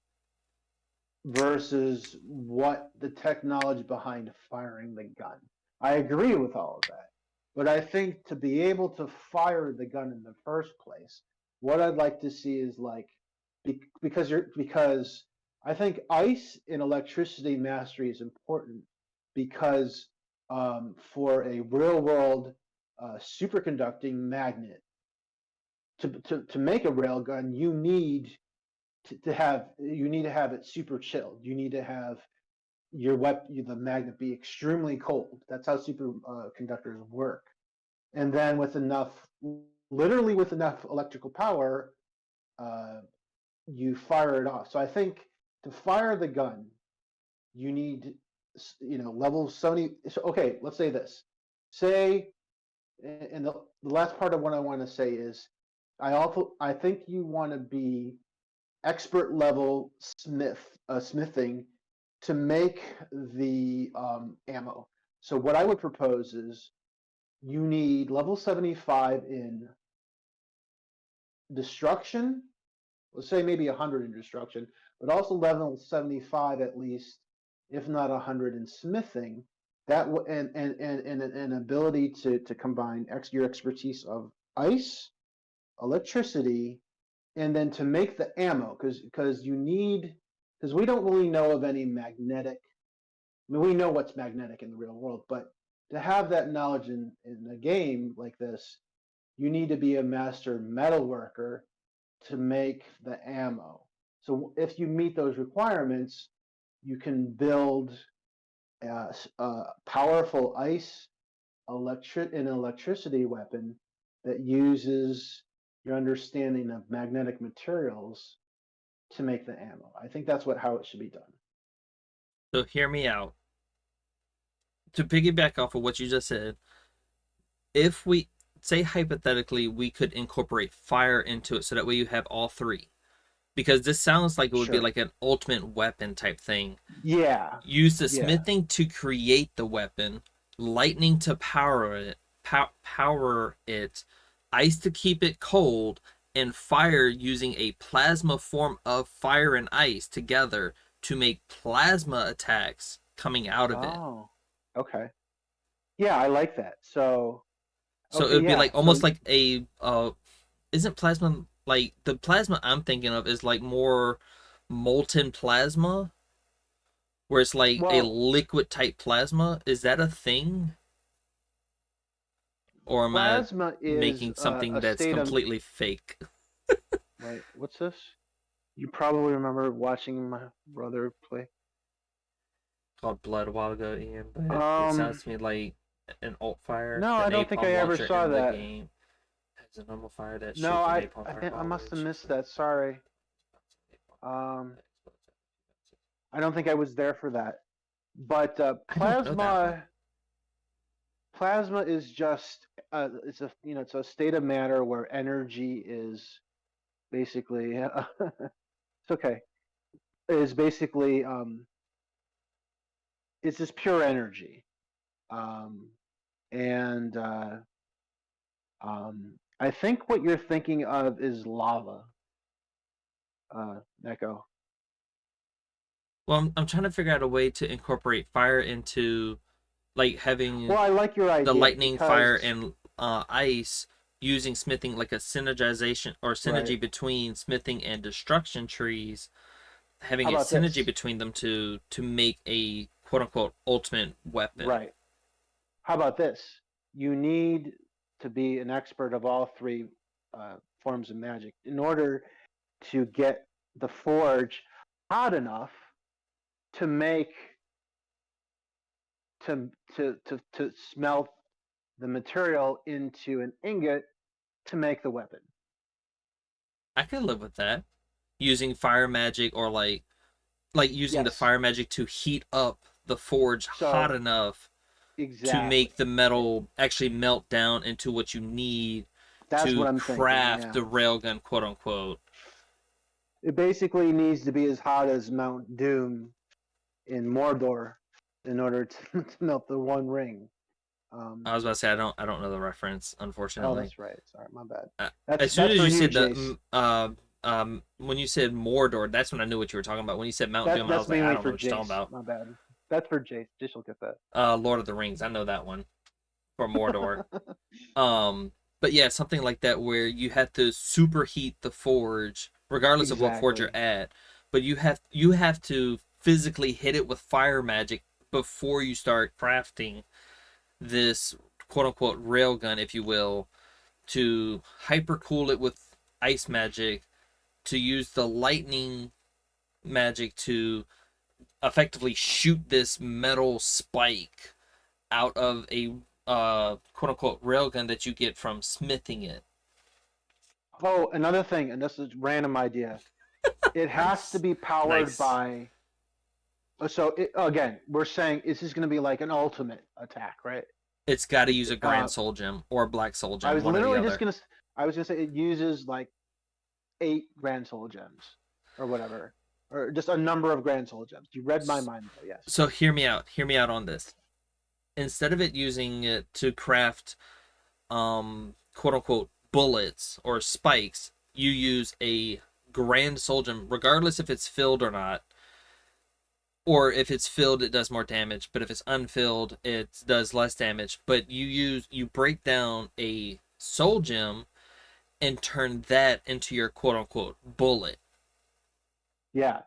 versus what the technology behind firing the gun. I agree with all of that. But I think to be able to fire the gun in the first place, what I'd like to see is like because I think ice and electricity mastery is important because for a real world superconducting magnet to make a railgun, you need to have it super chilled. You need to have the magnet be extremely cold. That's how superconductors work. And then literally with enough electrical power, uh, you fire it off. So I think to fire the gun, you need level 70. So, okay, let's say this. Say, and the last part of what I want to say is, I think you want to be expert level smithing to make the ammo. So what I would propose is you need level 75 in destruction. Let's say maybe 100 in destruction, but also level 75 at least, if not 100 in smithing. And an ability to combine your expertise of ice, electricity, and then to make the ammo, because we don't really know of any magnetic. I mean, we know what's magnetic in the real world, but to have that knowledge in a game like this, you need to be a master metal worker to make the ammo. So if you meet those requirements, you can build a powerful an electricity weapon that uses your understanding of magnetic materials to make the ammo. I think that's how it should be done. So hear me out. To piggyback off of what you just said, if we say hypothetically we could incorporate fire into it so that way you have all three. Because this sounds like it would be Sure. like an ultimate weapon type thing. Yeah. Use the Yeah. smithing to create the weapon, lightning to power it, ice to keep it cold, and fire using a plasma form of fire and ice together to make plasma attacks coming out of it. Oh. Okay. Yeah, I like that. So, So it okay, would be yeah. like So, almost like a isn't plasma like the plasma I'm thinking of is like more molten plasma where it's like a well, liquid type plasma. Is that a thing? Or am I plasma is making something a that's state of. completely fake? Wait, what's this? You probably remember watching my brother play. Called Blood a while ago, Ian, but it sounds Um, to me like an alt fire. no, The I don't think I napalm ever launcher saw in the that. game has a normal fire that No, shoots a I napalm I think I fireball, must have which missed that. Sorry. Um, I don't think I was there for that. But I don't know that one. plasma is just it's a it's a state of matter where energy is basically it's okay. Is basically it's just pure energy. Um, and I think what you're thinking of is lava, Neko. Well, I'm trying to figure out a way to incorporate fire into like having Well, I like your the idea lightning, fire, because and ice using smithing like a synergization or right. synergy between smithing and destruction trees, having How a about synergy this? between them to make a quote unquote ultimate weapon. Right. How about this? You need to be an expert of all three forms of magic in order to get the forge hot enough to make to smelt the material into an ingot to make the weapon. I could live with that. Using fire magic or like using the Yes. fire magic to heat up the forge hot So enough to exactly. make the metal actually melt down into what you need That's what to I'm thinking. craft Yeah. the railgun, quote unquote. It basically needs to be as hot as Mount Doom in Mordor in order to, to melt the One Ring. I was about to say I don't know the reference, Oh, unfortunately. that's right. Sorry, my bad. Uh, That's as soon that's as for you you, said the Jace. when you said Mordor, that's when I knew what you were talking about. When you said Mount That's Doom, I that's was like, I mainly don't know for what you're talking Jace. about. My bad. That's for Jace. Jace will get that. Lord of the Rings, I know that one for Mordor. Um, but yeah, something like that where you have to superheat the forge, regardless of what forge Exactly. you're at. But you have to physically hit it with fire magic before you start crafting this quote unquote railgun, if you will, to hypercool it with ice magic, to use the lightning magic to effectively shoot this metal spike out of a quote unquote railgun that you get from smithing it. Oh, another thing, and this is a random idea. It has to Nice. be powered Nice. by. So again, we're saying this is going to be like an ultimate attack, right? It's got to use a Uh, grand soul gem or a black soul I gem, was one or the literally just other. gonna. I was gonna say it uses like 8 grand soul gems or whatever, or just a number of grand soul gems. You read my mind there. Yes. So hear me out. Hear me out on this. Instead of it using it to craft quote unquote bullets or spikes, you use a grand soul gem, regardless if it's filled or not. Or if it's filled, it does more damage. But if it's unfilled, it does less damage. But you break down a soul gem and turn that into your quote unquote bullet. Yeah.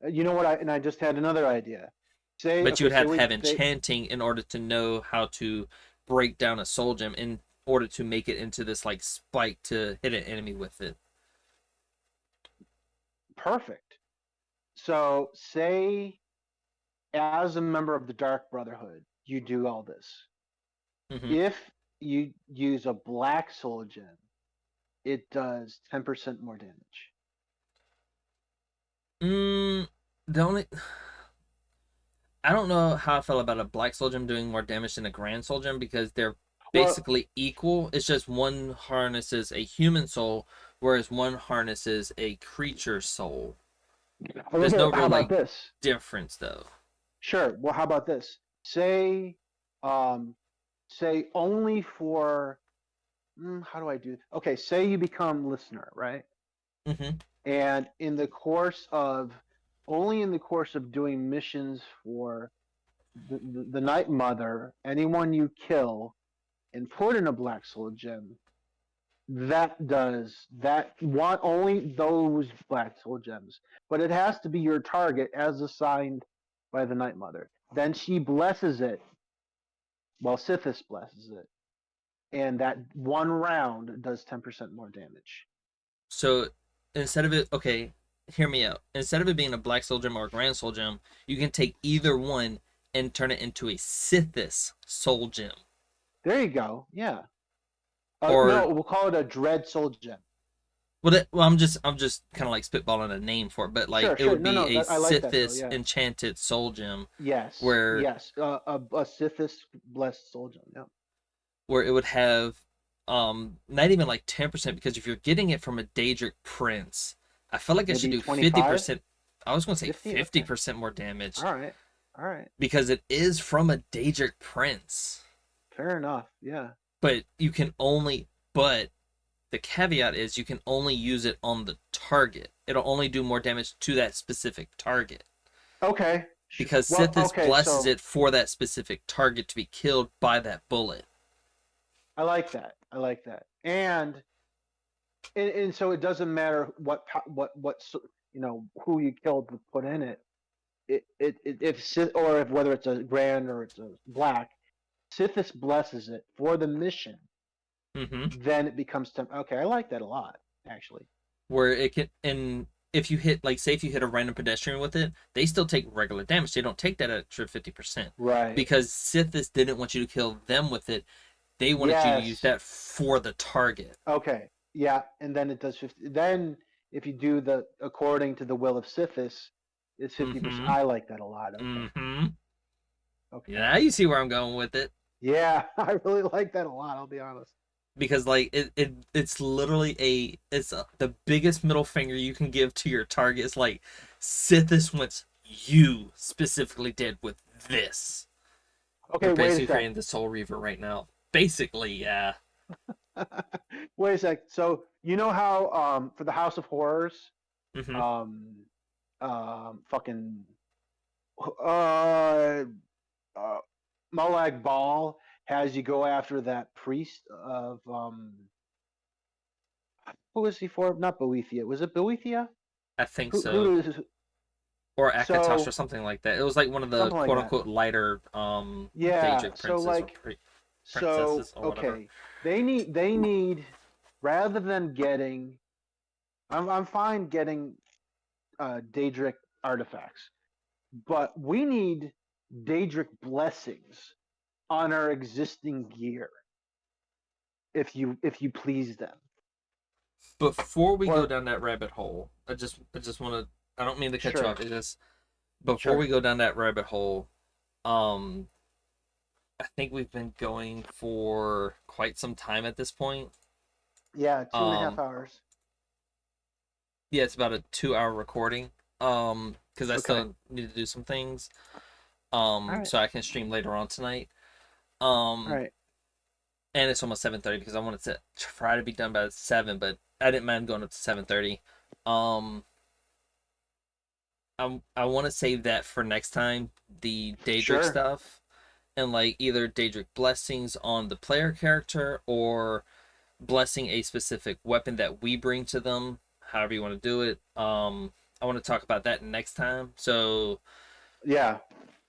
You know what? I just had another idea. Say But you okay. would Say have to we have say enchanting in order to know how to break down a soul gem in order to make it into this like spike to hit an enemy with it. perfect. So say as a member of the Dark Brotherhood, you do all this. Mm-hmm. If you use a black soul gem, it does 10% more damage. The only I don't know how I feel about a black soul gem doing more damage than a grand soul gem because they're Well, basically equal. It's just one harnesses a human soul, whereas one harnesses a creature soul. There's okay, no how real about like this? difference though. Sure. Well, how about this? Say, um, say only for how do I do? Okay, say you become listener, right? Mm-hmm. And in the course of only in the course of doing missions for the Night Mother, anyone you kill and put in a Black Soul Gem, that does that want only those Black Soul Gems, but it has to be your target as assigned by the Night Mother. Then she blesses it, well, Sithis blesses it, and that one round does 10% more damage. So instead of it, okay, hear me out. Instead of it being a Black Soul Gem or a Grand Soul Gem, you can take either one and turn it into a Sithis Soul Gem. There you go. Yeah. Or No, we'll call it a Dread Soul Gem. I'm just kind of like spitballing a name for it, but like Sure, it sure. would No, be no, a I like that though. Sithis Yeah. enchanted soul gem Yes, where yes. A Sithis blessed Soul Gem. Yeah. it would have not even like 10%, because if you're getting it from a Daedric Prince, I feel like it should Maybe do 25, 50%. I was going to say 50. Okay. 50% more damage All right. All right. because it is from a Daedric Prince. Fair enough. Yeah. But you can only but the caveat is you can only use it on the target. It'll only do more damage to that specific target. Okay. Because Well, Sithis okay. blesses So it for that specific target to be killed by that bullet. I like that. I like that. And so it doesn't matter who you killed to put in it. Or if whether it's a grand or it's a black, Sithis blesses it for the mission, Mm-hmm. then it becomes okay. I like that a lot, actually. Where it can, and if you hit, like, say if you hit a random pedestrian with it, they still take regular damage. They don't take that extra 50%. Right. Because Sithis didn't want you to kill them with it. They wanted you to use Yes. that for the target. Okay. Yeah, and then it does 50. Then if you do the according to the will of Sithis, it's 50%. Mm-hmm. I like that a lot. Okay. Mm-hmm. Okay. Yeah, you see where I'm going with it. Yeah, I really like that a lot. I'll be honest. Because like it's literally the biggest middle finger you can give to your target. Is like, Sithis wants you specifically did with this. We're Okay, wait a basically sec. creating the Soul Reaver right now. Basically, yeah. Wait a sec. So you know how for the House of Horrors, Mm-hmm. um fucking uh uh Molag Bal has you go after that priest of who was he for? Not Boethia. Was it Boethia? I think so. Who does Or Akatosh or so something like that. It was like one of the something like quote that. unquote lighter Yeah. Daedric So princes or like princesses or whatever. okay. They need rather than getting I'm fine getting Daedric artifacts, but we need Daedric blessings on our existing gear if you please them. Before we go Or down that rabbit hole, I just want to. I don't mean to cut you sure, off. It's just before we sure. go down that rabbit hole, um, I think we've been going for quite some time at this point. Yeah, 2.5 Um, hours. yeah, it's about a 2 hour recording. Because I Okay. still need to do some things. All right. So I can stream later on tonight. All Um, right. and it's almost 7:30 because I wanted to try to be done by 7, but I didn't mind going up to 7:30. Um, I want to save that for next time, the Daedric Sure. stuff, and like either Daedric blessings on the player character or blessing a specific weapon that we bring to them, however you want to do it. I want to talk about that next time. So, Yeah.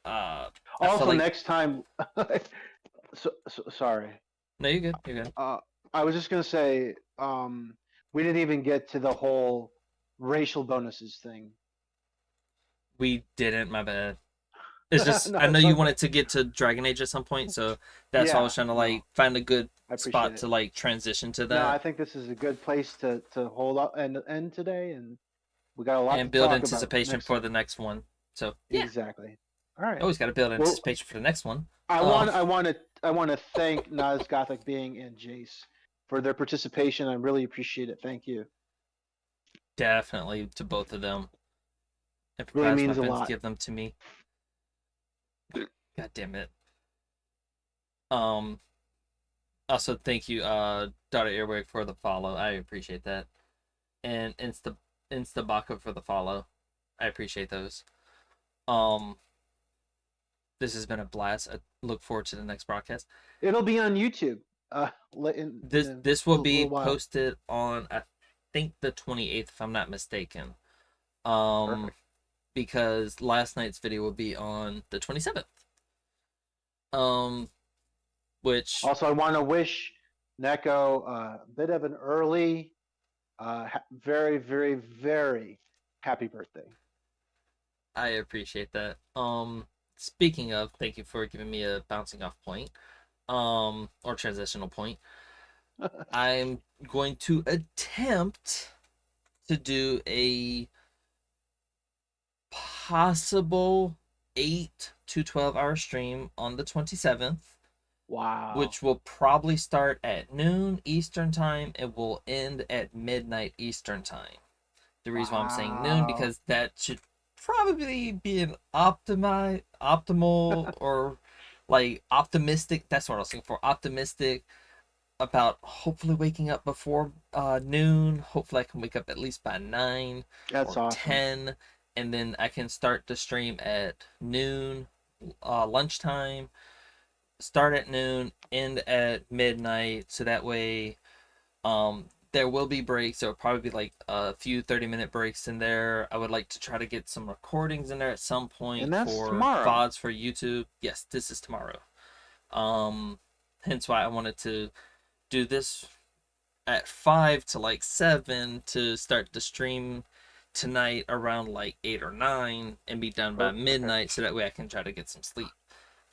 I feel Also, like next time. Sorry. no, you're good. You're good. Uh, I was just gonna say, we didn't even get to the whole racial bonuses thing. We didn't. My bad. It's just No, I know it's you okay. wanted to get to Dragon Age at some point, so that's why I Yeah. was trying to like No, find a good I appreciate spot it. to like transition to No, that I think this is a good place to hold up and end today, and we got a lot and to build talk about anticipation next for time. the next one. So yeah, Exactly. All right. Always got to build Well, anticipation for the next one. I Um, want I want to I want to thank Nas Gothic Being and Jace for their participation. I really appreciate it. Thank you. Definitely to both of them. Really Improvise my means a bins, lot. give them to me. God damn it. Um, Also thank you, Dada Earwig for the follow. I appreciate that. And Instabaka for the follow. I appreciate those. Um, this has been a blast. I look forward to the next broadcast. It'll be on YouTube. In This a this will be little while. posted on, I think, the 28th, if I'm not mistaken. Um, Perfect. because last night's video will be on the 27th. Um, which Also, I want to wish Neko a bit of an early, very, very, very happy birthday. I appreciate that. Speaking of, thank you for giving me a bouncing off point. Or transitional point. I'm going to attempt to do a possible 8 to 12 hour stream on the 27th, Wow. which will probably start at noon Eastern time and will end at midnight Eastern time. The reason why I'm saying noon, Wow. because that should probably be an optimal, or like optimistic. That's what I was looking for. Optimistic about hopefully waking up before noon. Hopefully, I can wake up at least by 9 That's or awesome. 10, and then I can start the stream at noon, lunchtime. Start at noon, end at midnight, so that way there will be breaks. There will probably be like a few 30-minute breaks in there. I would like to try to get some recordings in there at some And point that's for tomorrow. VODs for YouTube. Yes, this is tomorrow. Hence why I wanted to do this at 5 to like 7 to start the stream tonight around like 8 or 9 and be done by Perfect. midnight, so that way I can try to get some sleep.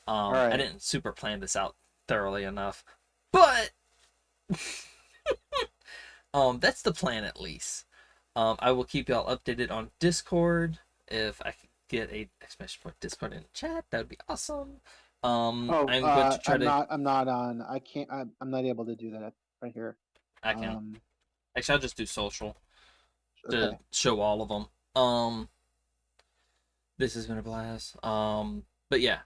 All I right. didn't super plan this out thoroughly enough, but that's the plan at least. I will keep y'all updated on Discord. If I could get a exclamation point Discord in the chat, that would be awesome. Oh, I'm going to try I'm to. not. I'm not on. I can't. I'm not able to do that right here. I can Um. actually. I'll just do social to Okay. show all of them. This has been a blast. But yeah,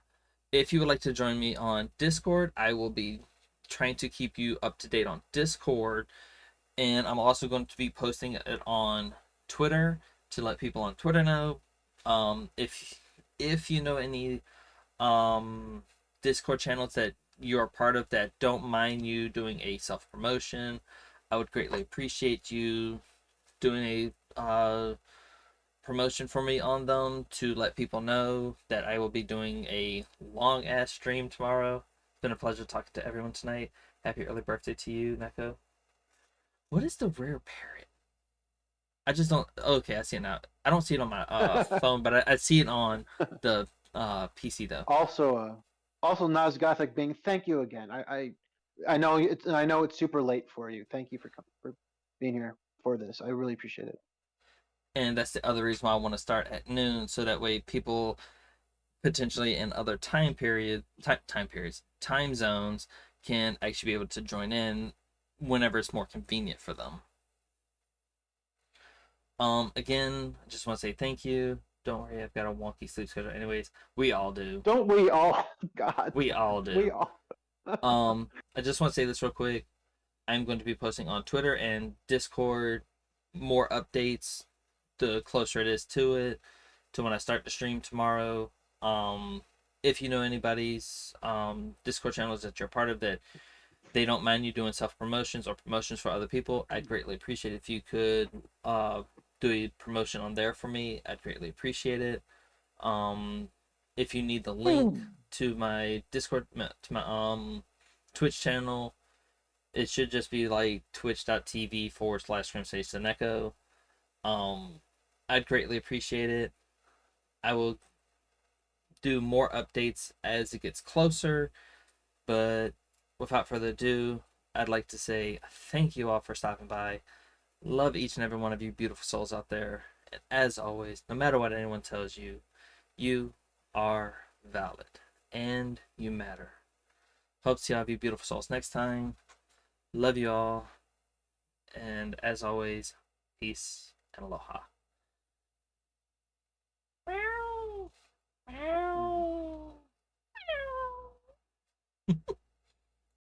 if you would like to join me on Discord, I will be trying to keep you up to date on Discord, and I'm also going to be posting it on Twitter to let people on Twitter know. If you know any Discord channels that you are part of that don't mind you doing a self promotion, I would greatly appreciate you doing a promotion for me on them to let people know that I will be doing a long ass stream tomorrow. It's been a pleasure talking to everyone tonight. Happy early birthday to you, Neko. What is the rare parrot? I just don't. Okay, I see it now. I don't see it on my phone, but I see it on the PC though. Also, also Nas Gothic Bing. Thank you again. I know it's. I know it's super late for you. Thank you for being here for this. I really appreciate it. And that's the other reason why I want to start at noon, so that way people potentially in other time zones can actually be able to join in whenever it's more convenient for them. Again, I just want to say thank you. Don't worry, I've got a wonky sleep schedule. Anyways, we all do. Don't we all? God, We all we do. all. I just want to say this real quick. I'm going to be posting on Twitter and Discord more updates the closer it is to it, to when I start the stream tomorrow. If you know anybody's Discord channels that you're part of that they don't mind you doing self promotions or promotions for other people, I'd greatly appreciate it if you could do a promotion on there for me. I'd greatly appreciate it. Um, if you need the link to my Discord, to my Twitch channel, it should just be like twitch.tv/Scrimsage Echo. Um, I'd greatly appreciate it. I will do more updates as it gets closer, but without further ado, I'd like to say thank you all for stopping by. Love each and every one of you beautiful souls out there. And as always, no matter what anyone tells you, you are valid, and you matter. Hope to see all of you beautiful souls next time. Love you all. And as always, peace and aloha.